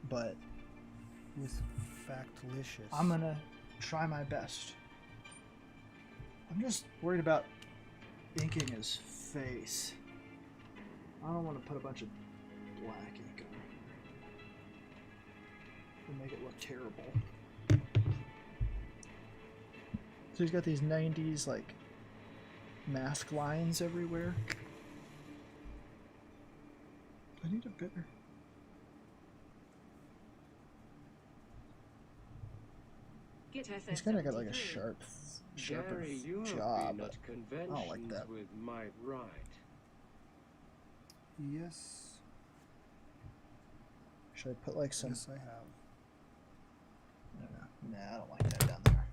[SPEAKER 1] But
[SPEAKER 13] With Factlicious.
[SPEAKER 1] I'm going to try my best. I'm just worried about inking his face. I don't want to put a bunch of black ink on it. It'll make it look terrible. So he's got these 90s, like, mask lines everywhere. I need a better...
[SPEAKER 12] Git SS73.
[SPEAKER 1] He's kind of got like a sharper
[SPEAKER 11] Gary, you have
[SPEAKER 1] job,
[SPEAKER 11] been
[SPEAKER 1] but
[SPEAKER 11] at
[SPEAKER 1] I
[SPEAKER 11] conventions
[SPEAKER 1] don't like that.
[SPEAKER 11] with my right.
[SPEAKER 13] Yes.
[SPEAKER 1] Should I put like some...
[SPEAKER 13] Yes, I have.
[SPEAKER 1] I don't know. Nah, I don't like that down there.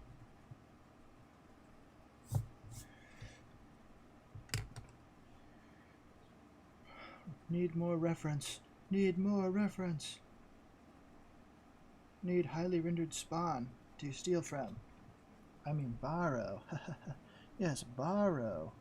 [SPEAKER 1] Need more reference. Need more reference. Need highly rendered spawn to steal from. I mean borrow. Yes, borrow.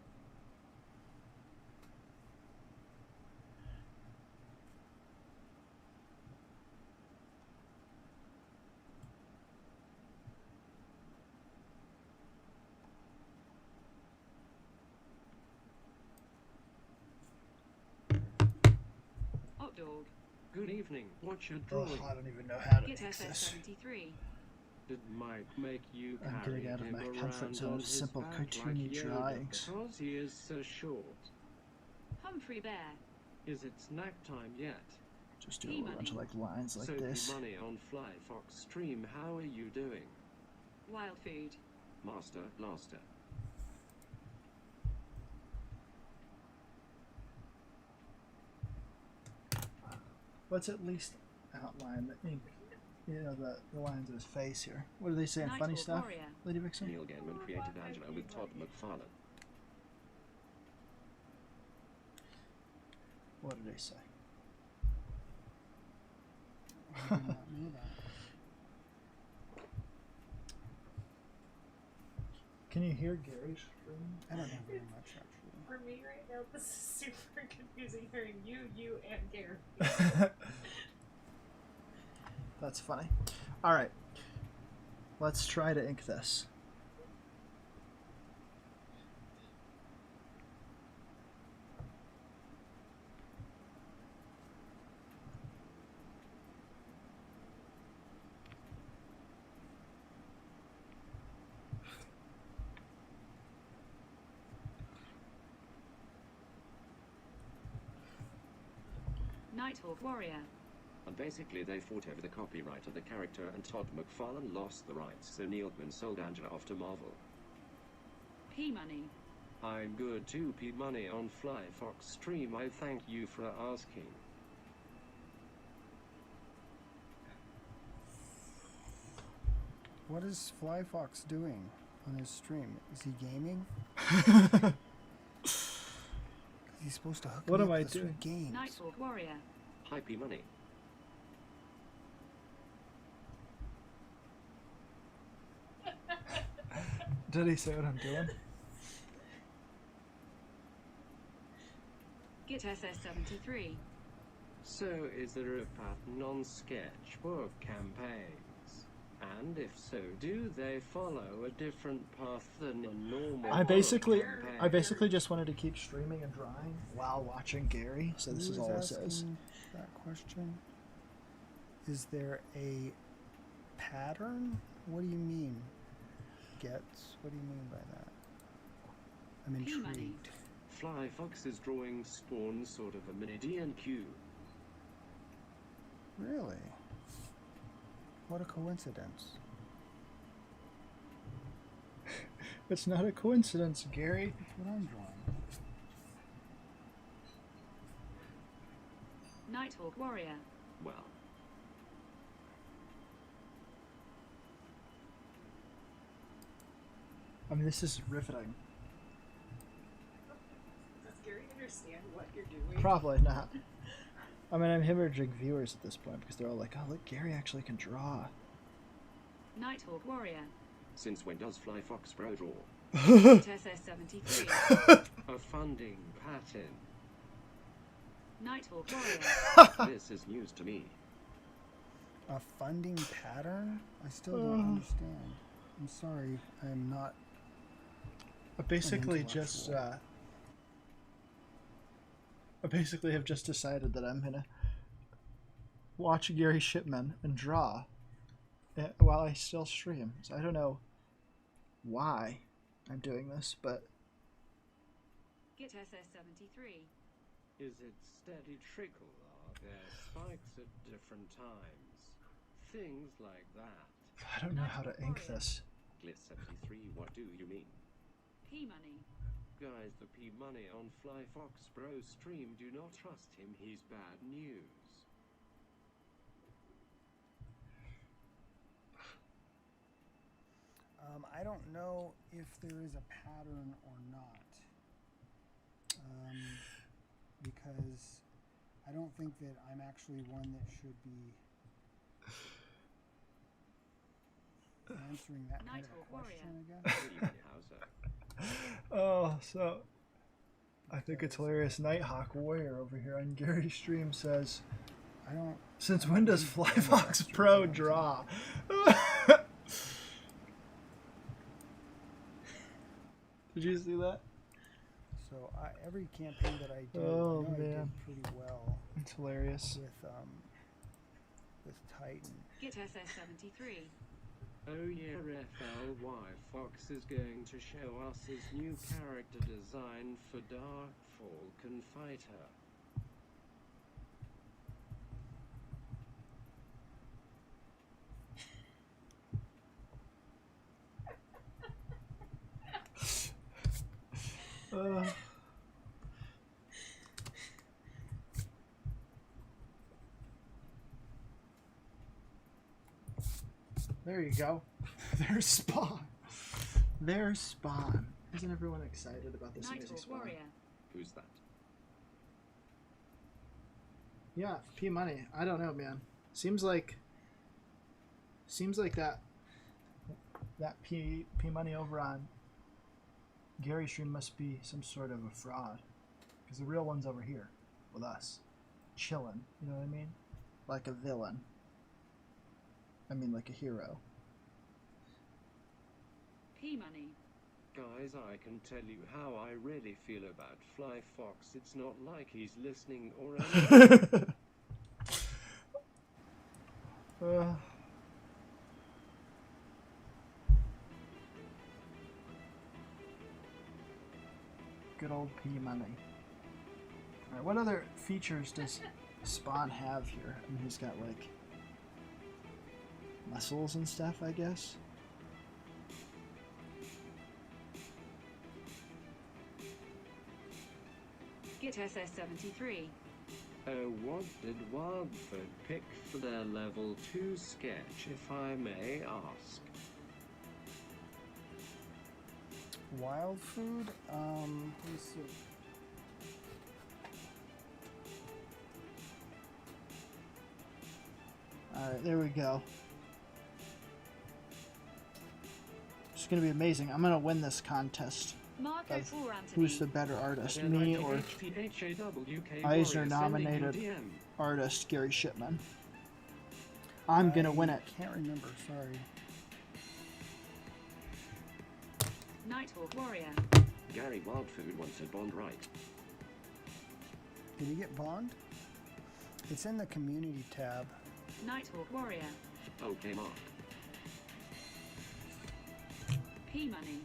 [SPEAKER 11] Hot dog. Good evening. What's your
[SPEAKER 1] Oh,
[SPEAKER 11] drawing?
[SPEAKER 1] I don't even know how to
[SPEAKER 12] Git
[SPEAKER 1] fix this.
[SPEAKER 12] FS73.
[SPEAKER 11] Did Mike make you
[SPEAKER 1] I'm
[SPEAKER 11] carry
[SPEAKER 1] getting out of
[SPEAKER 11] him
[SPEAKER 1] my
[SPEAKER 11] around
[SPEAKER 1] comfort zone
[SPEAKER 11] on
[SPEAKER 1] of
[SPEAKER 11] his
[SPEAKER 1] simple
[SPEAKER 11] back
[SPEAKER 1] cartoony
[SPEAKER 11] like Yoda
[SPEAKER 1] drawings.
[SPEAKER 11] because he is so short?
[SPEAKER 12] Humphrey Bear.
[SPEAKER 11] Is it snack time yet?
[SPEAKER 1] Just do a whole bunch of like lines like
[SPEAKER 11] Soapy
[SPEAKER 1] this.
[SPEAKER 11] Money on Fly Fox stream. How are you doing?
[SPEAKER 12] Wild food.
[SPEAKER 11] Master Blaster.
[SPEAKER 1] Let's at least outline the ink. You know, the lines of his face here. What are they saying? Funny
[SPEAKER 12] Nighthawk
[SPEAKER 1] stuff?
[SPEAKER 12] Warrior.
[SPEAKER 1] Lady Vixen?
[SPEAKER 11] Neil Gaiman created Angela with Todd McFarlane.
[SPEAKER 1] What did they say?
[SPEAKER 13] I did not know that.
[SPEAKER 1] Can you hear Gary's scream?
[SPEAKER 13] I don't know very much actually.
[SPEAKER 3] For me right now, this is super confusing hearing you, and Gary.
[SPEAKER 1] That's funny. Alright. Let's try to ink this.
[SPEAKER 12] Nighthawk Warrior.
[SPEAKER 11] And basically they fought over the copyright of the character and Todd McFarlane lost the rights, so Neil Gaiman sold Angela off to Marvel.
[SPEAKER 12] P-Money.
[SPEAKER 11] I'm good too, P Money on Fly Fox stream. I thank you for asking.
[SPEAKER 13] What is Fly Fox doing on his stream? Is he gaming? He's supposed to hook
[SPEAKER 1] What
[SPEAKER 13] me
[SPEAKER 1] am
[SPEAKER 13] up
[SPEAKER 1] I
[SPEAKER 13] with
[SPEAKER 1] doing?
[SPEAKER 13] games.
[SPEAKER 12] Nighthawk Warrior.
[SPEAKER 11] Hi P Money.
[SPEAKER 1] Did he say what I'm doing?
[SPEAKER 12] Git SS73.
[SPEAKER 11] So is there a pattern on sketchbook campaigns? And if so, do they follow a different path than a normal
[SPEAKER 1] I basically
[SPEAKER 11] campaign?
[SPEAKER 1] just wanted to keep streaming and drawing while watching Gary, so this
[SPEAKER 13] Who
[SPEAKER 1] is
[SPEAKER 13] is
[SPEAKER 1] all it says.
[SPEAKER 13] asking that question? Is there a pattern? What do you mean? Gets? What do you mean by that? I'm
[SPEAKER 12] P-Money.
[SPEAKER 13] intrigued.
[SPEAKER 11] Fly Fox is drawing Spawn sort of a Meridian cube.
[SPEAKER 13] Really? What a coincidence.
[SPEAKER 1] It's not a coincidence, Gary.
[SPEAKER 13] That's what I'm drawing.
[SPEAKER 12] Nighthawk Warrior.
[SPEAKER 11] Well,
[SPEAKER 1] I mean, this is riveting.
[SPEAKER 3] Does Gary understand what you're doing?
[SPEAKER 1] Probably not. I mean, I'm hemorrhaging viewers at this point because they're all like, oh, look, Gary actually can draw.
[SPEAKER 12] Nighthawk Warrior.
[SPEAKER 11] since when does Fly Fox Pro draw?
[SPEAKER 12] Git SS73.
[SPEAKER 11] A funding pattern.
[SPEAKER 12] Nighthawk Warrior.
[SPEAKER 11] This is news to me.
[SPEAKER 13] A funding pattern? I still don't understand. I'm sorry, I am not.
[SPEAKER 1] I basically just I basically have just decided that I'm gonna watch Gary Shipman and draw while I still stream. So I don't know why I'm doing this, but
[SPEAKER 12] Git SS73.
[SPEAKER 11] Is it steady trickle? Are there spikes at different times? Things like that.
[SPEAKER 1] I don't know how to ink this.
[SPEAKER 11] Glit73, what do you mean?
[SPEAKER 12] P-Money.
[SPEAKER 11] Guys, the P Money on Fly Fox Bro stream, do not trust him, he's bad news.
[SPEAKER 13] I don't know if there is a pattern or not. Because I don't think that I'm actually one that should be answering that kind of a
[SPEAKER 12] Nighthawk Warrior.
[SPEAKER 13] question again?
[SPEAKER 1] Oh, so I think it's hilarious. Nighthawk Warrior over here on Gary's stream says,
[SPEAKER 13] I don't.
[SPEAKER 1] since when does Flyfox Pro draw? Did you see that?
[SPEAKER 13] So every campaign that I do,
[SPEAKER 1] Oh,
[SPEAKER 13] I know I
[SPEAKER 1] man.
[SPEAKER 13] did pretty well
[SPEAKER 1] It's hilarious.
[SPEAKER 13] with Titan.
[SPEAKER 12] Get SS73.
[SPEAKER 11] Oh yeah, FLY Fox is going to show us his new character design for Dark Falcon Fighter.
[SPEAKER 1] There you go. There's Spawn. There's Spawn. Isn't everyone excited about this amazing
[SPEAKER 12] Nighthawk
[SPEAKER 1] Spawn?
[SPEAKER 12] Warrior.
[SPEAKER 11] Who's that?
[SPEAKER 1] Yeah, P Money. I don't know, man. Seems like that P Money over on Gary's stream must be some sort of a fraud, because the real one's over here with us, chilling. You know what I mean? Like a villain. I mean, like a hero.
[SPEAKER 12] P-Money.
[SPEAKER 11] Guys, I can tell you how I really feel about Fly Fox. It's not like he's listening or anything.
[SPEAKER 1] Good old P Money. Alright, what other features does Spawn have here? I mean, he's got like muscles and stuff, I guess.
[SPEAKER 12] Get SS73.
[SPEAKER 11] Oh, what did Wildford pick for their level 2 sketch, if I may ask?
[SPEAKER 13] Wild food? Let me see.
[SPEAKER 1] Alright, there we go. It's gonna be amazing. I'm gonna win this contest.
[SPEAKER 12] Marco
[SPEAKER 1] Of
[SPEAKER 12] for Anthony.
[SPEAKER 1] who's the better artist, me or Eisner nominated artist Gary Shipman. I'm gonna win it.
[SPEAKER 13] Can't remember, sorry.
[SPEAKER 12] Nighthawk Warrior.
[SPEAKER 11] Gary Wildfood wants a Bond right.
[SPEAKER 13] Did you get Bond? It's in the community tab.
[SPEAKER 12] Nighthawk Warrior.
[SPEAKER 11] Okay, Mark.
[SPEAKER 12] P-Money.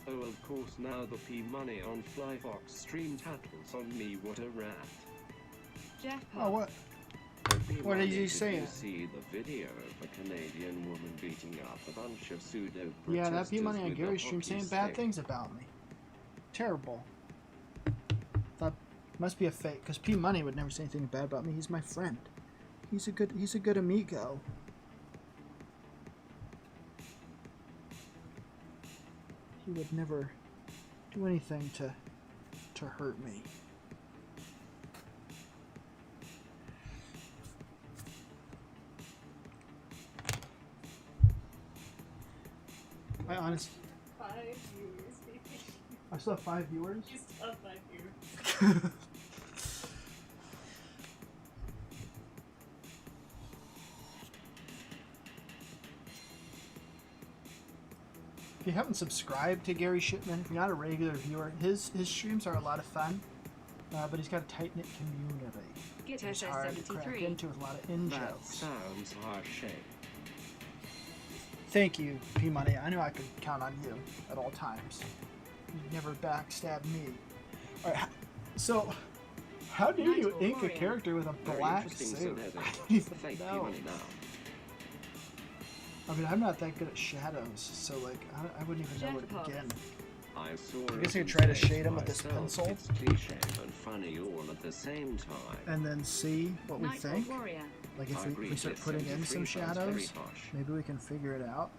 [SPEAKER 11] Oh, of course, now the P Money on Fly Fox stream tattles on me. What a rat.
[SPEAKER 12] Jeff
[SPEAKER 1] Oh,
[SPEAKER 12] Pop.
[SPEAKER 1] what?
[SPEAKER 11] P
[SPEAKER 1] What did
[SPEAKER 11] Money,
[SPEAKER 1] you say?
[SPEAKER 11] You see the video of a Canadian woman beating up a bunch of pseudo
[SPEAKER 1] Yeah, that P
[SPEAKER 11] protesters
[SPEAKER 1] Money on
[SPEAKER 11] with a
[SPEAKER 1] Gary's stream
[SPEAKER 11] hockey
[SPEAKER 1] saying bad
[SPEAKER 11] stick.
[SPEAKER 1] things about me. Terrible. Thought must be a fake, because P Money would never say anything bad about me. He's my friend. He's a good amigo. He would never do anything to hurt me. I honestly,
[SPEAKER 3] 5 viewers, baby.
[SPEAKER 1] I still have 5 viewers.
[SPEAKER 3] You still have 5 viewers.
[SPEAKER 1] If you haven't subscribed to Gary Shipman, if you're not a regular viewer, his streams are a lot of fun, but he's got a tight-knit community.
[SPEAKER 12] Get
[SPEAKER 1] It's hard to crack
[SPEAKER 12] SS73.
[SPEAKER 1] into with a lot of in
[SPEAKER 11] That
[SPEAKER 1] jokes.
[SPEAKER 11] sounds harsh.
[SPEAKER 1] Thank you, P Money. I knew I could count on you at all times. You'd never backstab me. All right, so how do you
[SPEAKER 12] Nighthawk
[SPEAKER 1] ink a
[SPEAKER 12] Warrior.
[SPEAKER 1] character with a
[SPEAKER 11] Very
[SPEAKER 1] black
[SPEAKER 11] interesting, so
[SPEAKER 1] suit?
[SPEAKER 11] there's
[SPEAKER 1] I
[SPEAKER 11] a
[SPEAKER 1] don't even
[SPEAKER 11] fake P
[SPEAKER 1] know.
[SPEAKER 11] Money now.
[SPEAKER 1] I mean, I'm not that good at shadows, so like I wouldn't even know where
[SPEAKER 12] Jeff
[SPEAKER 1] to begin.
[SPEAKER 11] I saw
[SPEAKER 1] I guess
[SPEAKER 11] it
[SPEAKER 1] I could
[SPEAKER 11] and
[SPEAKER 1] try to
[SPEAKER 11] say
[SPEAKER 1] shade him with this
[SPEAKER 11] myself,
[SPEAKER 1] pencil.
[SPEAKER 11] It's cliche and funny all at the same time.
[SPEAKER 1] And then see what we
[SPEAKER 12] Nighthawk
[SPEAKER 1] think.
[SPEAKER 12] Warrior.
[SPEAKER 1] Like
[SPEAKER 11] I
[SPEAKER 1] if we
[SPEAKER 11] agree,
[SPEAKER 1] start
[SPEAKER 11] Jet
[SPEAKER 1] putting in
[SPEAKER 11] 73
[SPEAKER 1] some
[SPEAKER 11] sounds very
[SPEAKER 1] shadows,
[SPEAKER 11] harsh.
[SPEAKER 1] maybe we can figure it out.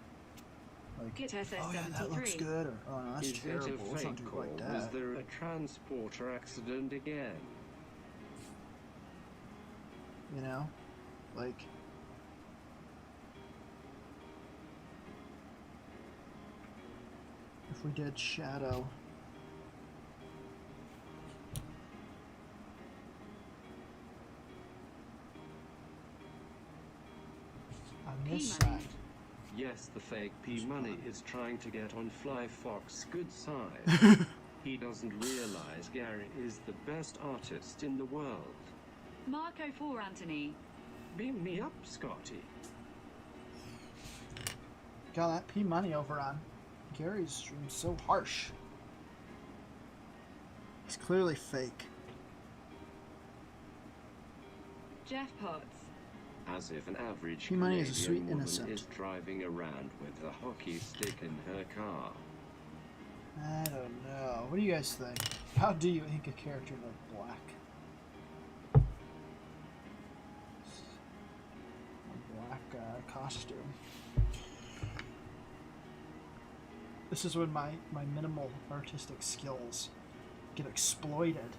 [SPEAKER 1] Like,
[SPEAKER 12] Get
[SPEAKER 1] oh yeah, that looks
[SPEAKER 12] SS73.
[SPEAKER 1] good, or oh no, that's
[SPEAKER 11] Is it a
[SPEAKER 1] terrible. Let's not
[SPEAKER 11] fake
[SPEAKER 1] do it
[SPEAKER 11] or
[SPEAKER 1] like
[SPEAKER 11] was
[SPEAKER 1] that.
[SPEAKER 11] there a transporter accident again?
[SPEAKER 1] You know, like if we did shadow. On this side.
[SPEAKER 11] Yes, the fake P-Money is trying to get on Fly Fox's good side. He doesn't realize Gary is the best artist in the world.
[SPEAKER 12] Marco for Anthony.
[SPEAKER 11] Beam me up, Scotty.
[SPEAKER 1] Got that P Money over on Gary's stream so harsh. It's clearly fake.
[SPEAKER 12] Jeff Potts.
[SPEAKER 11] As if an average
[SPEAKER 1] P-Money is a
[SPEAKER 11] Canadian
[SPEAKER 1] sweet
[SPEAKER 11] woman
[SPEAKER 1] innocent.
[SPEAKER 11] is driving around with a hockey stick in her car.
[SPEAKER 1] I don't know. What do you guys think? How do you ink a character like black? A black costume. This is when my minimal artistic skills get exploited.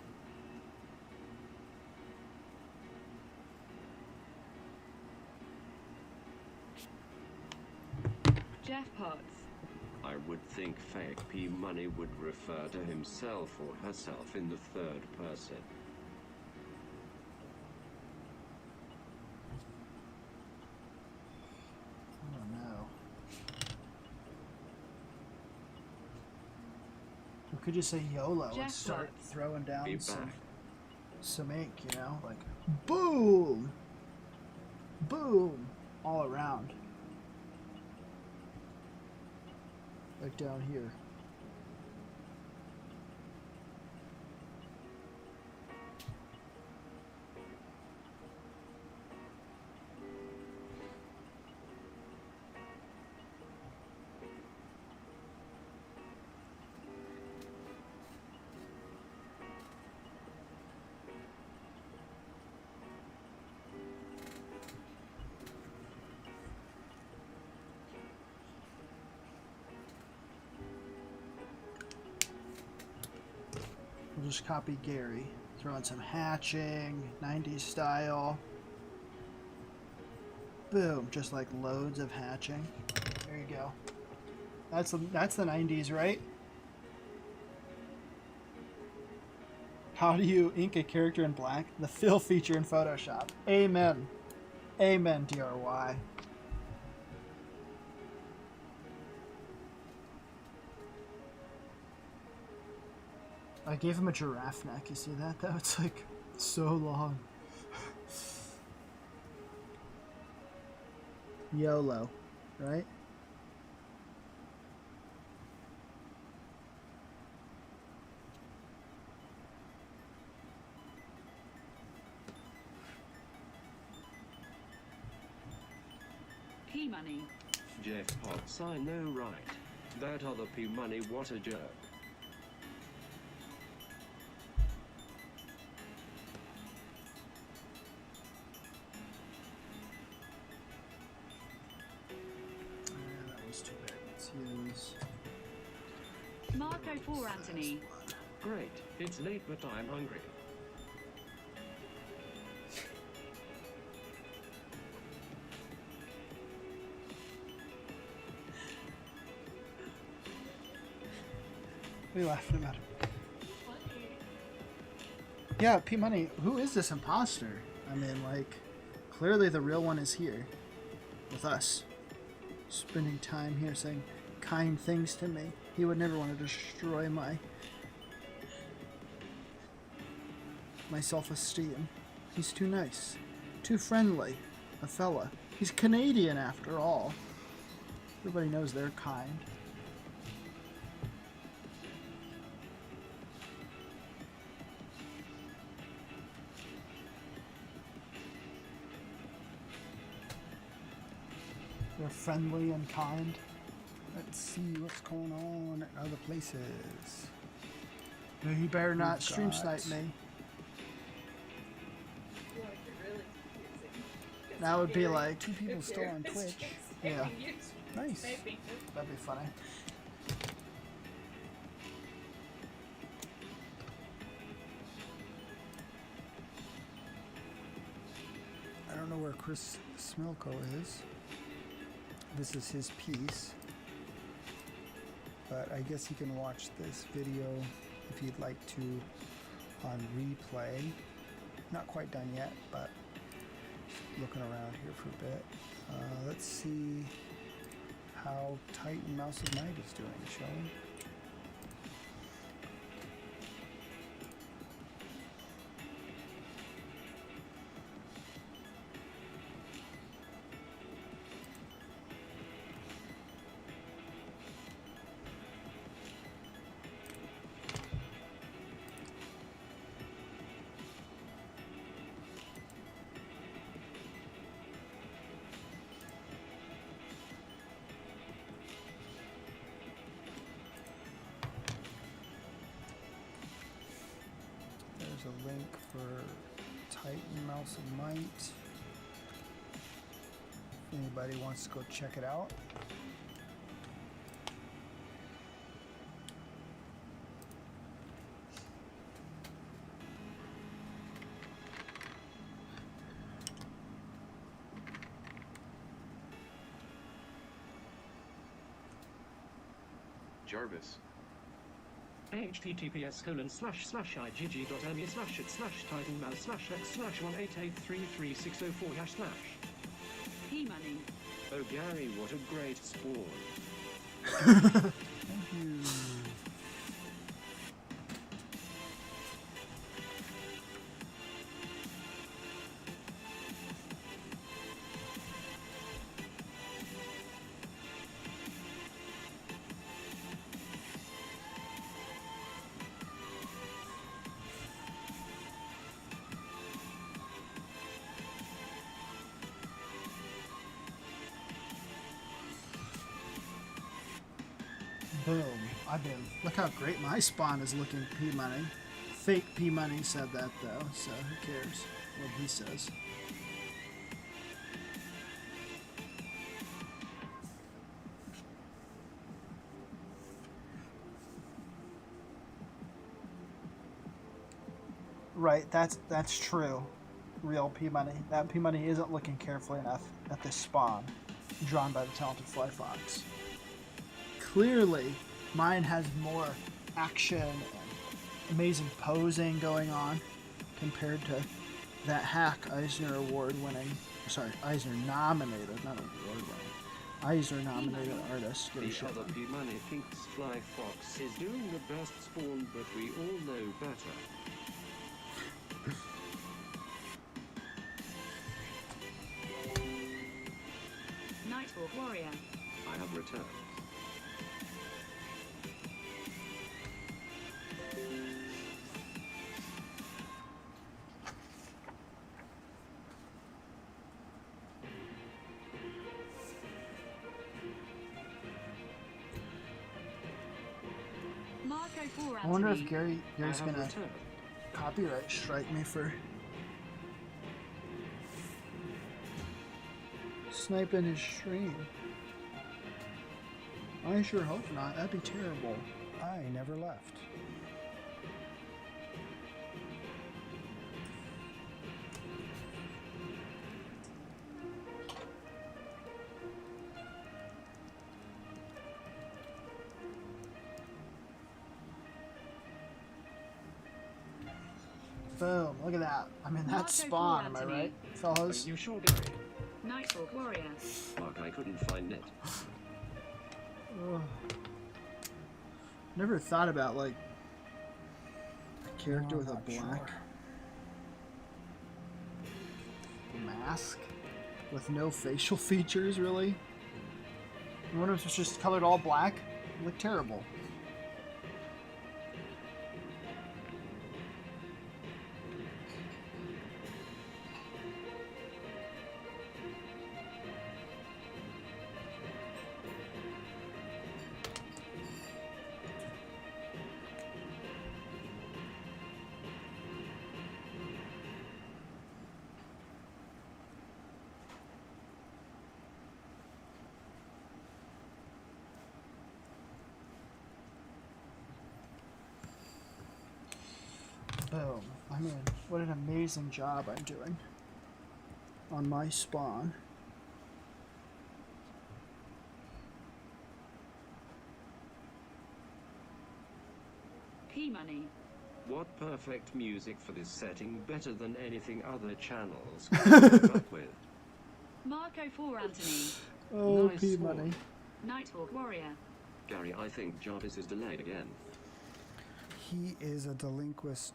[SPEAKER 12] Jeff Potts.
[SPEAKER 11] I would think fake P-Money would refer to himself or herself in the third person.
[SPEAKER 1] I don't know. We could just say YOLO and start throwing down some ink, you know? Like, boom! Boom! All around. Like down here. We'll just copy Gary. Throw in some hatching, 90s style. Boom, just like loads of hatching. There you go. That's the 90s, right? How do you ink a character in black? The fill feature in Photoshop. Amen. Amen, DRY. I gave him a giraffe neck. You see that though? It's like so long. YOLO, right?
[SPEAKER 12] P-Money.
[SPEAKER 11] Jeff Potts, I know right. That other P-Money, what a jerk.
[SPEAKER 1] That was too bad. Let's use
[SPEAKER 12] Marco for Anthony.
[SPEAKER 11] Great, it's late but I'm hungry.
[SPEAKER 1] What are you laughing about? Yeah, P-Money, who is this imposter? I mean, like, clearly the real one is here. With us. Spending time here saying kind things to me. He would never want to destroy my self-esteem. He's too nice. Too friendly. A fella. He's Canadian after all. Everybody knows they're kind. They're friendly and kind.
[SPEAKER 13] Let's see what's going on at other places.
[SPEAKER 1] You better not stream snipe me. That would be like
[SPEAKER 13] 2 people still on Twitch.
[SPEAKER 1] Yeah.
[SPEAKER 13] Nice.
[SPEAKER 1] That'd be funny.
[SPEAKER 13] I don't know where Chris Smilko is. This is his piece. but I guess you can watch this video if you'd like to on replay. Not quite done yet, but looking around here for a bit. Let's see how Titan Mouse of Might is doing, shall we? There's a link for Titan Mouse of Might. If anybody wants to go check it out.
[SPEAKER 9] Jarvis.
[SPEAKER 11] https://igg.me//titanmouse/x/188336040//.
[SPEAKER 12] P-Money.
[SPEAKER 11] Oh Gary, what a great spawn.
[SPEAKER 13] Thank you.
[SPEAKER 1] Boom. Look how great my spawn is looking, P-Money. Fake P-Money said that though, so who cares what he says. Right, that's true. Real P-Money. That P-Money isn't looking carefully enough at this spawn, drawn by the talented Fly Fox. Clearly, mine has more action and amazing posing going on compared to that hack Eisner Award-winning, sorry, Eisner nominated, not award-winning, Eisner nominated artist.
[SPEAKER 11] The other P-Money thinks Fly Fox is doing the best spawn, but we all know better.
[SPEAKER 12] Nighthawk Warrior.
[SPEAKER 11] I have returned.
[SPEAKER 12] Marco 4
[SPEAKER 1] I wonder if
[SPEAKER 12] Anthony.
[SPEAKER 1] Gary's gonna copyright strike me for sniping his stream. I sure hope not. That'd be terrible.
[SPEAKER 13] I never left.
[SPEAKER 1] Boom, look at that. I'm in that spawn, am I right, fellas?
[SPEAKER 11] Are you sure, Gary?
[SPEAKER 12] Nighthawk Warrior.
[SPEAKER 11] Mark, I couldn't find it.
[SPEAKER 1] Ugh. Never thought about, like, a character with a black mask with no facial features, really. I wonder if it's just colored all black. It looked terrible. Boom. I mean, what an amazing job I'm doing on my spawn.
[SPEAKER 12] P-Money.
[SPEAKER 11] What perfect music for this setting, better than anything other channels could come up with.
[SPEAKER 12] Marco 4 Anthony.
[SPEAKER 1] Oh,
[SPEAKER 11] Nice
[SPEAKER 1] P-Money.
[SPEAKER 12] Nighthawk Warrior.
[SPEAKER 11] Gary, I think Jarvis is delayed again.
[SPEAKER 13] He is a delinquent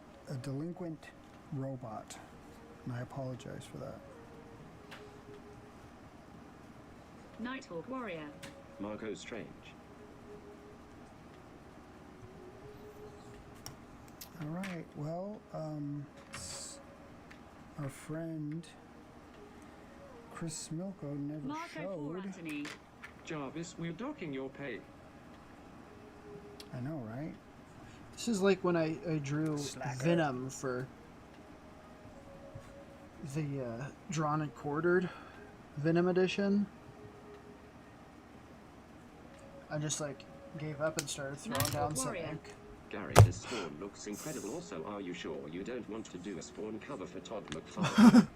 [SPEAKER 13] robot, and I apologize for that.
[SPEAKER 12] Nighthawk Warrior.
[SPEAKER 11] Marco Strange.
[SPEAKER 13] All right. Well, our friend Chris Milko never
[SPEAKER 12] Marco 4
[SPEAKER 13] showed.
[SPEAKER 12] Anthony.
[SPEAKER 11] Jarvis, we're docking your pay.
[SPEAKER 13] I know, right?
[SPEAKER 1] This is like when I drew
[SPEAKER 13] Slacker.
[SPEAKER 1] Venom for the drawn and quartered Venom edition. I just like gave up and started throwing down some
[SPEAKER 12] Warrior.
[SPEAKER 1] ink.
[SPEAKER 11] Gary, this Spawn looks incredible. Also, are you sure you don't want to do a Spawn cover for Todd McFarlane?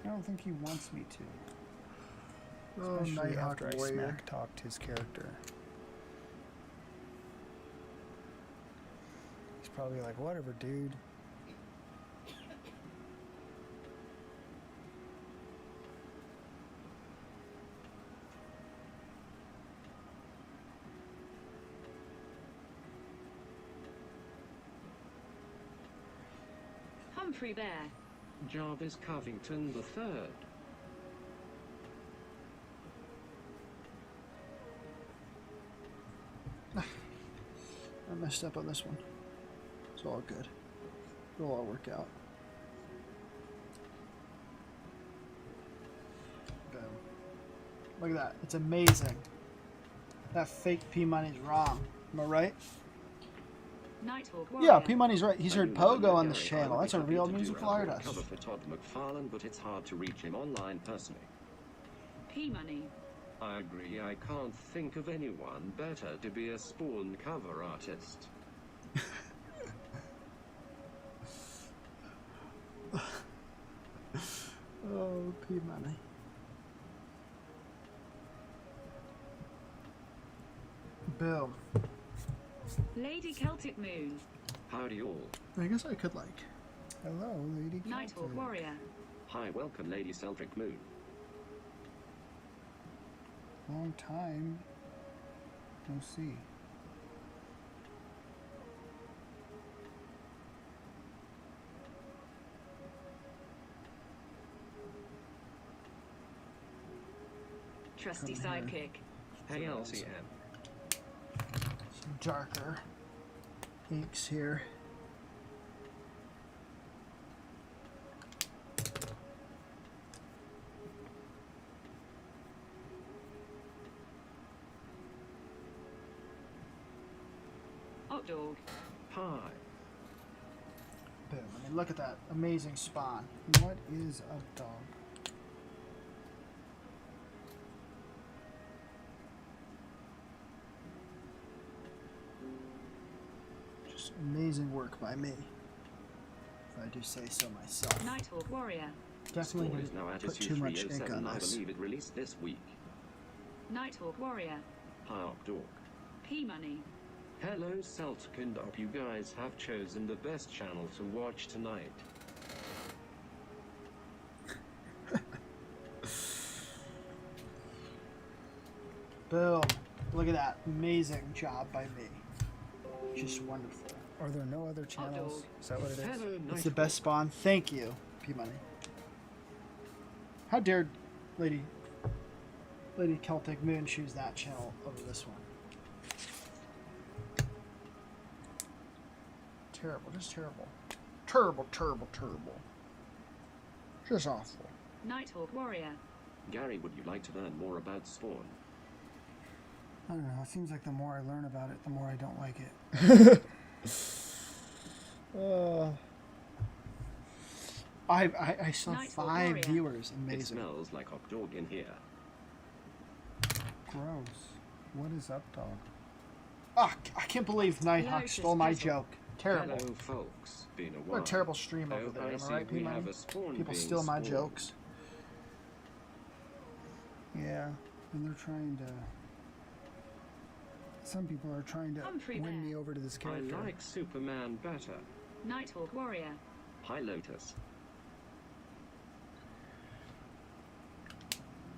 [SPEAKER 13] I don't think he wants me to.
[SPEAKER 1] Oh,
[SPEAKER 13] Especially
[SPEAKER 1] Nighthawk
[SPEAKER 13] after I
[SPEAKER 1] Warrior.
[SPEAKER 13] smack talked his character. He's probably like, whatever, dude.
[SPEAKER 12] Humphrey Bear.
[SPEAKER 11] Jarvis Covington III.
[SPEAKER 1] I messed up on this one. It's all good. It'll all work out. Boom. Look at that. It's amazing. That fake P-Money's wrong. Am I right?
[SPEAKER 12] Nighthawk Warrior.
[SPEAKER 1] Yeah, P-Money's right. He's
[SPEAKER 11] I
[SPEAKER 1] heard
[SPEAKER 11] knew that,
[SPEAKER 1] Pogo on this
[SPEAKER 11] Gary. I
[SPEAKER 1] channel.
[SPEAKER 11] would be
[SPEAKER 1] That's a
[SPEAKER 11] happy
[SPEAKER 1] real
[SPEAKER 11] to do
[SPEAKER 1] musical
[SPEAKER 11] a
[SPEAKER 1] artist.
[SPEAKER 11] cover for Todd McFarlane, but it's hard to reach him online personally.
[SPEAKER 12] P-Money.
[SPEAKER 11] I agree, I can't think of anyone better to be a Spawn cover artist.
[SPEAKER 1] Oh, P-Money. Boom.
[SPEAKER 12] Lady Celtic Moon.
[SPEAKER 11] Howdy all.
[SPEAKER 1] I guess I could like.
[SPEAKER 13] Hello, Lady
[SPEAKER 12] Nighthawk
[SPEAKER 13] Celtic.
[SPEAKER 12] Warrior.
[SPEAKER 11] Hi, welcome Lady Celtic Moon.
[SPEAKER 13] Long time. No see.
[SPEAKER 12] Trusty
[SPEAKER 1] Come here.
[SPEAKER 12] sidekick.
[SPEAKER 11] Hey LCM.
[SPEAKER 1] Some darker inks here.
[SPEAKER 12] Hot dog.
[SPEAKER 11] Hi.
[SPEAKER 1] Boom. I mean, look at that amazing spawn.
[SPEAKER 13] What is up, dog?
[SPEAKER 1] Just amazing work by me. If I do say so myself.
[SPEAKER 12] Nighthawk Warrior.
[SPEAKER 1] Definitely
[SPEAKER 11] Spawn is now
[SPEAKER 1] didn't
[SPEAKER 11] at
[SPEAKER 1] put
[SPEAKER 11] issue
[SPEAKER 1] too much ink
[SPEAKER 11] 307.
[SPEAKER 1] on
[SPEAKER 11] I
[SPEAKER 1] this.
[SPEAKER 11] believe it released this week.
[SPEAKER 12] Nighthawk Warrior.
[SPEAKER 11] Hi Octork.
[SPEAKER 12] P-Money.
[SPEAKER 11] Hello Celtic and Up. You guys have chosen the best channel to watch tonight.
[SPEAKER 1] Boom. Look at that. Amazing job by me. Just wonderful.
[SPEAKER 13] Are there no other channels? Is that what it is?
[SPEAKER 11] Hello
[SPEAKER 1] It's the
[SPEAKER 11] Nighthawk.
[SPEAKER 1] best spawn. Thank you, P-Money. How dared Lady Celtic Moon choose that channel over this one? Terrible, just terrible. Terrible, terrible, terrible. Just awful.
[SPEAKER 12] Nighthawk Warrior.
[SPEAKER 11] Gary, would you like to learn more about Spawn?
[SPEAKER 13] I don't know. It seems like the more I learn about it, the more I don't like it.
[SPEAKER 1] I saw
[SPEAKER 12] Nighthawk
[SPEAKER 1] 5
[SPEAKER 12] Warrior.
[SPEAKER 1] viewers.
[SPEAKER 11] It
[SPEAKER 1] Amazing.
[SPEAKER 11] smells like hot dog in here.
[SPEAKER 13] Gross. What is up, dog?
[SPEAKER 1] Ah, I can't believe Nighthawk
[SPEAKER 12] Lotus
[SPEAKER 1] stole my
[SPEAKER 12] Drizzle.
[SPEAKER 1] joke. Terrible.
[SPEAKER 11] Hello folks. Been a while.
[SPEAKER 1] What a terrible stream over
[SPEAKER 11] Hope
[SPEAKER 1] there.
[SPEAKER 11] I
[SPEAKER 1] Am
[SPEAKER 11] see
[SPEAKER 1] I right,
[SPEAKER 11] we
[SPEAKER 1] P-Money?
[SPEAKER 11] have a Spawn
[SPEAKER 1] People
[SPEAKER 11] being
[SPEAKER 1] steal my
[SPEAKER 11] spawned.
[SPEAKER 1] jokes.
[SPEAKER 13] Yeah, and they're trying to Some people are trying to
[SPEAKER 12] Humphrey
[SPEAKER 13] win
[SPEAKER 12] Bear.
[SPEAKER 13] me over to this
[SPEAKER 11] I
[SPEAKER 13] character.
[SPEAKER 11] like Superman better.
[SPEAKER 12] Nighthawk Warrior.
[SPEAKER 11] Hi, Lotus.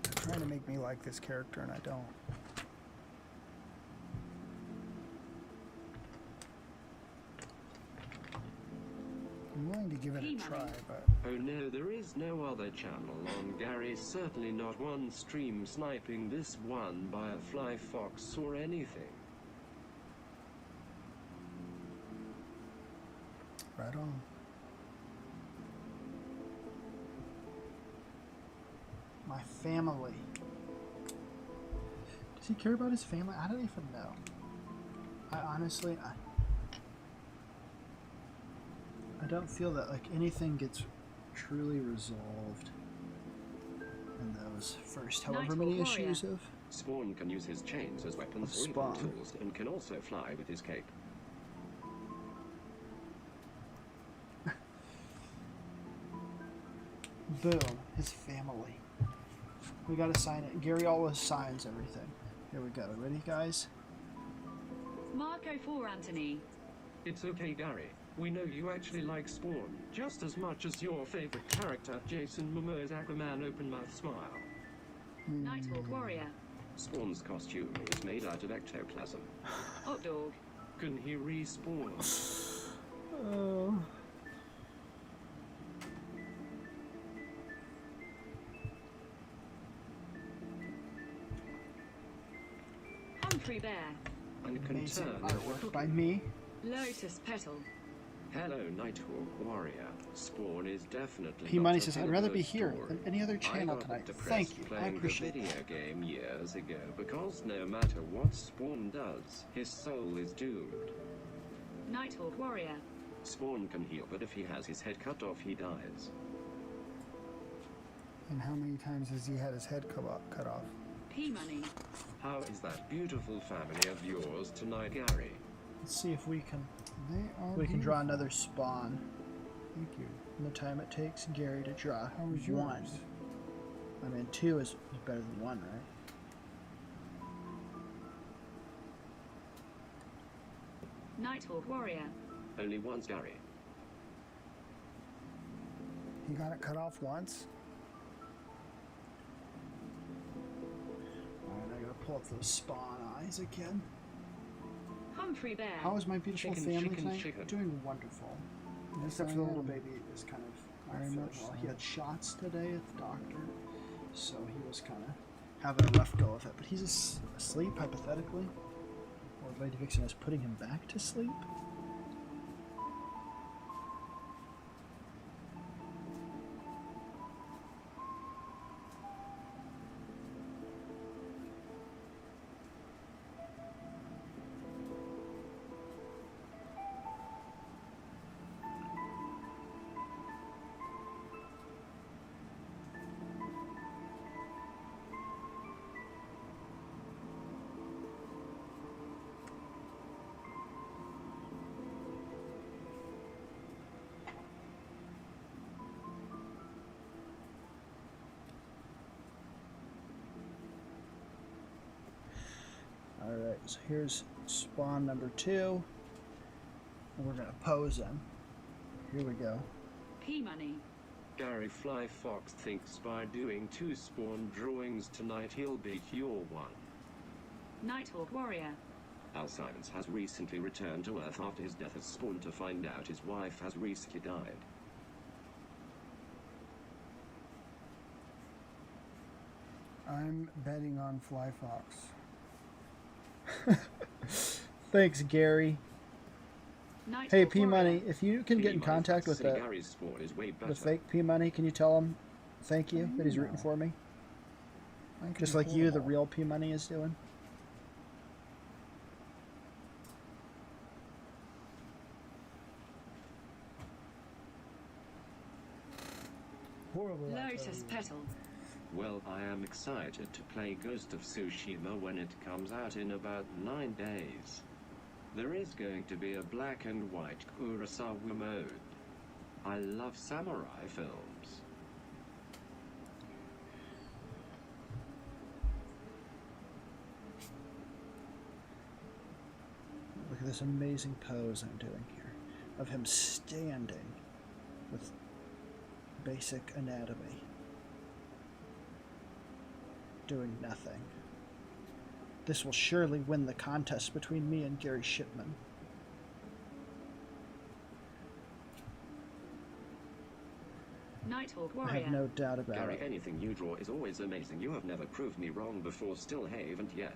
[SPEAKER 13] They're trying to make me like this character, and I don't. I'm willing to give it a try, but
[SPEAKER 11] Oh no, there is no other channel on Gary, certainly not one stream sniping this one by a fly fox or anything.
[SPEAKER 13] right on.
[SPEAKER 1] My family. Does he care about his family? I don't even know. I honestly, I don't feel that like anything gets truly resolved in those first however many issues of
[SPEAKER 11] Spawn can use his chains as weapons or even
[SPEAKER 1] Spawn.
[SPEAKER 11] tools, and can also fly with his cape.
[SPEAKER 1] Boom, his family. We gotta sign it. Gary always signs everything. Here we go. Ready, guys?
[SPEAKER 12] Marco for Anthony.
[SPEAKER 11] It's okay, Gary. We know you actually like Spawn just as much as your favorite character, Jason Momoa's Aquaman open-mouth smile.
[SPEAKER 12] Nighthawk Warrior.
[SPEAKER 11] Spawn's costume is made out of ectoplasm.
[SPEAKER 12] Hot Dog.
[SPEAKER 11] Can he respawn?
[SPEAKER 1] Oh.
[SPEAKER 12] Humphrey Bear.
[SPEAKER 11] And can
[SPEAKER 1] Amazing
[SPEAKER 11] turn
[SPEAKER 1] artwork by me.
[SPEAKER 12] Lotus Petal.
[SPEAKER 11] Hello, Nighthawk Warrior. Spawn is definitely.
[SPEAKER 1] P Money
[SPEAKER 11] not a
[SPEAKER 1] says, I'd rather be
[SPEAKER 11] Bilbo
[SPEAKER 1] here
[SPEAKER 11] story.
[SPEAKER 1] than any other channel
[SPEAKER 11] I got
[SPEAKER 1] tonight.
[SPEAKER 11] depressed
[SPEAKER 1] Thank you. I
[SPEAKER 11] playing
[SPEAKER 1] appreciate
[SPEAKER 11] the
[SPEAKER 1] that.
[SPEAKER 11] video game years ago because no matter what Spawn does, his soul is doomed.
[SPEAKER 12] Nighthawk Warrior.
[SPEAKER 11] Spawn can heal, but if he has his head cut off, he dies.
[SPEAKER 13] And how many times has he had his head cut off?
[SPEAKER 12] P Money.
[SPEAKER 11] How is that beautiful family of yours tonight, Gary?
[SPEAKER 1] Let's see if we can
[SPEAKER 13] They are
[SPEAKER 1] draw
[SPEAKER 13] beautiful.
[SPEAKER 1] another spawn.
[SPEAKER 13] Thank you.
[SPEAKER 1] And the time it takes Gary to draw
[SPEAKER 13] How was
[SPEAKER 1] one.
[SPEAKER 13] yours?
[SPEAKER 1] I mean, 2 is better than 1, right?
[SPEAKER 12] Nighthawk Warrior.
[SPEAKER 11] Only once, Gary.
[SPEAKER 13] He got it cut off once.
[SPEAKER 1] Alright, I gotta pull up those spawn eyes again.
[SPEAKER 12] Humphrey Bear.
[SPEAKER 1] How is my beautiful
[SPEAKER 11] Chicken,
[SPEAKER 1] family
[SPEAKER 11] chicken,
[SPEAKER 1] tonight?
[SPEAKER 11] chicken.
[SPEAKER 1] Doing wonderful.
[SPEAKER 13] Yes,
[SPEAKER 1] Except
[SPEAKER 13] I
[SPEAKER 1] for the little
[SPEAKER 13] am.
[SPEAKER 1] baby is kind of not
[SPEAKER 13] Very
[SPEAKER 1] feeling
[SPEAKER 13] much
[SPEAKER 1] well.
[SPEAKER 13] so.
[SPEAKER 1] He had shots today at the doctor, so he was kind of having a rough go of it. But he's asleep, hypothetically. Or Lady Vixen is putting him back to sleep. Alright, so here's spawn number 2. And we're going to pose him. Here we go.
[SPEAKER 12] P Money.
[SPEAKER 11] Gary Fly Fox thinks by doing 2 Spawn drawings tonight he'll beat your one.
[SPEAKER 12] Nighthawk Warrior.
[SPEAKER 11] Al Simons has recently returned to Earth after his death as Spawn to find out his wife has recently died.
[SPEAKER 13] I'm betting on Fly Fox.
[SPEAKER 1] Thanks, Gary.
[SPEAKER 12] Nighthawk
[SPEAKER 1] Hey, P
[SPEAKER 12] Warrior.
[SPEAKER 1] Money, if you can get in
[SPEAKER 11] P-Money
[SPEAKER 1] contact
[SPEAKER 11] thinks
[SPEAKER 1] with the
[SPEAKER 11] Gary's Spawn is way better.
[SPEAKER 1] fake P Money, can you tell him thank you that he's rooting for me?
[SPEAKER 13] I can
[SPEAKER 1] Just like you, the
[SPEAKER 13] hold.
[SPEAKER 1] real P Money, is doing.
[SPEAKER 13] Horrible. I tell
[SPEAKER 12] Lotus
[SPEAKER 13] you.
[SPEAKER 12] Petal.
[SPEAKER 11] Well, I am excited to play Ghost of Tsushima when it comes out in about 9 days. There is going to be a black and white Kurosawa mode. I love samurai films.
[SPEAKER 1] this amazing pose I'm doing here of him standing with basic anatomy, doing nothing. This will surely win the contest between me and Gary Shipman.
[SPEAKER 12] Nighthawk
[SPEAKER 1] I
[SPEAKER 12] Warrior.
[SPEAKER 1] have no doubt about
[SPEAKER 11] Gary,
[SPEAKER 1] it.
[SPEAKER 11] anything you draw is always amazing. You have never proved me wrong before, still haven't yet.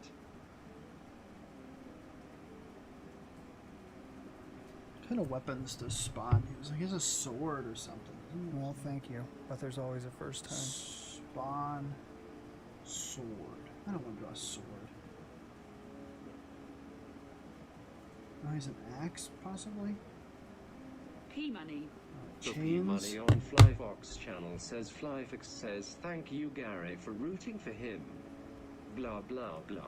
[SPEAKER 1] What kind of weapons does Spawn use? Like, he has a sword or something.
[SPEAKER 13] Well, thank you, but there's always a first time.
[SPEAKER 1] Spawn sword. I don't want to draw a sword. Oh, he's an axe, possibly?
[SPEAKER 12] P-Money.
[SPEAKER 11] The
[SPEAKER 1] Chains?
[SPEAKER 11] Money on Flyfox channel says Flyfox says thank you Gary for rooting for him. Blah blah blah.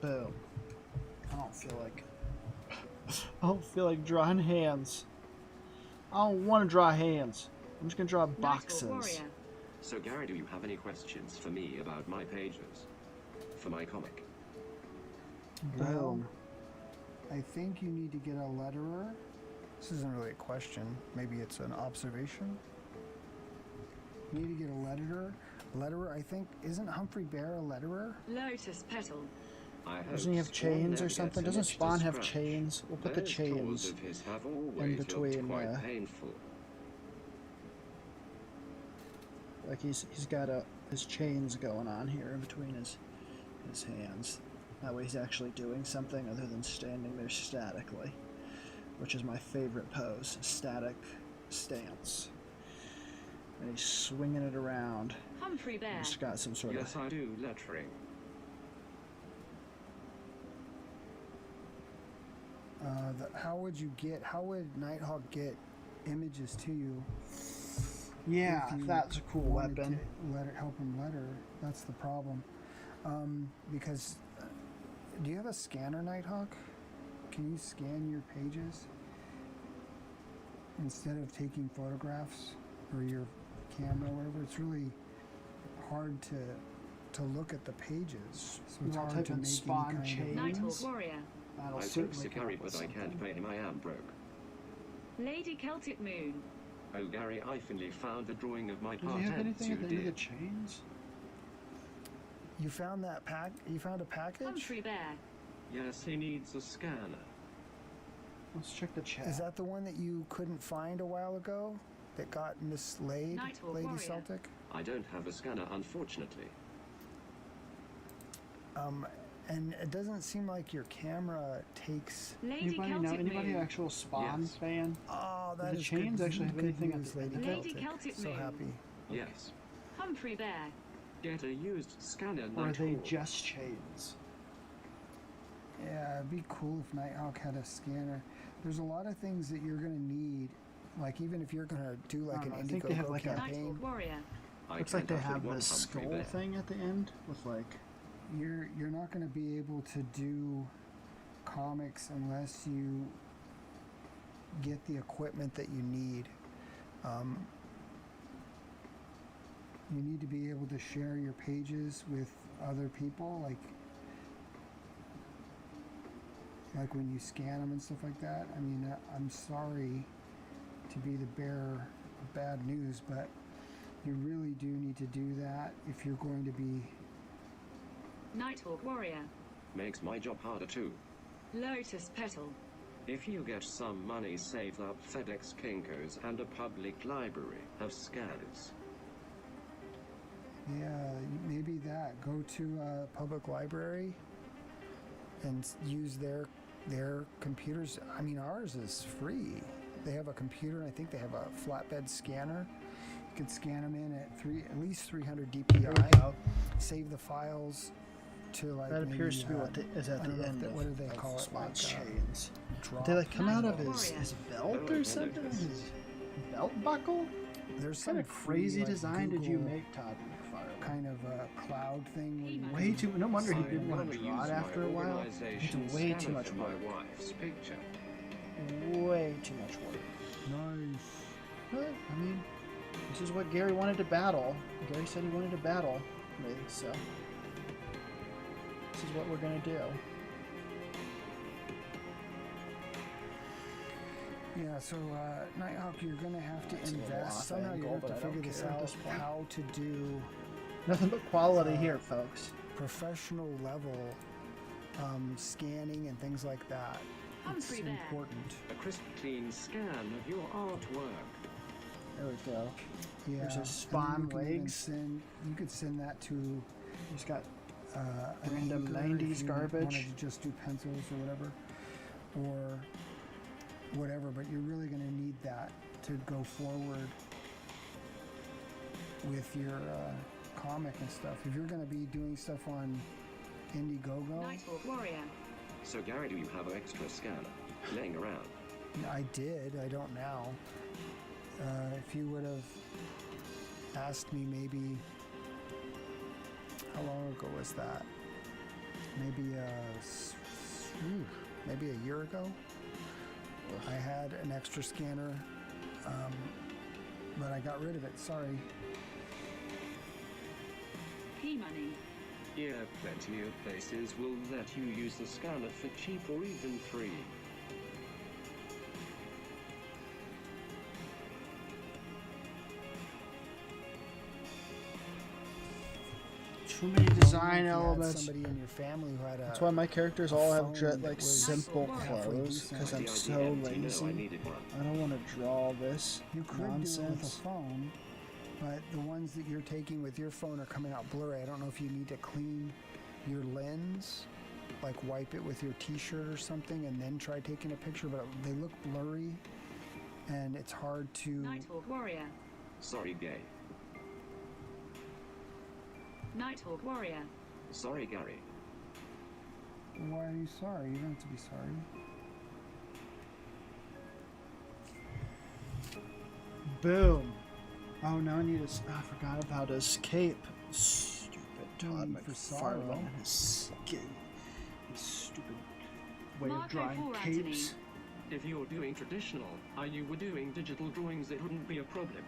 [SPEAKER 1] Boom. I don't feel like drawing hands. I don't want to draw hands. I'm just gonna draw boxes.
[SPEAKER 11] So Gary, do you have any questions for me about my pages? For my comic?
[SPEAKER 13] Well, I think you need to get a letterer. This isn't really a question. Maybe it's an observation. You need to get a letterer. Letterer, I think, isn't Humphrey Bear a letterer?
[SPEAKER 12] Lotus Petal.
[SPEAKER 1] Doesn't he have chains or something? Doesn't Spawn have chains? We'll put the chains in between. Like he's got his chains going on here in between his hands. That way he's actually doing something other than standing there statically, which is my favorite pose, static stance. And he's swinging it around.
[SPEAKER 12] Humphrey Bear.
[SPEAKER 1] He's got some sort
[SPEAKER 11] Yes, I do lettering.
[SPEAKER 13] How would Nighthawk get images to you?
[SPEAKER 1] Yeah,
[SPEAKER 13] if you
[SPEAKER 1] that's a cool
[SPEAKER 13] wanted
[SPEAKER 1] weapon.
[SPEAKER 13] to help him letter. That's the problem. Because, do you have a scanner, Nighthawk? Can you scan your pages instead of taking photographs or your camera or whatever? It's really hard to look at the pages, so it's hard to make
[SPEAKER 1] Spawn
[SPEAKER 13] any kind of
[SPEAKER 12] Nighthawk Warrior.
[SPEAKER 1] That'll
[SPEAKER 11] I think
[SPEAKER 1] certainly
[SPEAKER 11] Gary,
[SPEAKER 1] come up
[SPEAKER 11] but
[SPEAKER 1] with
[SPEAKER 11] I can't
[SPEAKER 1] something.
[SPEAKER 11] pay him. I am broke.
[SPEAKER 12] Lady Celtic Moon.
[SPEAKER 11] Oh Gary, I finally found the drawing of my
[SPEAKER 1] Does
[SPEAKER 11] part
[SPEAKER 1] he have anything
[SPEAKER 11] you
[SPEAKER 1] at the end of the
[SPEAKER 11] did.
[SPEAKER 1] chains?
[SPEAKER 13] You found that pack? You found a package?
[SPEAKER 12] Humphrey Bear.
[SPEAKER 11] Yes, he needs a scanner.
[SPEAKER 1] Let's check the chat.
[SPEAKER 13] Is that the one that you couldn't find a while ago? That got mislaid,
[SPEAKER 12] Nighthawk
[SPEAKER 13] Lady
[SPEAKER 12] Warrior.
[SPEAKER 13] Celtic?
[SPEAKER 11] I don't have a scanner, unfortunately.
[SPEAKER 13] And it doesn't seem like your camera takes.
[SPEAKER 12] Lady Celtic
[SPEAKER 1] Anybody
[SPEAKER 12] Moon.
[SPEAKER 1] actual Spawn
[SPEAKER 11] Yes.
[SPEAKER 1] fan?
[SPEAKER 13] Oh, that
[SPEAKER 1] Do the
[SPEAKER 13] is
[SPEAKER 1] chains
[SPEAKER 13] good,
[SPEAKER 1] actually have
[SPEAKER 13] good
[SPEAKER 1] anything at
[SPEAKER 13] news,
[SPEAKER 1] the end
[SPEAKER 13] Lady
[SPEAKER 1] of
[SPEAKER 12] Lady
[SPEAKER 13] Celtic.
[SPEAKER 12] Celtic
[SPEAKER 13] So
[SPEAKER 12] Moon.
[SPEAKER 13] happy.
[SPEAKER 11] Yes.
[SPEAKER 12] Humphrey Bear.
[SPEAKER 11] Get a used scanner,
[SPEAKER 1] Or are they
[SPEAKER 11] Nighthawk.
[SPEAKER 1] just chains?
[SPEAKER 13] Yeah, it'd be cool if Nighthawk had a scanner. There's a lot of things that you're gonna need. Like even if you're gonna do like an
[SPEAKER 1] I think they have
[SPEAKER 13] Indiegogo
[SPEAKER 1] like a-
[SPEAKER 13] campaign,
[SPEAKER 12] Nighthawk Warrior.
[SPEAKER 11] I
[SPEAKER 1] Looks like
[SPEAKER 11] can't
[SPEAKER 1] they have
[SPEAKER 11] afford
[SPEAKER 1] this
[SPEAKER 11] one Humphrey
[SPEAKER 1] skull
[SPEAKER 11] Bear.
[SPEAKER 1] thing at the end with like.
[SPEAKER 13] you're not gonna be able to do comics unless you get the equipment that you need. You need to be able to share your pages with other people, like when you scan them and stuff like that. I mean, I'm sorry to be the bearer of bad news, but you really do need to do that if you're going to be.
[SPEAKER 12] Nighthawk Warrior.
[SPEAKER 11] Makes my job harder too.
[SPEAKER 12] Lotus Petal.
[SPEAKER 11] If you get some money saved up, FedEx Kinko's and a public library have scanners.
[SPEAKER 13] Yeah, maybe that. Go to a public library and use their computers. I mean, ours is free. They have a computer, and I think they have a flatbed scanner. You can scan them in at least 300 DPI. Save the files to like.
[SPEAKER 1] That appears to be
[SPEAKER 13] maybe,
[SPEAKER 1] what is at
[SPEAKER 13] I don't
[SPEAKER 1] the
[SPEAKER 13] know
[SPEAKER 1] end
[SPEAKER 13] what do they
[SPEAKER 1] of
[SPEAKER 13] call it?
[SPEAKER 1] Spawn's
[SPEAKER 13] Like,
[SPEAKER 1] chains.
[SPEAKER 13] drop.
[SPEAKER 1] They like come out of
[SPEAKER 12] Nighthawk
[SPEAKER 1] his
[SPEAKER 12] Warrior.
[SPEAKER 1] belt or something? Belt buckle?
[SPEAKER 13] There's
[SPEAKER 1] What
[SPEAKER 13] some
[SPEAKER 1] kind of crazy
[SPEAKER 13] free, like,
[SPEAKER 1] design did you
[SPEAKER 13] Google
[SPEAKER 1] make, Todd McFarlane?
[SPEAKER 13] kind of a cloud thing where you
[SPEAKER 1] Way too. No wonder he
[SPEAKER 11] I'm
[SPEAKER 1] didn't want to
[SPEAKER 11] gonna
[SPEAKER 1] draw it
[SPEAKER 11] use
[SPEAKER 1] after
[SPEAKER 11] my
[SPEAKER 1] a while.
[SPEAKER 11] organization
[SPEAKER 1] It's way too
[SPEAKER 11] scanner
[SPEAKER 1] much
[SPEAKER 11] for my
[SPEAKER 1] work.
[SPEAKER 11] wife's picture.
[SPEAKER 1] Way too much work.
[SPEAKER 13] Nice.
[SPEAKER 1] But, I mean, this is what Gary wanted to battle. Gary said he wanted to battle me, so this is what we're gonna do.
[SPEAKER 13] Yeah, so Nighthawk, you're gonna have to
[SPEAKER 1] It's a little
[SPEAKER 13] invest.
[SPEAKER 1] off
[SPEAKER 13] Somehow
[SPEAKER 1] angle,
[SPEAKER 13] you're gonna
[SPEAKER 1] but
[SPEAKER 13] have
[SPEAKER 1] I
[SPEAKER 13] to
[SPEAKER 1] don't
[SPEAKER 13] figure this
[SPEAKER 1] care at
[SPEAKER 13] out.
[SPEAKER 1] this point.
[SPEAKER 13] How to do
[SPEAKER 1] Nothing but quality here, folks.
[SPEAKER 13] professional level scanning and things like that. It's
[SPEAKER 12] Humphrey Bear.
[SPEAKER 13] important.
[SPEAKER 11] A crisp, clean scan of your artwork.
[SPEAKER 1] There we go.
[SPEAKER 13] Yeah.
[SPEAKER 1] There's a
[SPEAKER 13] and then
[SPEAKER 1] spawn
[SPEAKER 13] you can even
[SPEAKER 1] legs.
[SPEAKER 13] you could send that to
[SPEAKER 1] He's got
[SPEAKER 13] an
[SPEAKER 1] random
[SPEAKER 13] anchor
[SPEAKER 1] 90s
[SPEAKER 13] if you
[SPEAKER 1] garbage.
[SPEAKER 13] wanted to just do pencils or whatever. But you're really going to need that to go forward with your comic and stuff. If you're going to be doing stuff on Indiegogo,
[SPEAKER 12] Nighthawk Warrior.
[SPEAKER 11] So Gary, do you have an extra scanner laying around?
[SPEAKER 13] I did. I don't now. If you would have asked me maybe, how long ago was that? Maybe maybe a year ago. I had an extra scanner, but I got rid of it. Sorry.
[SPEAKER 12] P-Money.
[SPEAKER 11] Yeah, plenty of places will let you use the scanner for cheap or even free.
[SPEAKER 1] Too many
[SPEAKER 13] If
[SPEAKER 1] design
[SPEAKER 13] you had
[SPEAKER 1] elements.
[SPEAKER 13] somebody in your family who had a
[SPEAKER 1] That's why my characters all have
[SPEAKER 13] phone that
[SPEAKER 1] like
[SPEAKER 13] was
[SPEAKER 1] simple
[SPEAKER 13] halfway
[SPEAKER 1] clothes,
[SPEAKER 13] decent.
[SPEAKER 1] because I'm
[SPEAKER 11] The
[SPEAKER 1] so
[SPEAKER 11] idea, do you know I
[SPEAKER 1] lazy.
[SPEAKER 11] needed one.
[SPEAKER 1] I don't want to draw this
[SPEAKER 13] You could do it with a
[SPEAKER 1] nonsense.
[SPEAKER 13] phone, but the ones that you're taking with your phone are coming out blurry. I don't know if you need to clean your lens, like wipe it with your t-shirt or something and then try taking a picture, but they look blurry and it's hard to...
[SPEAKER 12] Nighthawk Warrior.
[SPEAKER 11] Sorry, gay.
[SPEAKER 12] Nighthawk Warrior.
[SPEAKER 11] Sorry, Gary.
[SPEAKER 13] Why are you sorry? You don't have to be sorry.
[SPEAKER 1] Boom. Oh, now I need to. I forgot about his cape. Stupid Todd
[SPEAKER 13] need for sorrow.
[SPEAKER 1] McFarlane and his skin. His stupid way of
[SPEAKER 12] Marco
[SPEAKER 1] drawing
[SPEAKER 12] Four,
[SPEAKER 1] capes.
[SPEAKER 11] If you're doing traditional, and you were doing digital drawings, it wouldn't be a problem.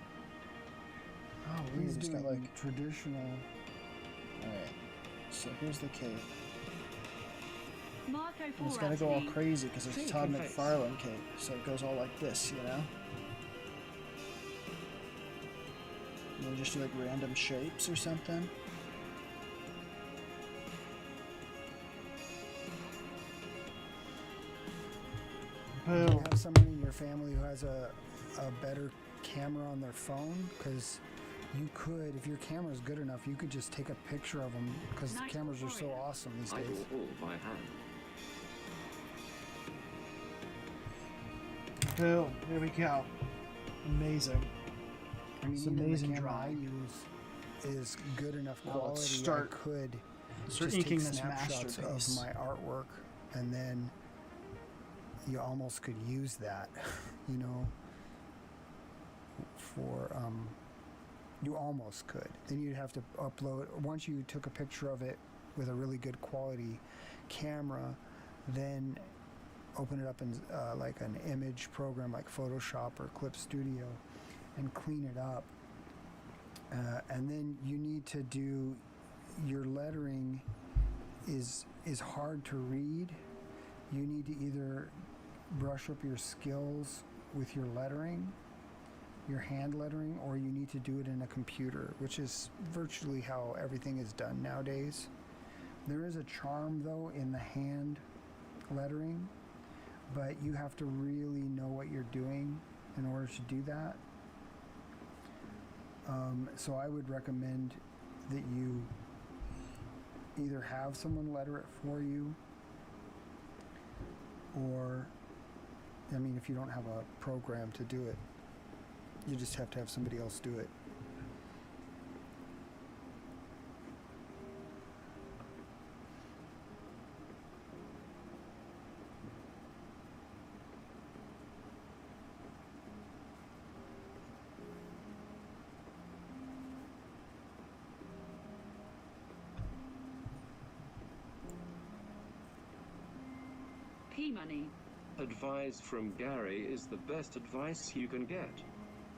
[SPEAKER 1] Oh,
[SPEAKER 13] He's
[SPEAKER 1] he's
[SPEAKER 13] doing
[SPEAKER 1] got like.
[SPEAKER 13] traditional.
[SPEAKER 1] Alright. So here's the cape.
[SPEAKER 12] Marco
[SPEAKER 1] And
[SPEAKER 12] Four.
[SPEAKER 1] it's gotta go all crazy because it's
[SPEAKER 11] Think
[SPEAKER 1] Todd
[SPEAKER 11] your face.
[SPEAKER 1] McFarlane cape. So it goes all like this, you know? And then just do like random shapes or something.
[SPEAKER 13] You
[SPEAKER 1] Boom.
[SPEAKER 13] have someone in your family who has a better camera on their phone, because you could, if your camera is good enough, you could just take a picture of them, because the
[SPEAKER 12] Nice
[SPEAKER 13] cameras are so
[SPEAKER 12] warrior.
[SPEAKER 13] awesome these
[SPEAKER 11] I
[SPEAKER 13] days.
[SPEAKER 11] draw all by hand.
[SPEAKER 1] Boom. There we go. Amazing.
[SPEAKER 13] I mean,
[SPEAKER 1] It's
[SPEAKER 13] even
[SPEAKER 1] amazing
[SPEAKER 13] the camera I
[SPEAKER 1] drawing.
[SPEAKER 13] use is good enough
[SPEAKER 1] Now
[SPEAKER 13] quality.
[SPEAKER 1] let's start-
[SPEAKER 13] I could
[SPEAKER 1] Start
[SPEAKER 13] just
[SPEAKER 1] inking
[SPEAKER 13] take
[SPEAKER 1] this
[SPEAKER 13] snapshots of
[SPEAKER 1] masterpiece.
[SPEAKER 13] my artwork, and then you almost could use that, you know, for you almost could. Then you'd have to upload, once you took a picture of it with a really good quality camera, then open it up in like an image program like Photoshop or Clip Studio and clean it up. And then you need to do, your lettering is hard to read. You need to either brush up your skills with your lettering, your hand lettering, or you need to do it in a computer, which is virtually how everything is done nowadays. There is a charm though in the hand lettering, but you have to really know what you're doing in order to do that. So I would recommend that you either have someone letter it for you, or, I mean, if you don't have a program to do it, you just have to have somebody else do it.
[SPEAKER 12] P-Money.
[SPEAKER 11] Advice from Gary is the best advice you can get.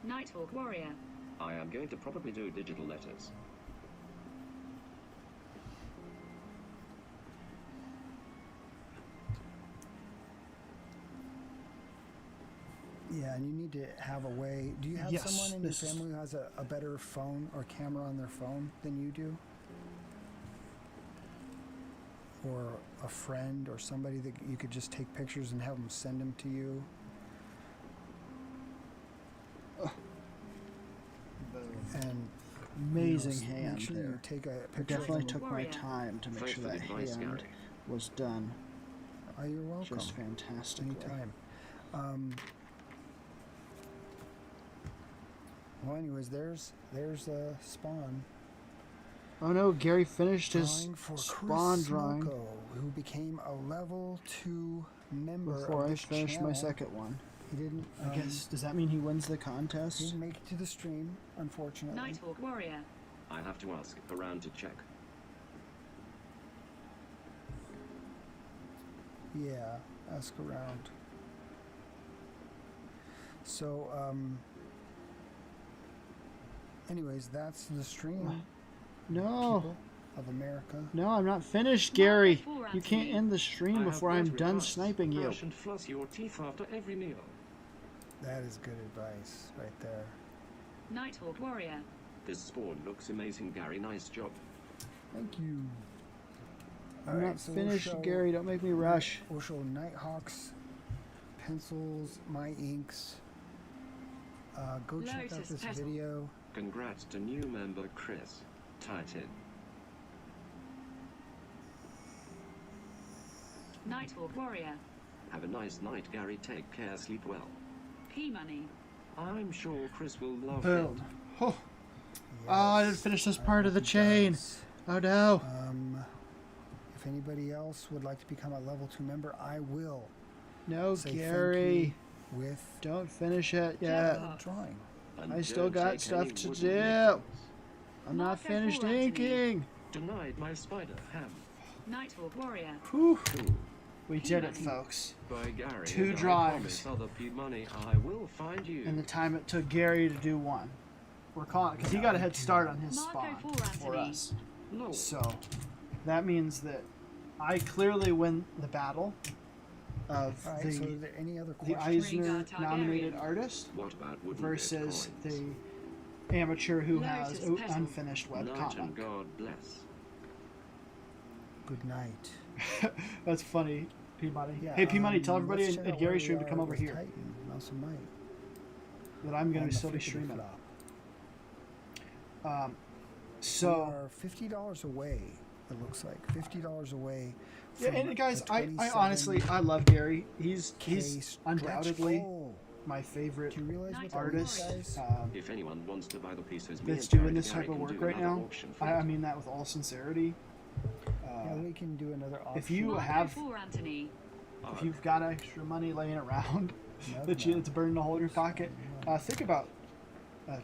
[SPEAKER 12] Nighthawk Warrior.
[SPEAKER 11] I am going to probably do digital letters.
[SPEAKER 13] Yeah, and you need to have a way. Do you have
[SPEAKER 1] Yes,
[SPEAKER 13] someone in your
[SPEAKER 1] this is-
[SPEAKER 13] family who has a better phone or camera on their phone than you do? Or a friend or somebody that you could just take pictures and have them send them to you? And
[SPEAKER 1] Amazing
[SPEAKER 13] you know,
[SPEAKER 1] hand
[SPEAKER 13] make sure
[SPEAKER 1] there.
[SPEAKER 13] you take a
[SPEAKER 1] I
[SPEAKER 13] picture.
[SPEAKER 1] definitely
[SPEAKER 13] of
[SPEAKER 1] took
[SPEAKER 13] them.
[SPEAKER 1] my time to make
[SPEAKER 11] Thanks
[SPEAKER 1] sure
[SPEAKER 11] for the
[SPEAKER 1] that
[SPEAKER 11] advice,
[SPEAKER 1] hand
[SPEAKER 11] Gary.
[SPEAKER 1] was done
[SPEAKER 13] Oh, you're welcome.
[SPEAKER 1] just fantastically.
[SPEAKER 13] Anytime. Well, anyways, there's Spawn.
[SPEAKER 1] Oh no, Gary finished his
[SPEAKER 13] Drawing for
[SPEAKER 1] spawn
[SPEAKER 13] Chris
[SPEAKER 1] drawing
[SPEAKER 13] Smoko, who became a level 2 member
[SPEAKER 1] before
[SPEAKER 13] of
[SPEAKER 1] I
[SPEAKER 13] this
[SPEAKER 1] finished my
[SPEAKER 13] channel.
[SPEAKER 1] second one.
[SPEAKER 13] He didn't.
[SPEAKER 1] I guess, does that mean he wins the contest?
[SPEAKER 13] He didn't make it to the stream, unfortunately.
[SPEAKER 12] Nighthawk Warrior.
[SPEAKER 11] I have to ask around to check.
[SPEAKER 13] Yeah, ask around. So, anyways, that's the stream.
[SPEAKER 1] No.
[SPEAKER 13] People of America.
[SPEAKER 1] No, I'm not finished, Gary.
[SPEAKER 12] before,
[SPEAKER 1] You can't
[SPEAKER 12] Anthony.
[SPEAKER 1] end the stream
[SPEAKER 11] I have
[SPEAKER 1] before I'm
[SPEAKER 11] better
[SPEAKER 1] done
[SPEAKER 11] advice.
[SPEAKER 1] sniping you.
[SPEAKER 11] Brush and floss your teeth after every meal.
[SPEAKER 13] That is good advice right there.
[SPEAKER 12] Nighthawk Warrior.
[SPEAKER 11] This spawn looks amazing, Gary. Nice job.
[SPEAKER 13] Thank you.
[SPEAKER 1] I'm
[SPEAKER 13] Alright,
[SPEAKER 1] not
[SPEAKER 13] so we'll
[SPEAKER 1] finished,
[SPEAKER 13] show-
[SPEAKER 1] Gary. Don't make me rush.
[SPEAKER 13] We'll show Nighthawk's pencils, my inks. Go check out
[SPEAKER 12] Lotus
[SPEAKER 13] this
[SPEAKER 12] petal.
[SPEAKER 13] video.
[SPEAKER 11] Congrats to new member Chris. Titan.
[SPEAKER 12] Nighthawk Warrior.
[SPEAKER 11] Have a nice night, Gary. Take care. Sleep well.
[SPEAKER 12] P-Money.
[SPEAKER 11] I'm sure Chris will love
[SPEAKER 1] Boom.
[SPEAKER 11] it.
[SPEAKER 1] Oh. Oh, I didn't finish this part of the chain. Oh no.
[SPEAKER 13] If anybody else would like to become a level 2 member, I will.
[SPEAKER 1] No,
[SPEAKER 13] say thank
[SPEAKER 1] Gary.
[SPEAKER 13] you with
[SPEAKER 1] Don't finish it yet.
[SPEAKER 13] a drawing.
[SPEAKER 11] And
[SPEAKER 1] I still
[SPEAKER 11] don't
[SPEAKER 1] got
[SPEAKER 11] take
[SPEAKER 1] stuff
[SPEAKER 11] any
[SPEAKER 1] to
[SPEAKER 11] wooden
[SPEAKER 1] do.
[SPEAKER 11] nickels.
[SPEAKER 1] I'm not
[SPEAKER 12] Marco
[SPEAKER 1] finished
[SPEAKER 12] Polo, Anthony.
[SPEAKER 1] inking.
[SPEAKER 11] Denied my spider ham.
[SPEAKER 12] Nighthawk Warrior.
[SPEAKER 1] Whew.
[SPEAKER 11] Cool.
[SPEAKER 1] We did it, folks.
[SPEAKER 11] By Gary.
[SPEAKER 1] 2
[SPEAKER 11] and I
[SPEAKER 1] drawings.
[SPEAKER 11] promise other P-Money, I will find you.
[SPEAKER 1] And the time it took Gary to do one. We're calling because he got a head start on his
[SPEAKER 12] Marco
[SPEAKER 1] spawn
[SPEAKER 12] Polo,
[SPEAKER 1] for
[SPEAKER 12] Anthony.
[SPEAKER 1] us.
[SPEAKER 11] No.
[SPEAKER 1] So that means that I clearly win the battle of
[SPEAKER 13] Alright, so are
[SPEAKER 1] the
[SPEAKER 13] there any other
[SPEAKER 1] the
[SPEAKER 13] questions?
[SPEAKER 1] Eisner
[SPEAKER 12] Targaryen.
[SPEAKER 1] nominated artist
[SPEAKER 11] What about wooden
[SPEAKER 1] versus
[SPEAKER 11] Bitcoins?
[SPEAKER 1] the amateur who has
[SPEAKER 12] Lotus petal.
[SPEAKER 1] unfinished
[SPEAKER 11] Night and
[SPEAKER 1] webcomic.
[SPEAKER 11] God bless.
[SPEAKER 13] Good night.
[SPEAKER 1] That's funny, Peabody.
[SPEAKER 13] Yeah,
[SPEAKER 1] Hey, Peabody, tell everybody
[SPEAKER 13] let's
[SPEAKER 1] at
[SPEAKER 13] check out
[SPEAKER 1] Gary's
[SPEAKER 13] where
[SPEAKER 1] stream
[SPEAKER 13] we
[SPEAKER 1] to come
[SPEAKER 13] are
[SPEAKER 1] over
[SPEAKER 13] with
[SPEAKER 1] here.
[SPEAKER 13] Titan, Mouse and Might.
[SPEAKER 1] That I'm going
[SPEAKER 13] On
[SPEAKER 1] to
[SPEAKER 13] the
[SPEAKER 1] still be
[SPEAKER 13] flippity
[SPEAKER 1] streaming.
[SPEAKER 13] flop.
[SPEAKER 1] Um,
[SPEAKER 13] We
[SPEAKER 1] so
[SPEAKER 13] are $50 away. It looks like $50 away.
[SPEAKER 1] yeah,
[SPEAKER 13] from
[SPEAKER 1] and guys,
[SPEAKER 13] the
[SPEAKER 1] I honestly I love Gary. He's
[SPEAKER 13] 27K stretch
[SPEAKER 1] undoubtedly
[SPEAKER 13] goal.
[SPEAKER 1] my favorite
[SPEAKER 13] Do you realize what that
[SPEAKER 1] artist.
[SPEAKER 13] means, guys?
[SPEAKER 11] If anyone wants to buy the pieces, me
[SPEAKER 1] That's
[SPEAKER 11] and Gary
[SPEAKER 1] doing this type of
[SPEAKER 11] can
[SPEAKER 1] work
[SPEAKER 11] do
[SPEAKER 1] right
[SPEAKER 11] another
[SPEAKER 1] now.
[SPEAKER 11] auction for
[SPEAKER 1] I
[SPEAKER 11] it.
[SPEAKER 1] mean that with all sincerity.
[SPEAKER 13] Yeah, we can do another option.
[SPEAKER 1] If you
[SPEAKER 12] Marco
[SPEAKER 1] have,
[SPEAKER 12] for Anthony.
[SPEAKER 1] if you've got extra money laying around
[SPEAKER 13] No,
[SPEAKER 1] that
[SPEAKER 13] no.
[SPEAKER 1] it's burning a hole in your pocket, think about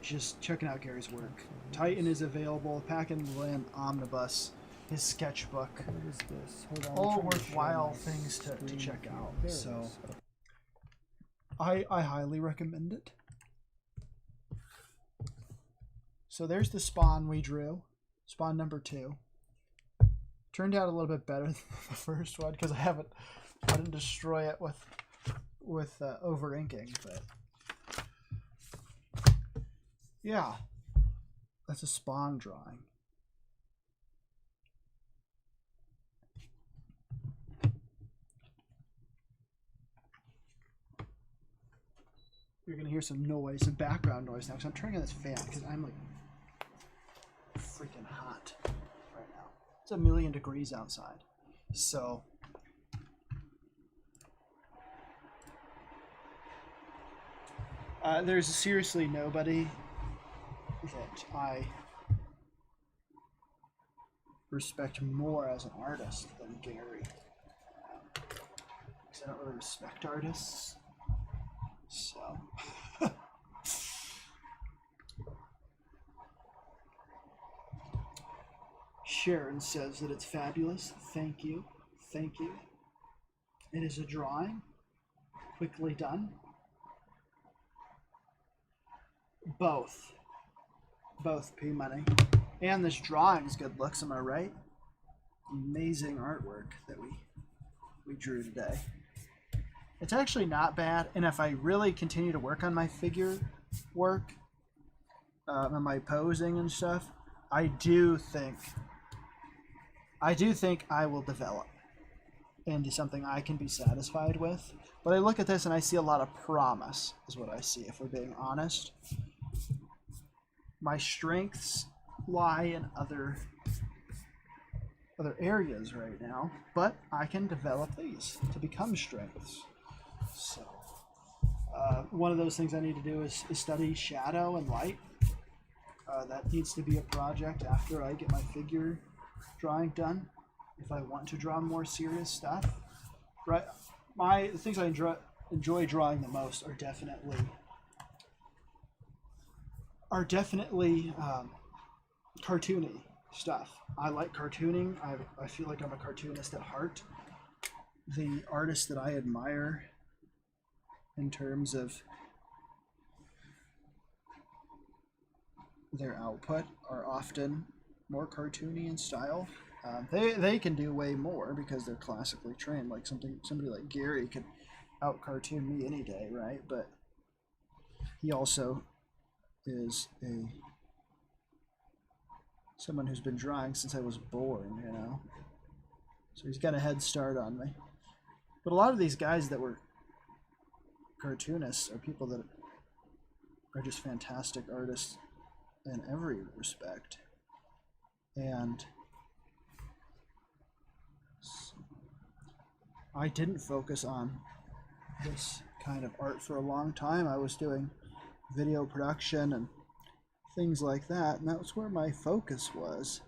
[SPEAKER 1] just checking out Gary's work. Titan is available. Pack and Land Omnibus, his sketchbook,
[SPEAKER 13] What is this? Hold on. I'm
[SPEAKER 1] all
[SPEAKER 13] trying to share
[SPEAKER 1] worthwhile
[SPEAKER 13] my
[SPEAKER 1] things to
[SPEAKER 13] screen
[SPEAKER 1] check
[SPEAKER 13] here.
[SPEAKER 1] out.
[SPEAKER 13] There it
[SPEAKER 1] So
[SPEAKER 13] is.
[SPEAKER 1] I highly recommend it. So there's the spawn we drew, spawn number 2. Turned out a little bit better than the first one because I didn't destroy it with over inking, but yeah, that's a spawn drawing. You're gonna hear some noise, some background noise now, because I'm turning on this fan because I'm like freaking hot right now. It's 1,000,000 degrees outside, so there's seriously nobody that I respect more as an artist than Gary. Because I don't really respect artists. So Sharon says that it's fabulous. Thank you. Thank you. It is a drawing, quickly done. Both P Money. And this drawing is good looks, am I right? Amazing artwork that we drew today. It's actually not bad, and if I really continue to work on my figure work, and my posing and stuff, I do think I will develop into something I can be satisfied with. But I look at this and I see a lot of promise, is what I see, if we're being honest. My strengths lie in other areas right now, but I can develop these to become strengths. So one of those things I need to do is study shadow and light. That needs to be a project after I get my figure drawing done, if I want to draw more serious stuff. Right, the things I enjoy drawing the most are definitely cartoony stuff. I like cartooning. I feel like I'm a cartoonist at heart. The artists that I admire in terms of their output are often more cartoony in style. They can do way more because they're classically trained. Like somebody like Gary could out cartoon me any day, right? But he also is someone who's been drawing since I was born, you know. So he's got a head start on me. But a lot of these guys that were cartoonists are people that are just fantastic artists in every respect. And I didn't focus on this kind of art for a long time. I was doing video production and things like that, and that was where my focus was.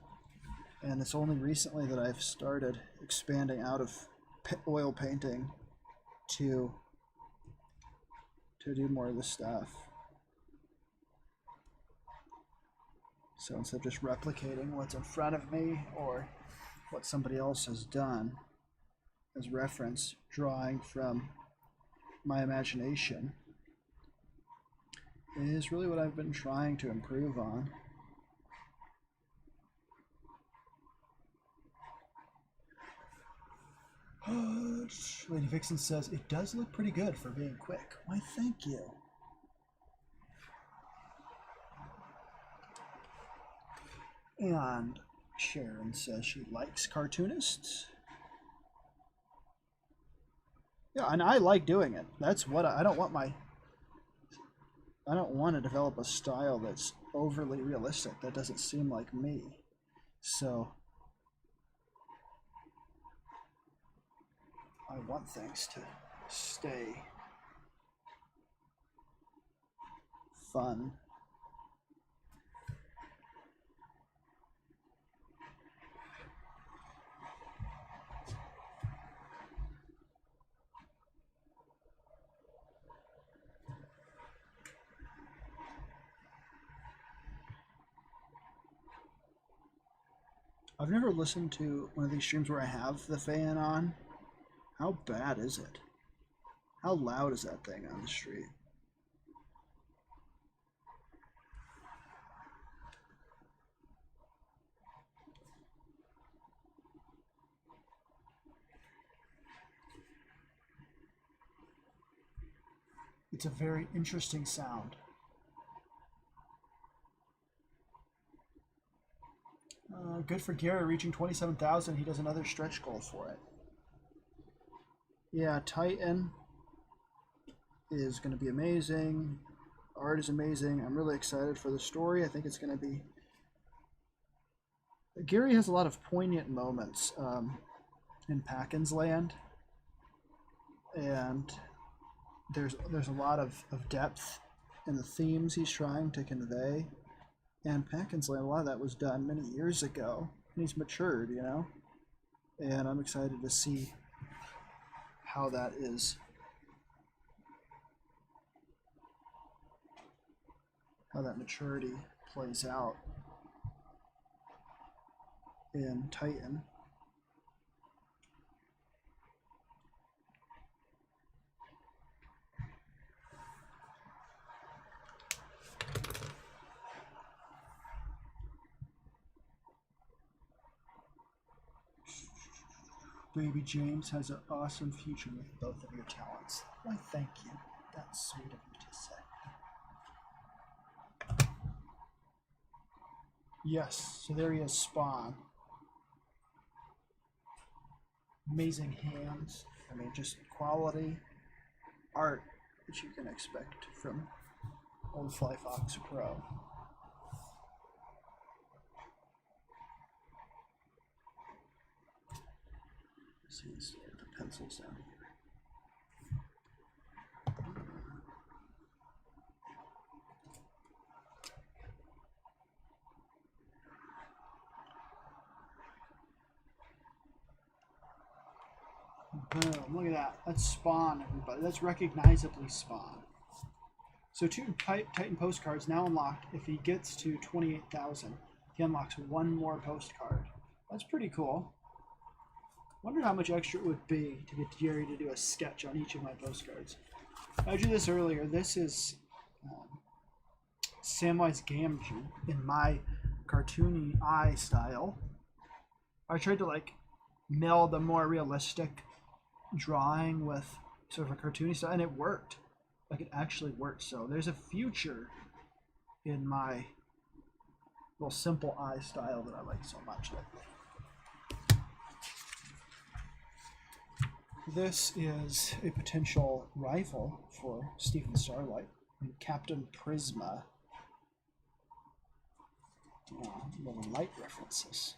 [SPEAKER 1] And it's only recently that I've started expanding out of oil painting to do more of this stuff. So instead of just replicating what's in front of me or what somebody else has done as reference, drawing from my imagination is really what I've been trying to improve on. Lady Vixen says, it does look pretty good for being quick. Why, thank you. And Sharon says she likes cartoonists. Yeah, and I like doing it. That's what I don't want to develop a style that's overly realistic. That doesn't seem like me. So I want things to stay fun. I've never listened to one of these streams where I have the fan on. How bad is it? How loud is that thing on the street? It's a very interesting sound. Good for Gary reaching 27,000. He does another stretch goal for it. Yeah, Titan is going to be amazing. Art is amazing. I'm really excited for the story. I think it's going to be... Gary has a lot of poignant moments in Packin's Land. And there's a lot of depth in the themes he's trying to convey. And Packin's Land, a lot of that was done many years ago. And he's matured, you know? And I'm excited to see how that is. How that maturity plays out in Titan. Baby James has an awesome future with both of your talents. Why, thank you. That's sweet of you to say. Yes, so there he is, Spawn. Amazing hands. I mean, just quality art that you can expect from old Fly Fox Pro. See the pencils down here. Boom, look at that. That's Spawn, everybody. That's recognizably Spawn. So 2 Titan postcards now unlocked. If he gets to 28,000, he unlocks 1 more postcard. That's pretty cool. Wonder how much extra it would be to get Jerry to do a sketch on each of my postcards. I drew this earlier. This is Samwise Gamgee in my cartoony eye style. I tried to like meld a more realistic drawing with sort of a cartoony style, and it worked. Like, it actually worked. So there's a future in my little simple eye style that I like so much lately. This is a potential rival for Stephen Starlight, Captain Prisma. Little light references.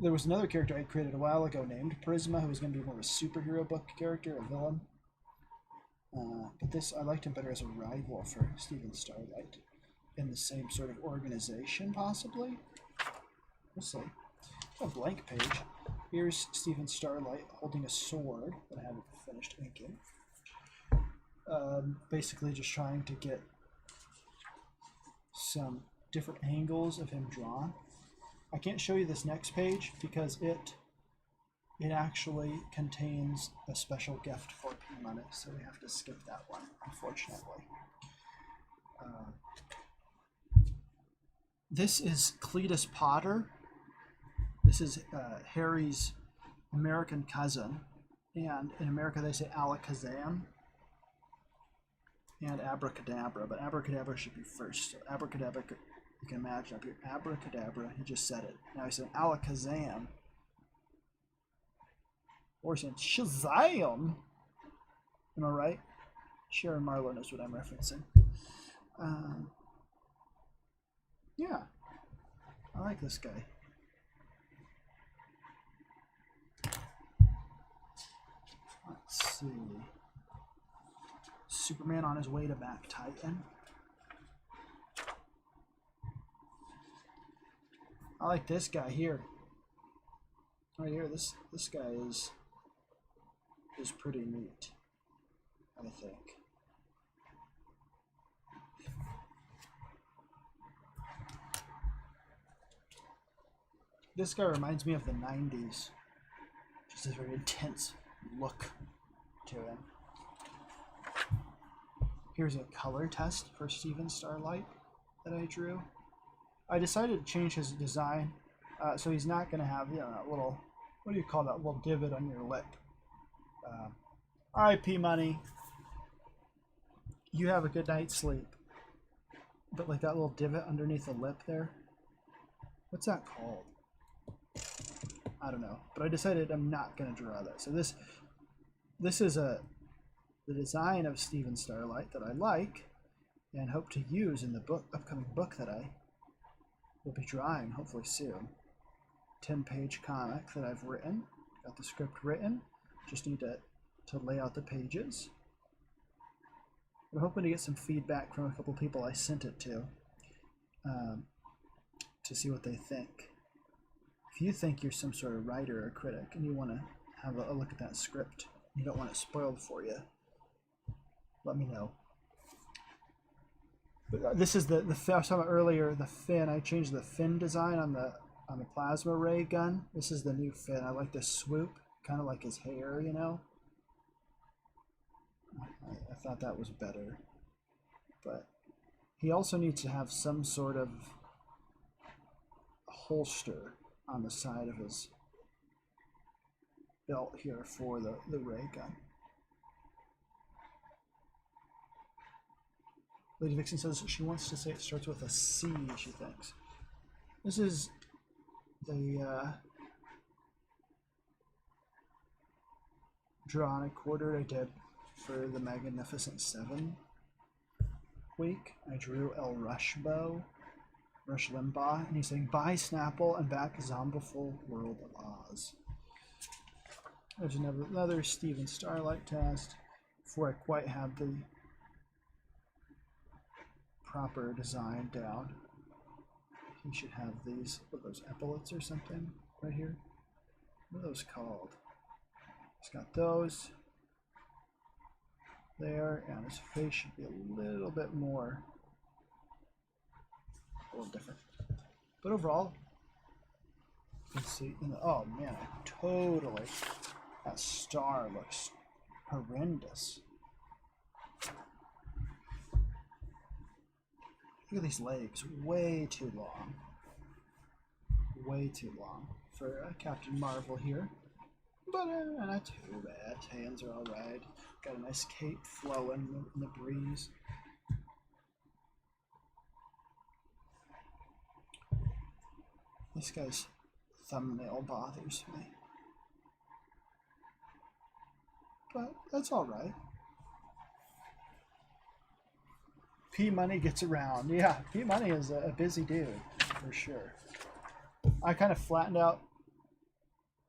[SPEAKER 1] There was another character I created a while ago named Prisma, who was going to be more of a superhero book character, a villain. But this, I liked him better as a rival for Stephen Starlight in the same sort of organization, possibly. We'll see. A blank page. Here's Stephen Starlight holding a sword that I haven't finished inking. Basically just trying to get some different angles of him drawn. I can't show you this next page because it actually contains a special gift for P-Money, so we have to skip that one, unfortunately. This is Cletus Potter. This is Harry's American cousin, and in America they say Alakazam and Abracadabra, but Abracadabra should be first. So Abracadabra, you can imagine up here, Abracadabra, he just said it. Now he's saying Alakazam. Or he's saying Shazam! Am I right? Sharon Marlowe knows what I'm referencing. Yeah, I like this guy. Let's see. Superman on his way to back Titan. I like this guy here. Right here, this guy is pretty neat, I think. This guy reminds me of the 90s. Just a very intense look to him. Here's a color test for Stephen Starlight that I drew. I decided to change his design, so he's not going to have, you know, that little, what do you call that, little divot on your lip. RIP Money. You have a good night's sleep. But like that little divot underneath the lip there, what's that called? I don't know, but I decided I'm not going to draw that. So this is the design of Stephen Starlight that I like and hope to use in the upcoming book that I will be drawing hopefully soon. 10-page comic that I've written. Got the script written. Just need to lay out the pages. I'm hoping to get some feedback from a couple people I sent it to see what they think. If you think you're some sort of writer or critic and you want to have a look at that script, you don't want it spoiled for you, let me know. But this is the I was talking about earlier, the fin. I changed the fin design on the plasma ray gun. This is the new fin. I like the swoop, kind of like his hair, you know. I thought that was better, but he also needs to have some sort of holster on the side of his belt here for the ray gun. Lady Vixen says she wants to say it starts with a C, she thinks. This is the draw and a quarter I did for the Magnificent Seven week. I drew El Rush Limbaugh, and he's saying bye Snapple and back Zombiful World of Oz. There's another Steven Starlight test before I quite have the proper design down. He should have these, what are those, epaulets or something right here? What are those called? He's got those there, and his face should be a little bit more, a little different. But overall, you can see, oh man, totally, that star looks horrendous. Look at these legs, way too long. Way too long for Captain Marvel here. But not too bad. His hands are alright. Got a nice cape flowing in the breeze. This guy's thumbnail bothers me. But that's alright. P Money gets around. Yeah, P Money is a busy dude, for sure. I kind of flattened out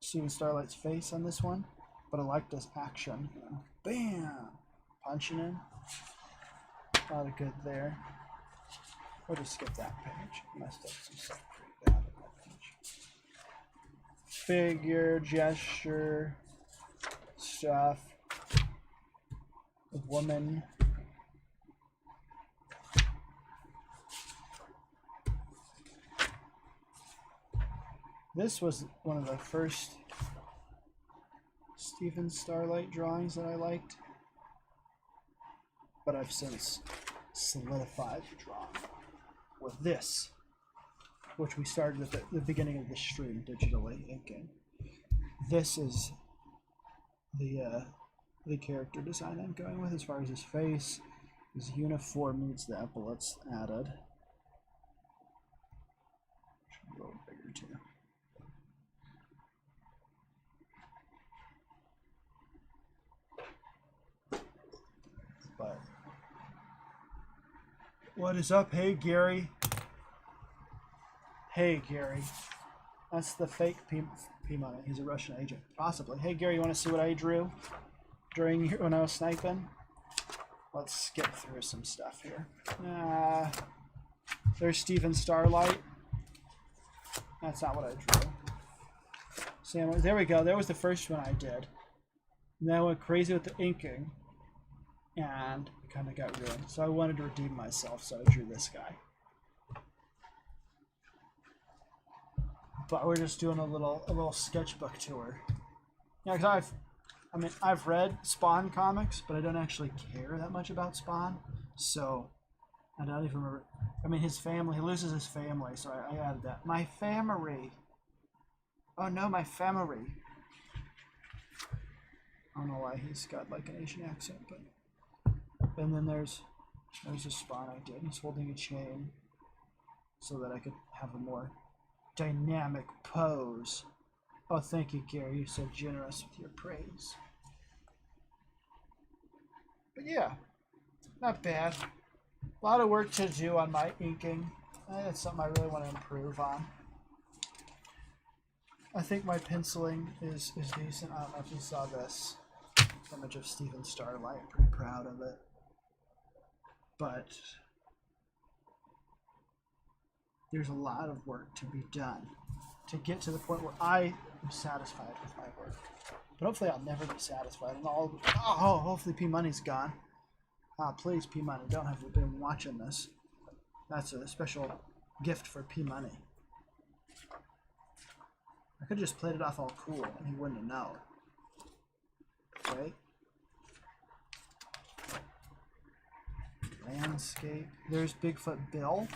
[SPEAKER 1] Steven Starlight's face on this one, but I liked his action. You know, bam! Punching in. A lot of good there. We'll just skip that page. Messed up some stuff pretty bad on that page. Figure, gesture, stuff. A woman. This was one of the first Steven Starlight drawings that I liked, but I've since solidified the drawing with this, which we started at the beginning of the stream, digitally inking. This is the character design I'm going with as far as his face. His uniform needs the epaulets added. Should be a little bigger too. But what is up? Hey Gary. Hey Gary. That's the fake P Money. He's a Russian agent, possibly. Hey Gary, you want to see what I drew during when I was sniping? Let's skip through some stuff here. There's Steven Starlight. That's not what I drew. Sam, there we go. There was the first one I did. And then I went crazy with the inking, and it kind of got ruined. So I wanted to redeem myself, so I drew this guy. But we're just doing a little sketchbook tour. Yeah, because I've read Spawn comics, but I don't actually care that much about Spawn. So I don't even remember. I mean, his family, he loses his family, so I added that. My family. Oh no, my family. I don't know why he's got like an Asian accent, but. And then there's a Spawn I did. He's holding a chain so that I could have a more dynamic pose. Oh, thank you, Gary. You're so generous with your praise. But yeah, not bad. A lot of work to do on my inking. That's something I really want to improve on. I think my penciling is decent. I don't know if you saw this image of Steven Starlight. I'm pretty proud of it. But there's a lot of work to be done to get to the point where I am satisfied with my work. But hopefully I'll never be satisfied. And hopefully P Money's gone. Please, P Money, don't have you been watching this. That's a special gift for P Money. I could have just played it off all cool and he wouldn't have known. Right? Landscape. There's Bigfoot Bill.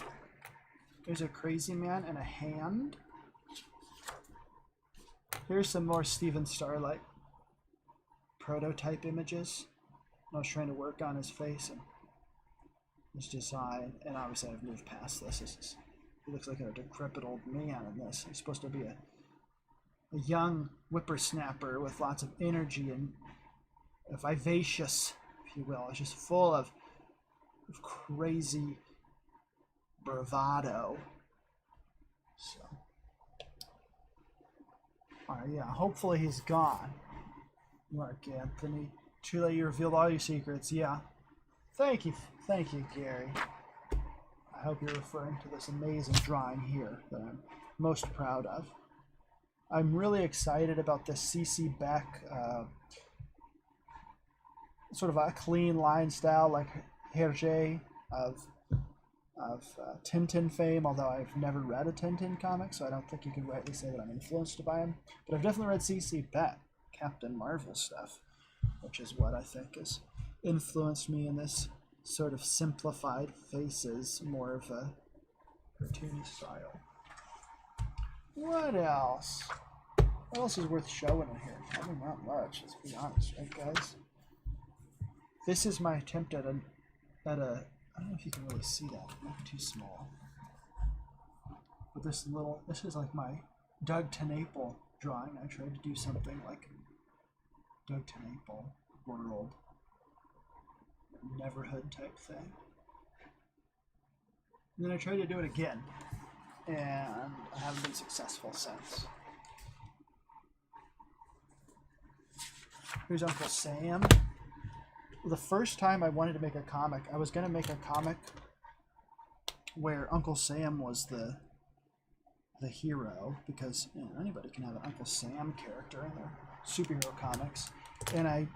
[SPEAKER 1] There's a crazy man and a hand. Here's some more Steven Starlight prototype images. I was trying to work on his face and his design, and obviously I've moved past this. He looks like a decrepit old man in this. He's supposed to be a young whippersnapper with lots of energy and vivacious, if you will. It's just full of crazy bravado. So, yeah, hopefully he's gone. Mark Anthony, too late, you revealed all your secrets. Yeah, thank you, Gary. I hope you're referring to this amazing drawing here that I'm most proud of. I'm really excited about the CC Beck sort of a clean line style like Hergé of Tintin fame, although I've never read a Tintin comic, so I don't think you can rightly say that I'm influenced by him. But I've definitely read CC Beck, Captain Marvel stuff, which is what I think has influenced me in this sort of simplified faces, more of a cartoony style. What else? What else is worth showing in here? I mean, not much, let's be honest, right, guys? This is my attempt at a I don't know if you can really see that, it might be too small. But this is like my Doug TenNapel drawing. I tried to do something like Doug TenNapel world, Neverhood type thing. And then I tried to do it again, and I haven't been successful since. Here's Uncle Sam. The first time I wanted to make a comic, I was going to make a comic where Uncle Sam was the hero, because anybody can have an Uncle Sam character in their superhero comics. And I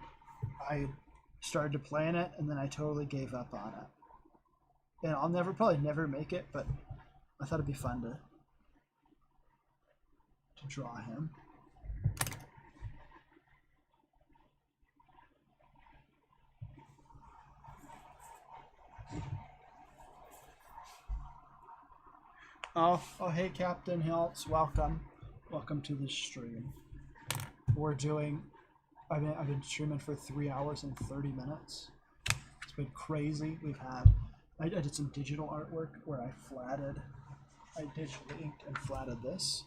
[SPEAKER 1] started to plan it, and then I totally gave up on it. And I'll probably never make it, but I thought it'd be fun to draw him. Oh, hey, Captain Hiltz, welcome to the stream. I've been streaming for 3 hours and 30 minutes. It's been crazy. I did some digital artwork where I digitally inked and flatted this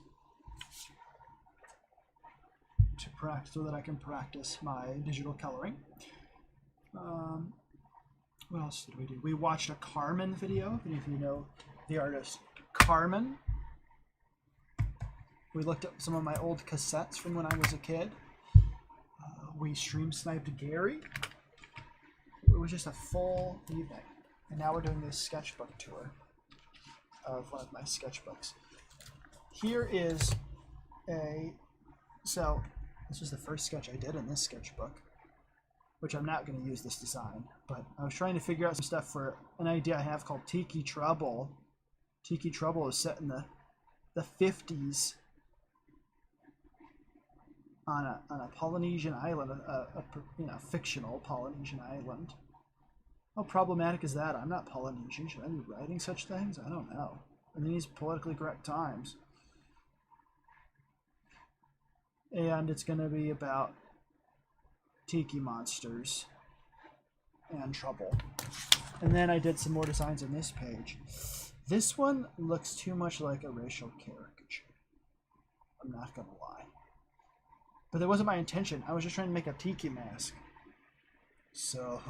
[SPEAKER 1] to practice, so that I can practice my digital coloring. What else did we do? We watched a Carmen video, if you know the artist Carmen. We looked at some of my old cassettes from when I was a kid. We stream sniped Gary. It was just a full evening. And now we're doing this sketchbook tour of one of my sketchbooks. Here is so this is the first sketch I did in this sketchbook, which I'm not going to use this design, but I was trying to figure out some stuff for an idea I have called Tiki Trouble. Tiki Trouble is set in the 50s on a Polynesian island, a fictional Polynesian island. How problematic is that? I'm not Polynesian. Should I be writing such things? I don't know. In these politically correct times. And it's going to be about tiki monsters and trouble. And then I did some more designs on this page. This one looks too much like a racial caricature. I'm not going to lie. But that wasn't my intention. I was just trying to make a tiki mask. So,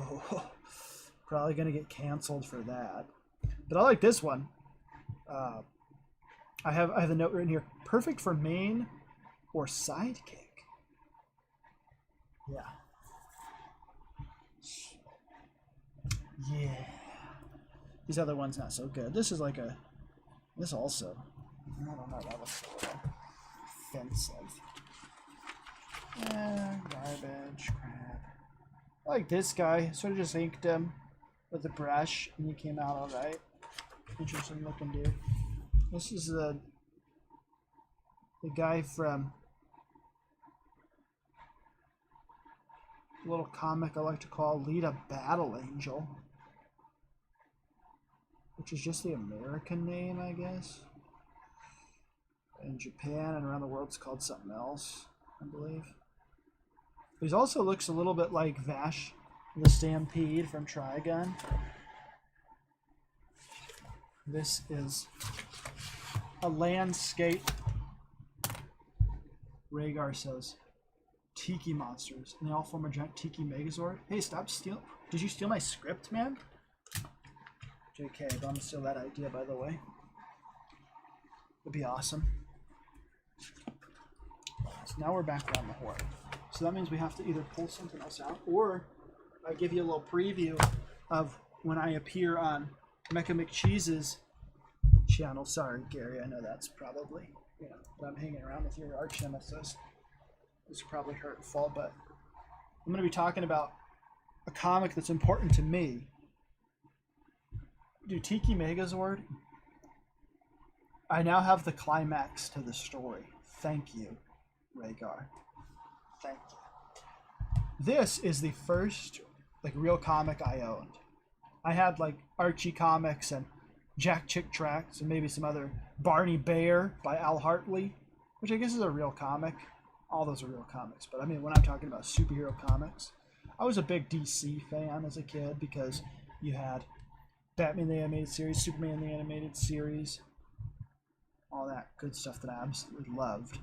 [SPEAKER 1] probably going to get canceled for that. But I like this one. I have a note written here. Perfect for main or sidekick. Yeah. Yeah. These other ones not so good. This is like this also. I don't know, that looks a little offensive. Garbage, crap. I like this guy. Sort of just inked him with a brush, and he came out alright. Interesting looking dude. This is the guy from a little comic I like to call Lita Battle Angel, which is just the American name, I guess. In Japan and around the world, it's called something else, I believe. He also looks a little bit like Vash the Stampede from Trigun. This is a landscape. Rhaegar says, Tiki monsters, and they all form a giant Tiki Megazord. Hey, stop stealing. Did you steal my script, man? JK, I'm gonna steal that idea, by the way. It'd be awesome. So now we're back around the horn. So that means we have to either pull something else out, or I give you a little preview of when I appear on Mecha McCheese's channel. Sorry, Gary, I know that's probably, you know, that I'm hanging around with your arch nemesis. It's probably hurtful, but I'm going to be talking about a comic that's important to me. Dude, Tiki Megazord, I now have the climax to the story. Thank you, Rhaegar. Thank you. This is the first like real comic I owned. I had like Archie comics and Jack Chick Tracts and maybe some other Barney Bear by Al Hartley, which I guess is a real comic. All those are real comics, but I mean when I'm talking about superhero comics, I was a big DC fan as a kid because you had Batman the Animated Series, Superman the Animated Series, all that good stuff that I absolutely loved.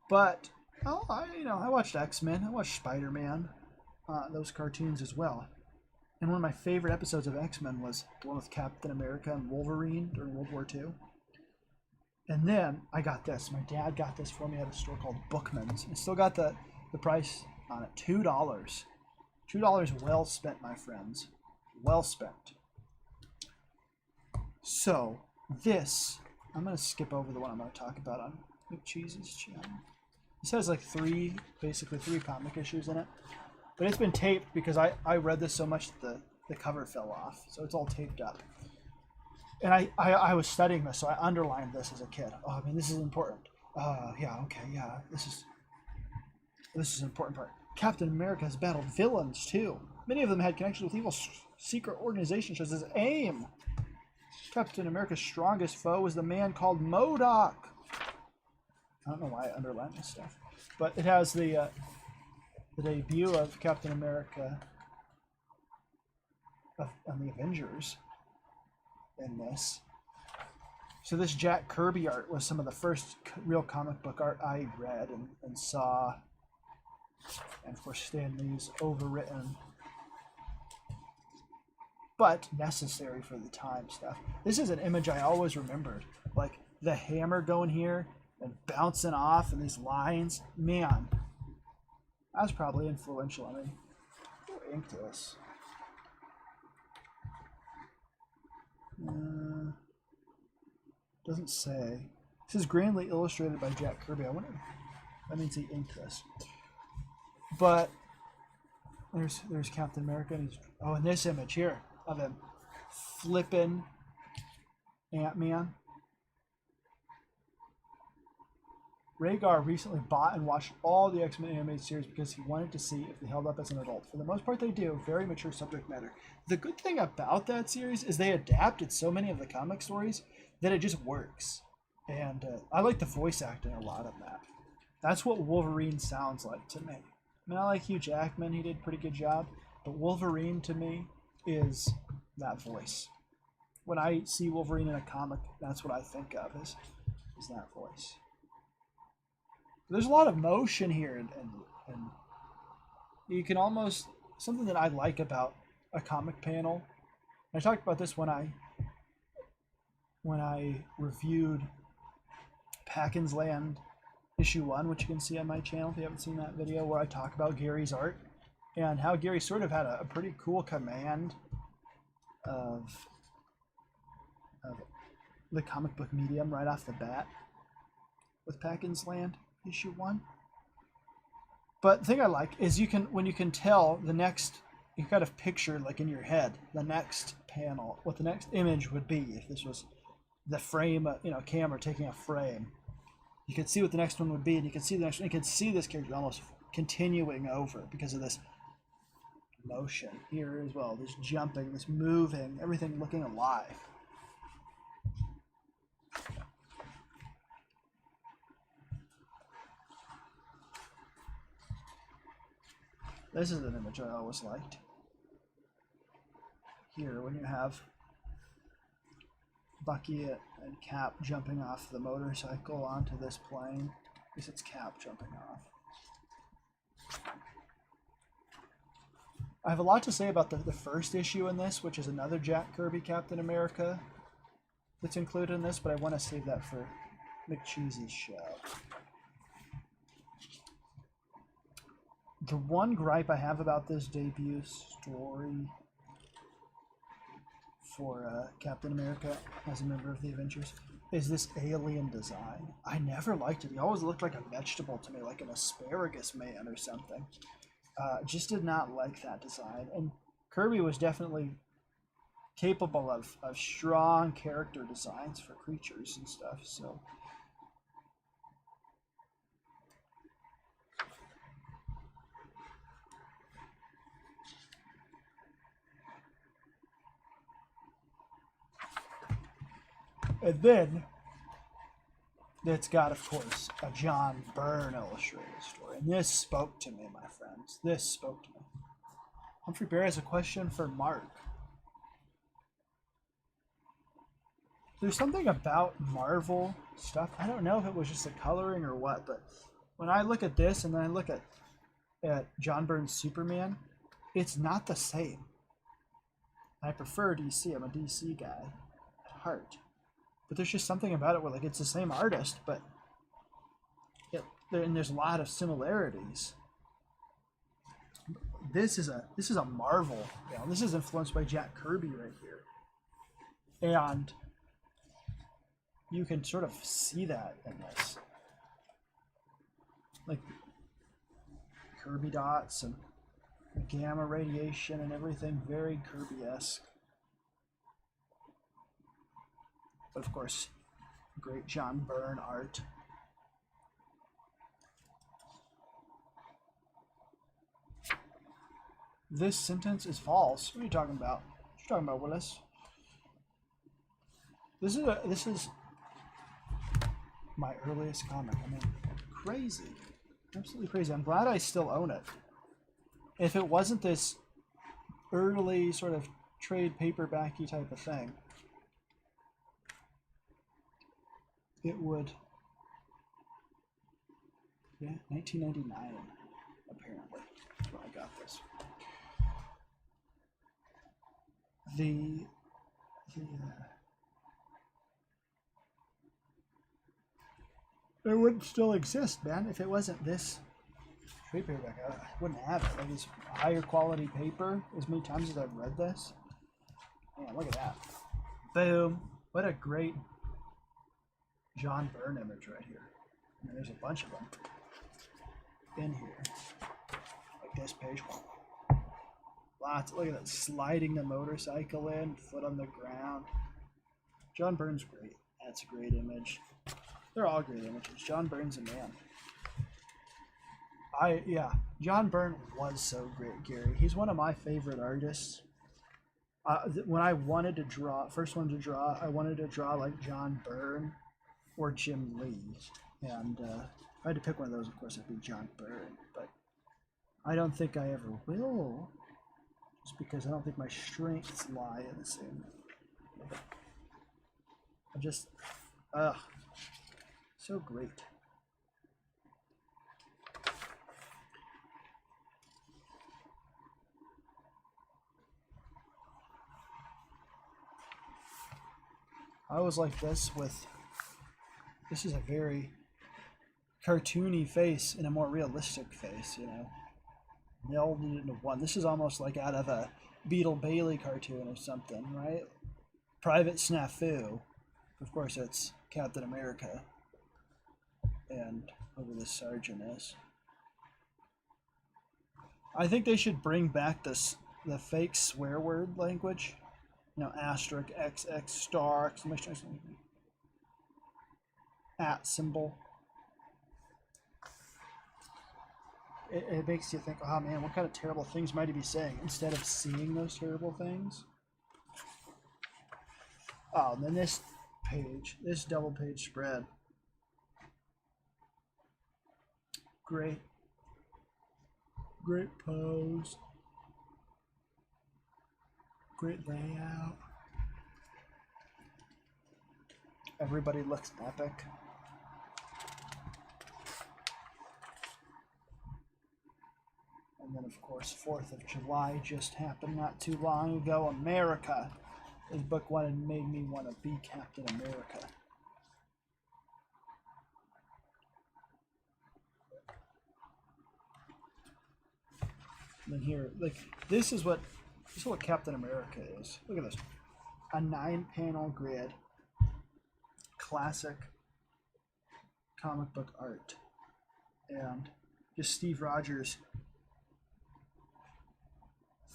[SPEAKER 1] But I watched X-Men, I watched Spider-Man, those cartoons as well. And one of my favorite episodes of X-Men was the one with Captain America and Wolverine during World War II. And then I got this. My dad got this for me at a store called Bookman's. It still got the price on it, $2. $2 well spent, my friends. Well spent. So this, I'm going to skip over the one I'm going to talk about on McCheese's channel. This has like basically three comic issues in it. But it's been taped because I read this so much that the cover fell off. So it's all taped up. And I was studying this, so I underlined this as a kid. Oh, I mean, this is important. Yeah, okay, yeah. This is an important part. Captain America has battled villains, too. Many of them had connections with evil secret organizations such as AIM. Captain America's strongest foe was the man called MODOK. I don't know why I underlined this stuff. But it has the debut of Captain America on the Avengers in this. So this Jack Kirby art was some of the first real comic book art I read and saw. And of course Stan Lee's overwritten but necessary for the time stuff. This is an image I always remembered. Like the hammer going here and bouncing off and these lines. Man, that was probably influential. I mean, who inked this? Doesn't say. This is grandly illustrated by Jack Kirby. I wonder if that means he inked this. But there's Captain America, and in this image here of him flipping Ant-Man. Rhaegar recently bought and watched all the X-Men animated series because he wanted to see if they held up as an adult. For the most part, they do. Very mature subject matter. The good thing about that series is they adapted so many of the comic stories that it just works. And I like the voice acting a lot of that. That's what Wolverine sounds like to me. I mean, I like Hugh Jackman. He did a pretty good job. But Wolverine, to me, is that voice. When I see Wolverine in a comic, that's what I think of is that voice. There's a lot of motion here, and you can almost, something that I like about a comic panel. I talked about this when I reviewed Packins Land issue 1, which you can see on my channel if you haven't seen that video, where I talk about Gary's art and how Gary sort of had a pretty cool command of the comic book medium right off the bat with Packins Land issue 1. But the thing I like is when you can tell the next, you kind of picture like in your head the next panel, what the next image would be if this was the frame, camera taking a frame. You can see what the next one would be, and you can see the next one. You can see this character almost continuing over because of this motion here as well, this jumping, this moving, everything looking alive. This is an image I always liked. Here, when you have Bucky and Cap jumping off the motorcycle onto this plane. At least it's Cap jumping off. I have a lot to say about the first issue in this, which is another Jack Kirby Captain America that's included in this, but I want to save that for McCheese's show. The one gripe I have about this debut story for Captain America as a member of the Avengers is this alien design. I never liked it. He always looked like a vegetable to me, like an asparagus man or something. Just did not like that design. And Kirby was definitely capable of strong character designs for creatures and stuff, so... And then, it's got, of course, a John Byrne illustrated story. And this spoke to me, my friends. This spoke to me. Humphrey Bear has a question for Mark. There's something about Marvel stuff. I don't know if it was just the coloring or what, but when I look at this and then I look at John Byrne's Superman, it's not the same. I prefer DC. I'm a DC guy at heart. But there's just something about it where, like, it's the same artist, but and there's a lot of similarities. This is a Marvel. You know, this is influenced by Jack Kirby right here, and you can sort of see that in this, like Kirby dots and gamma radiation and everything, very Kirby-esque. But of course, great John Byrne art. This sentence is false. What are you talking about? What are you talking about, Willis? This is my earliest comic. I mean, crazy. Absolutely crazy. I'm glad I still own it. If it wasn't this early sort of trade paperbacky type of thing, it would, yeah, 1999, apparently. That's when I got this. It wouldn't still exist, man, if it wasn't this trade paperback. I wouldn't have it. Like, it's higher quality paper. As many times as I've read this. Man, look at that. Boom. What a great John Byrne image right here. I mean, there's a bunch of them in here. Like this page. Lots. Look at that. Sliding the motorcycle in, foot on the ground. John Byrne's great. That's a great image. They're all great images. John Byrne's a man. John Byrne was so great, Gary. He's one of my favorite artists. When I wanted to draw, first one to draw, I wanted to draw like John Byrne or Jim Lee. And if I had to pick one of those, of course, it'd be John Byrne. But I don't think I ever will. Just because I don't think my strengths lie in the same. I just, so great. I was like this with, this is a very cartoony face in a more realistic face, you know. Melded into one. This is almost like out of a Beetle Bailey cartoon or something, right? Private Snafu. Of course, it's Captain America. And whoever this sergeant is. I think they should bring back the fake swear word language. You know, asterisk, XX, star, exclamation, at symbol. It makes you think, oh man, what kind of terrible things might he be saying? Instead of seeing those terrible things. Oh, and then this page, this double page spread. Great. Great pose. Great layout. Everybody looks epic. And then, of course, 4th of July just happened not too long ago. America. This book made me want to be Captain America. And then here, like, this is what Captain America is. Look at this. A 9-panel grid. Classic comic book art. And just Steve Rogers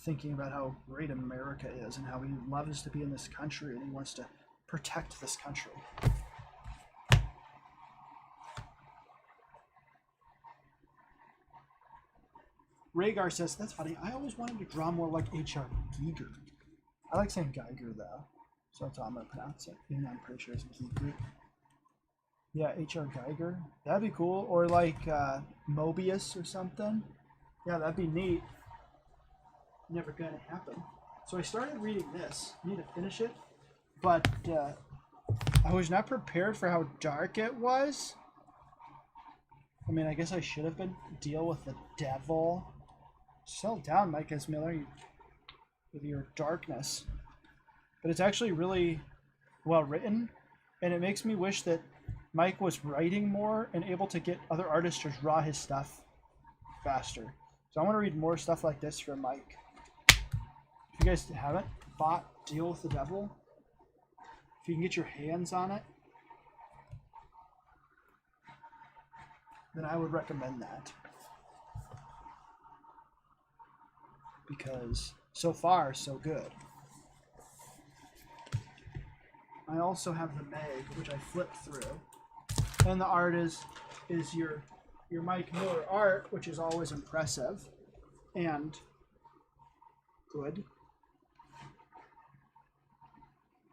[SPEAKER 1] thinking about how great America is and how he loves to be in this country and he wants to protect this country. Rhaegar says, that's funny, I always wanted to draw more like H.R. Giger. I like saying Geiger though, so that's how I'm going to pronounce it, even though I'm pretty sure it's Giger. Yeah, H.R. Geiger. That'd be cool. Or like Mobius or something. Yeah, that'd be neat. Never gonna happen. So I started reading this. I need to finish it. But I was not prepared for how dark it was. I mean, I guess I should have been deal with the devil. Settle down, Mike S. Miller, with your darkness. But it's actually really well written. And it makes me wish that Mike was writing more and able to get other artists to draw his stuff faster. So I want to read more stuff like this from Mike. If you guys haven't bought Deal with the Devil, if you can get your hands on it, then I would recommend that. Because so far, so good. I also have the Meg, which I flipped through. And the art is your Mike Miller art, which is always impressive and good.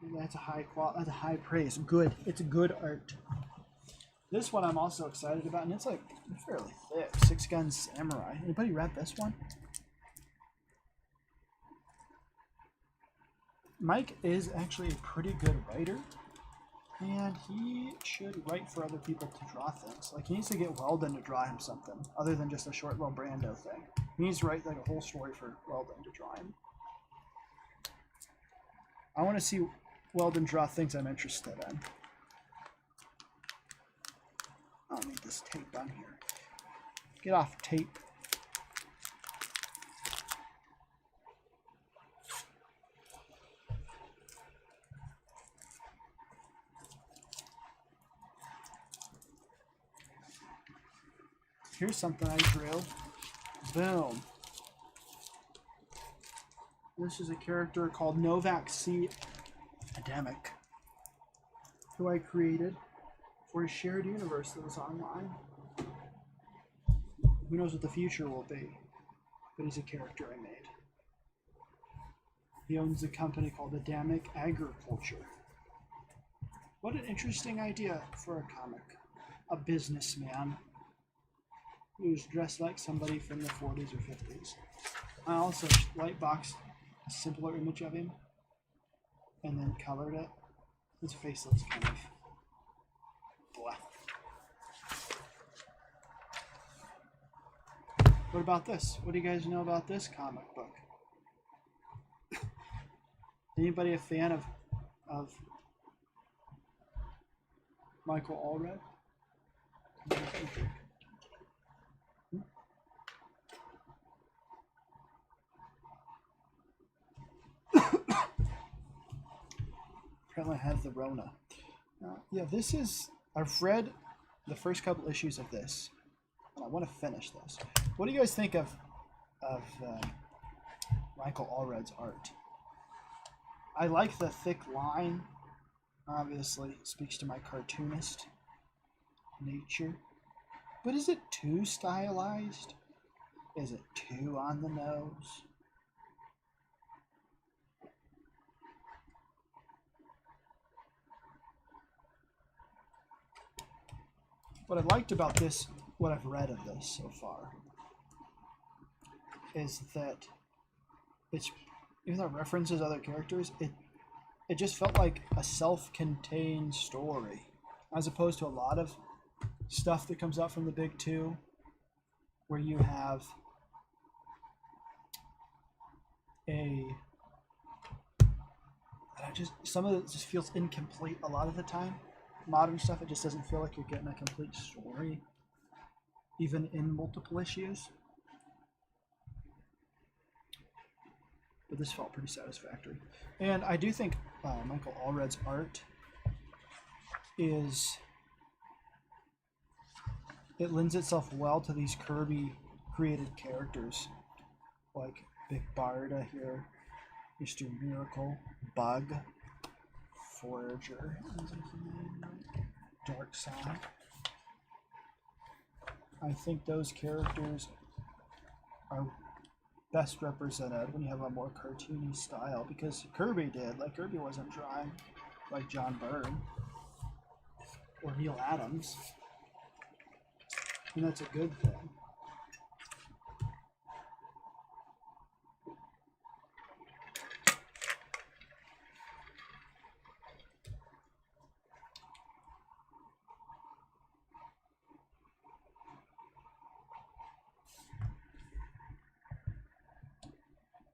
[SPEAKER 1] And that's a high quality, that's a high praise. Good. It's good art. This one I'm also excited about, and it's like fairly thick. Six Gun Samurai. Anybody read this one? Mike is actually a pretty good writer. And he should write for other people to draw things. Like, he needs to get Weldon to draw him something, other than just a short little Brando thing. He needs to write, like, a whole story for Weldon to draw him. I want to see Weldon draw things I'm interested in. I'll need this tape on here. Get off tape. Here's something I drew. Boom. This is a character called Novak C. Adamic, who I created for a shared universe that was online. Who knows what the future will be, but he's a character I made. He owns a company called Adamic Agriculture. What an interesting idea for a comic. A businessman who's dressed like somebody from the 40s or 50s. I also lightboxed a simpler image of him and then colored it. His face looks kind of blah. What about this? What do you guys know about this comic book? Anybody a fan of Michael Allred? Apparently I have the Rona. Yeah, this is... I've read the first couple issues of this, and I want to finish this. What do you guys think of Michael Allred's art? I like the thick line. Obviously, it speaks to my cartoonist nature. But is it too stylized? Is it too on the nose? What I liked about this, what I've read of this so far, is that it's, even though it references other characters, it just felt like a self-contained story, as opposed to a lot of stuff that comes out from the big two, where you have some of it just feels incomplete a lot of the time. Modern stuff, it just doesn't feel like you're getting a complete story, even in multiple issues. But this felt pretty satisfactory. And I do think Michael Allred's art it lends itself well to these Kirby created characters, like Big Barda here, Mr. Miracle, Bug, Forager, Darkseid. I think those characters are best represented when you have a more cartoony style, because Kirby did. Like, Kirby wasn't drawing like John Byrne or Neil Adams, and that's a good thing.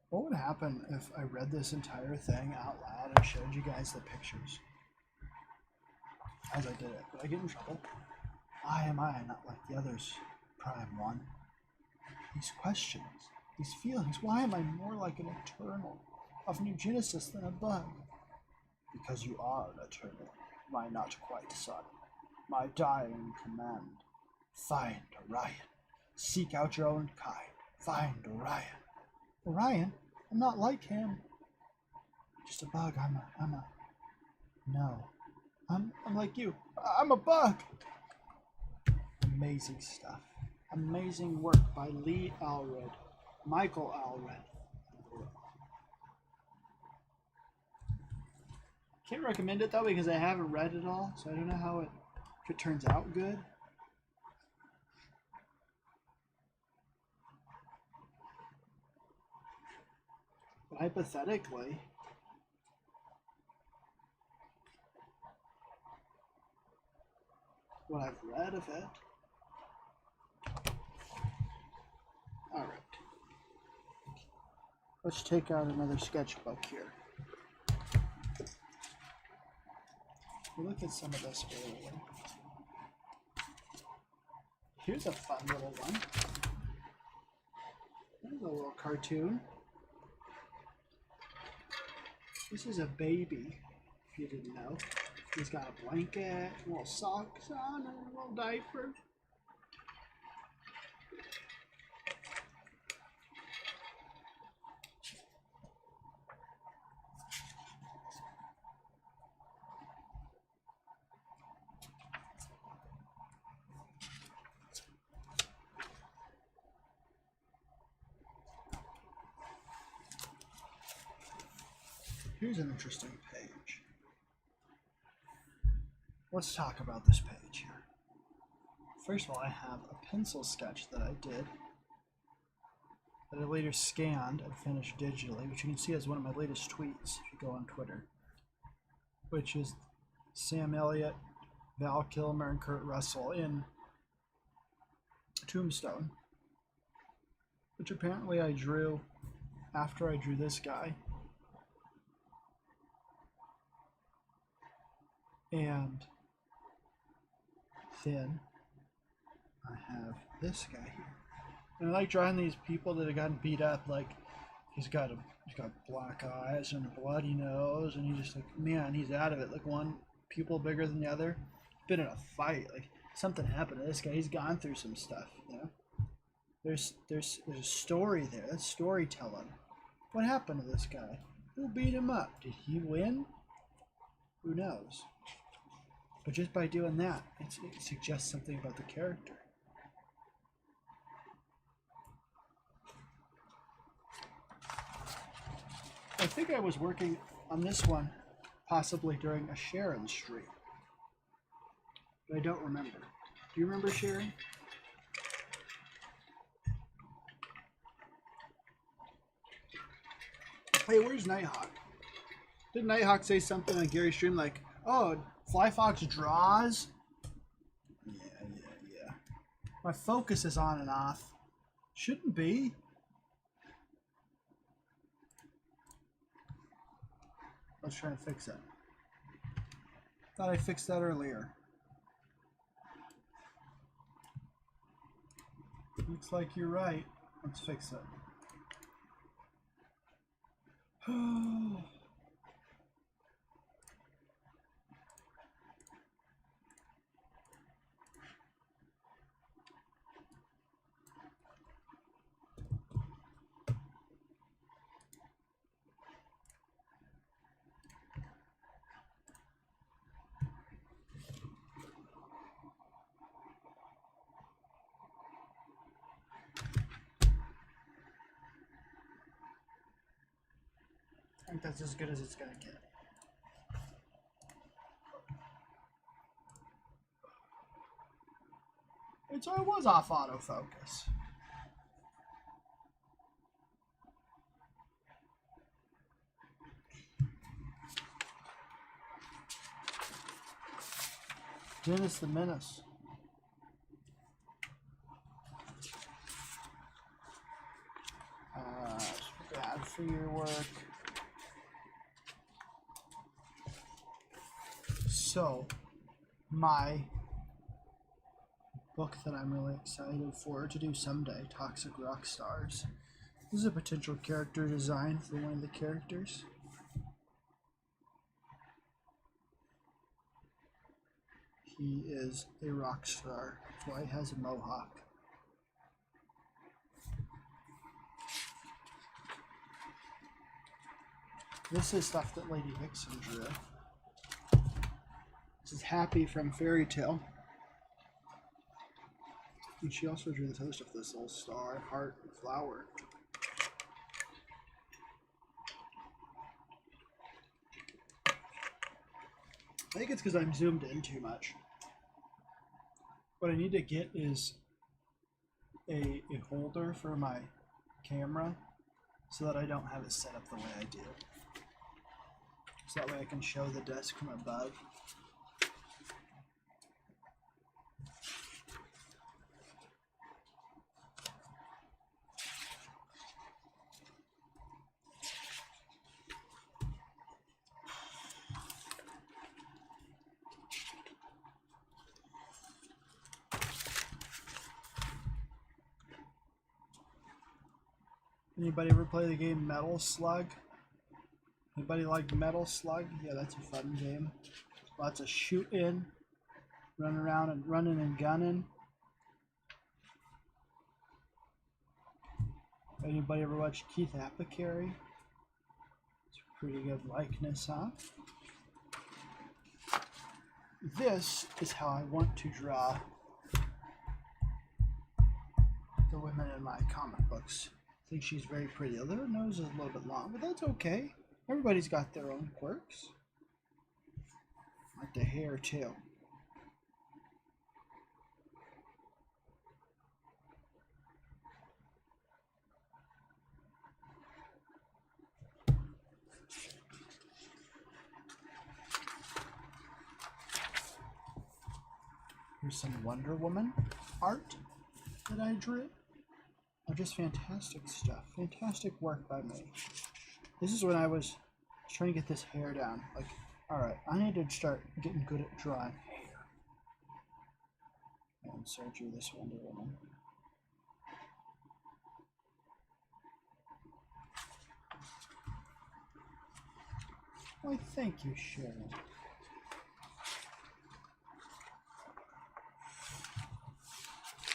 [SPEAKER 1] What would happen if I read this entire thing out loud and showed you guys the pictures as I did it? Would I get in trouble? Why am I not like the others, Prime One? These questions, these feelings, why am I more like an Eternal of New Genesis than a Bug? Because you are an Eternal, my not quite son, my dying command. Find Orion. Seek out your own kind. Find Orion. Orion? I'm not like him. Just a bug. No. I'm like you. I'm a bug. Amazing stuff. Amazing work by Lee Allred, Michael Allred. Can't recommend it though because I haven't read it all, so I don't know if it turns out good. But hypothetically, what I've read of it. Alright. Let's take out another sketchbook here. We'll look at some of this earlier. Here's a fun little one. There's a little cartoon. This is a baby, if you didn't know. He's got a blanket, little socks on, and a little diaper. Here's an interesting page. Let's talk about this page here. First of all, I have a pencil sketch that I did that I later scanned and finished digitally, which you can see as one of my latest tweets if you go on Twitter, which is Sam Elliott, Val Kilmer, and Kurt Russell in Tombstone, which apparently I drew after I drew this guy. And then I have this guy here. And I like drawing these people that have gotten beat up. Like he's got black eyes and a bloody nose, and he's just like, man, he's out of it. Like one pupil bigger than the other. Been in a fight. Like something happened to this guy. He's gone through some stuff. You know, there's a story there. That's storytelling. What happened to this guy? Who beat him up? Did he win? Who knows? But just by doing that, it suggests something about the character. I think I was working on this one possibly during a Sharon stream. But I don't remember. Do you remember Sharon? Hey, where's Nighthawk? Did Nighthawk say something on Gary's stream like, oh, Fly Fox draws? Yeah. My focus is on and off. Shouldn't be. Let's try and fix it. Thought I fixed that earlier. Looks like you're right. Let's fix it. I think that's as good as it's gonna get. I was off autofocus. Dennis the Menace. Bad for your work. So, my book that I'm really excited for to do someday, Toxic Rock Stars. This is a potential character design for one of the characters. He is a rock star. That's why he has a mohawk. This is stuff that Lady Vixen drew. This is Happy from Fairy Tale. And she also drew this other stuff, this little star, heart, and flower. I think it's because I'm zoomed in too much. What I need to get is a holder for my camera so that I don't have it set up the way I do. So that way I can show the desk from above. Anybody ever play the game Metal Slug? Anybody like Metal Slug? Yeah, that's a fun game. Lots of shooting, running around and running and gunning. Anybody ever watch Keith Apicary? It's a pretty good likeness, huh? This is how I want to draw the women in my comic books. I think she's very pretty. Although her nose is a little bit long, but that's okay. Everybody's got their own quirks. Like the hair, too. Here's some Wonder Woman art that I drew. Oh, just fantastic stuff. Fantastic work by me. This is when I was trying to get this hair down. Like, alright, I need to start getting good at drawing hair. And so I drew this Wonder Woman. Why, thank you, Sharon.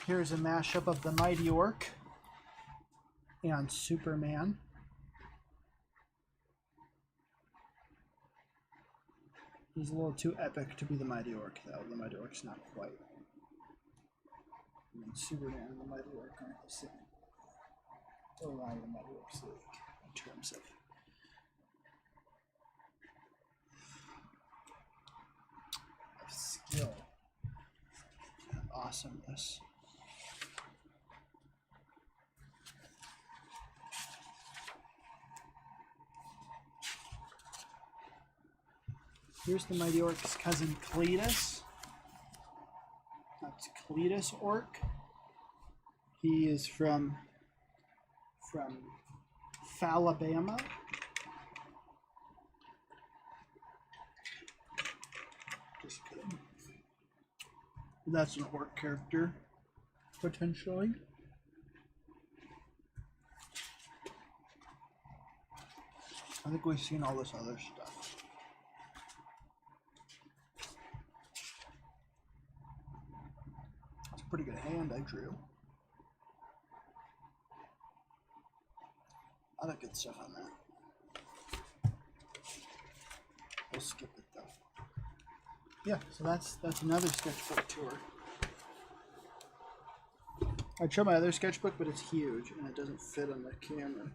[SPEAKER 1] Here's a mashup of the Mighty Orc and Superman. He's a little too epic to be the Mighty Orc, though. The Mighty Orc's not quite. I mean, Superman and the Mighty Orc aren't the same. Or around the Mighty Orc's league in terms of skill and awesomeness. Here's the Mighty Orc's cousin Cletus. That's Cletus Orc. He is from Falabama. Just kidding. That's an orc character, potentially. I think we've seen all this other stuff. It's a pretty good hand I drew. Other good stuff on that. We'll skip it though. Yeah, so that's another sketchbook tour. I showed my other sketchbook, but it's huge and it doesn't fit on the camera.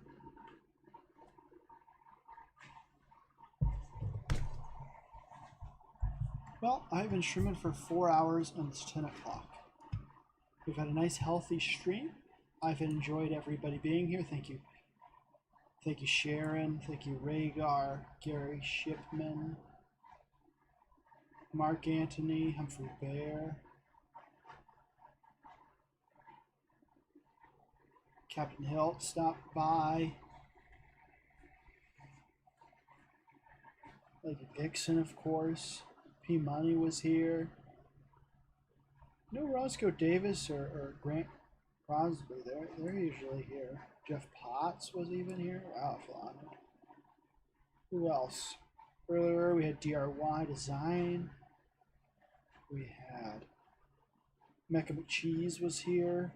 [SPEAKER 1] Well, I've been streaming for 4 hours and it's 10 o'clock. We've had a nice healthy stream. I've enjoyed everybody being here. Thank you. Thank you, Sharon. Thank you, Rhaegar, Gary Shipman, Mark Antony, Humphrey Bear, Captain Hilt stopped by, Lady Dixon, of course. P. Money was here. No Roscoe Davis or Grant Crosby. They're usually here. Jeff Potts was even here. Wow, fun. Who else? Earlier we had DRY Design. We had Mecha McCheese was here.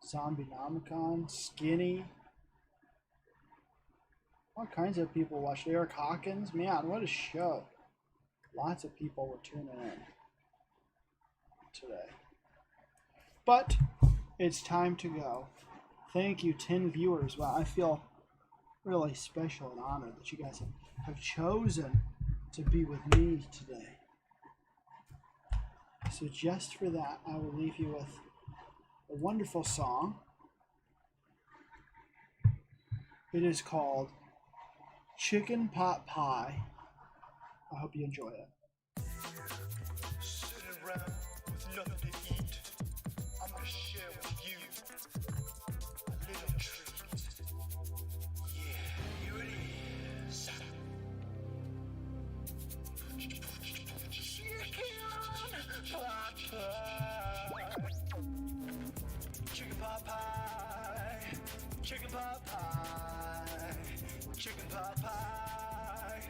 [SPEAKER 1] Zombie Nomicon. Skinny. All kinds of people watched. Eric Hawkins. Man, what a show. Lots of people were tuning in today. But it's time to go. Thank you, 10 viewers. Wow, I feel really special and honored that you guys have chosen to be with me today. So just for that, I will leave you with a wonderful song. It is called Chicken Pot Pie. I hope you enjoy it.
[SPEAKER 2] Sitting around with nothing to eat, I'm gonna share with you a little treat. Yeah, here it is. Chicken pot pie. Chicken pot pie. Chicken pot pie.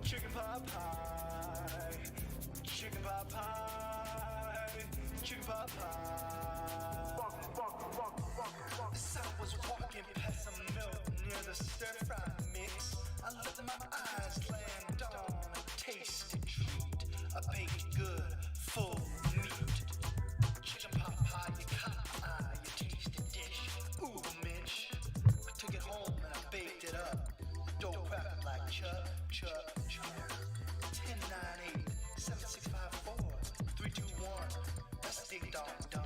[SPEAKER 2] Chicken pot pie. Chicken pot pie. Chicken pot pie. As I was walking past some milk near the stir-fry mix, I let my eyes land on a tasty treat, a baked good, full meat. Chicken pot pie, you caught my eye, you tasty dish. Ooh, Mitch. I took it home and I baked it up. Dough cracked like chuck, chuck, chuck. 10, 9, 8, 7, 6, 5, 4, 3, 2, 1. That's ding dong dong.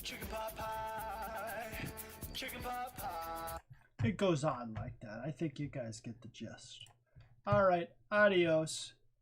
[SPEAKER 2] Chicken pot pie. Chicken pot pie.
[SPEAKER 1] It goes on like that. I think you guys get the gist. All right, adios.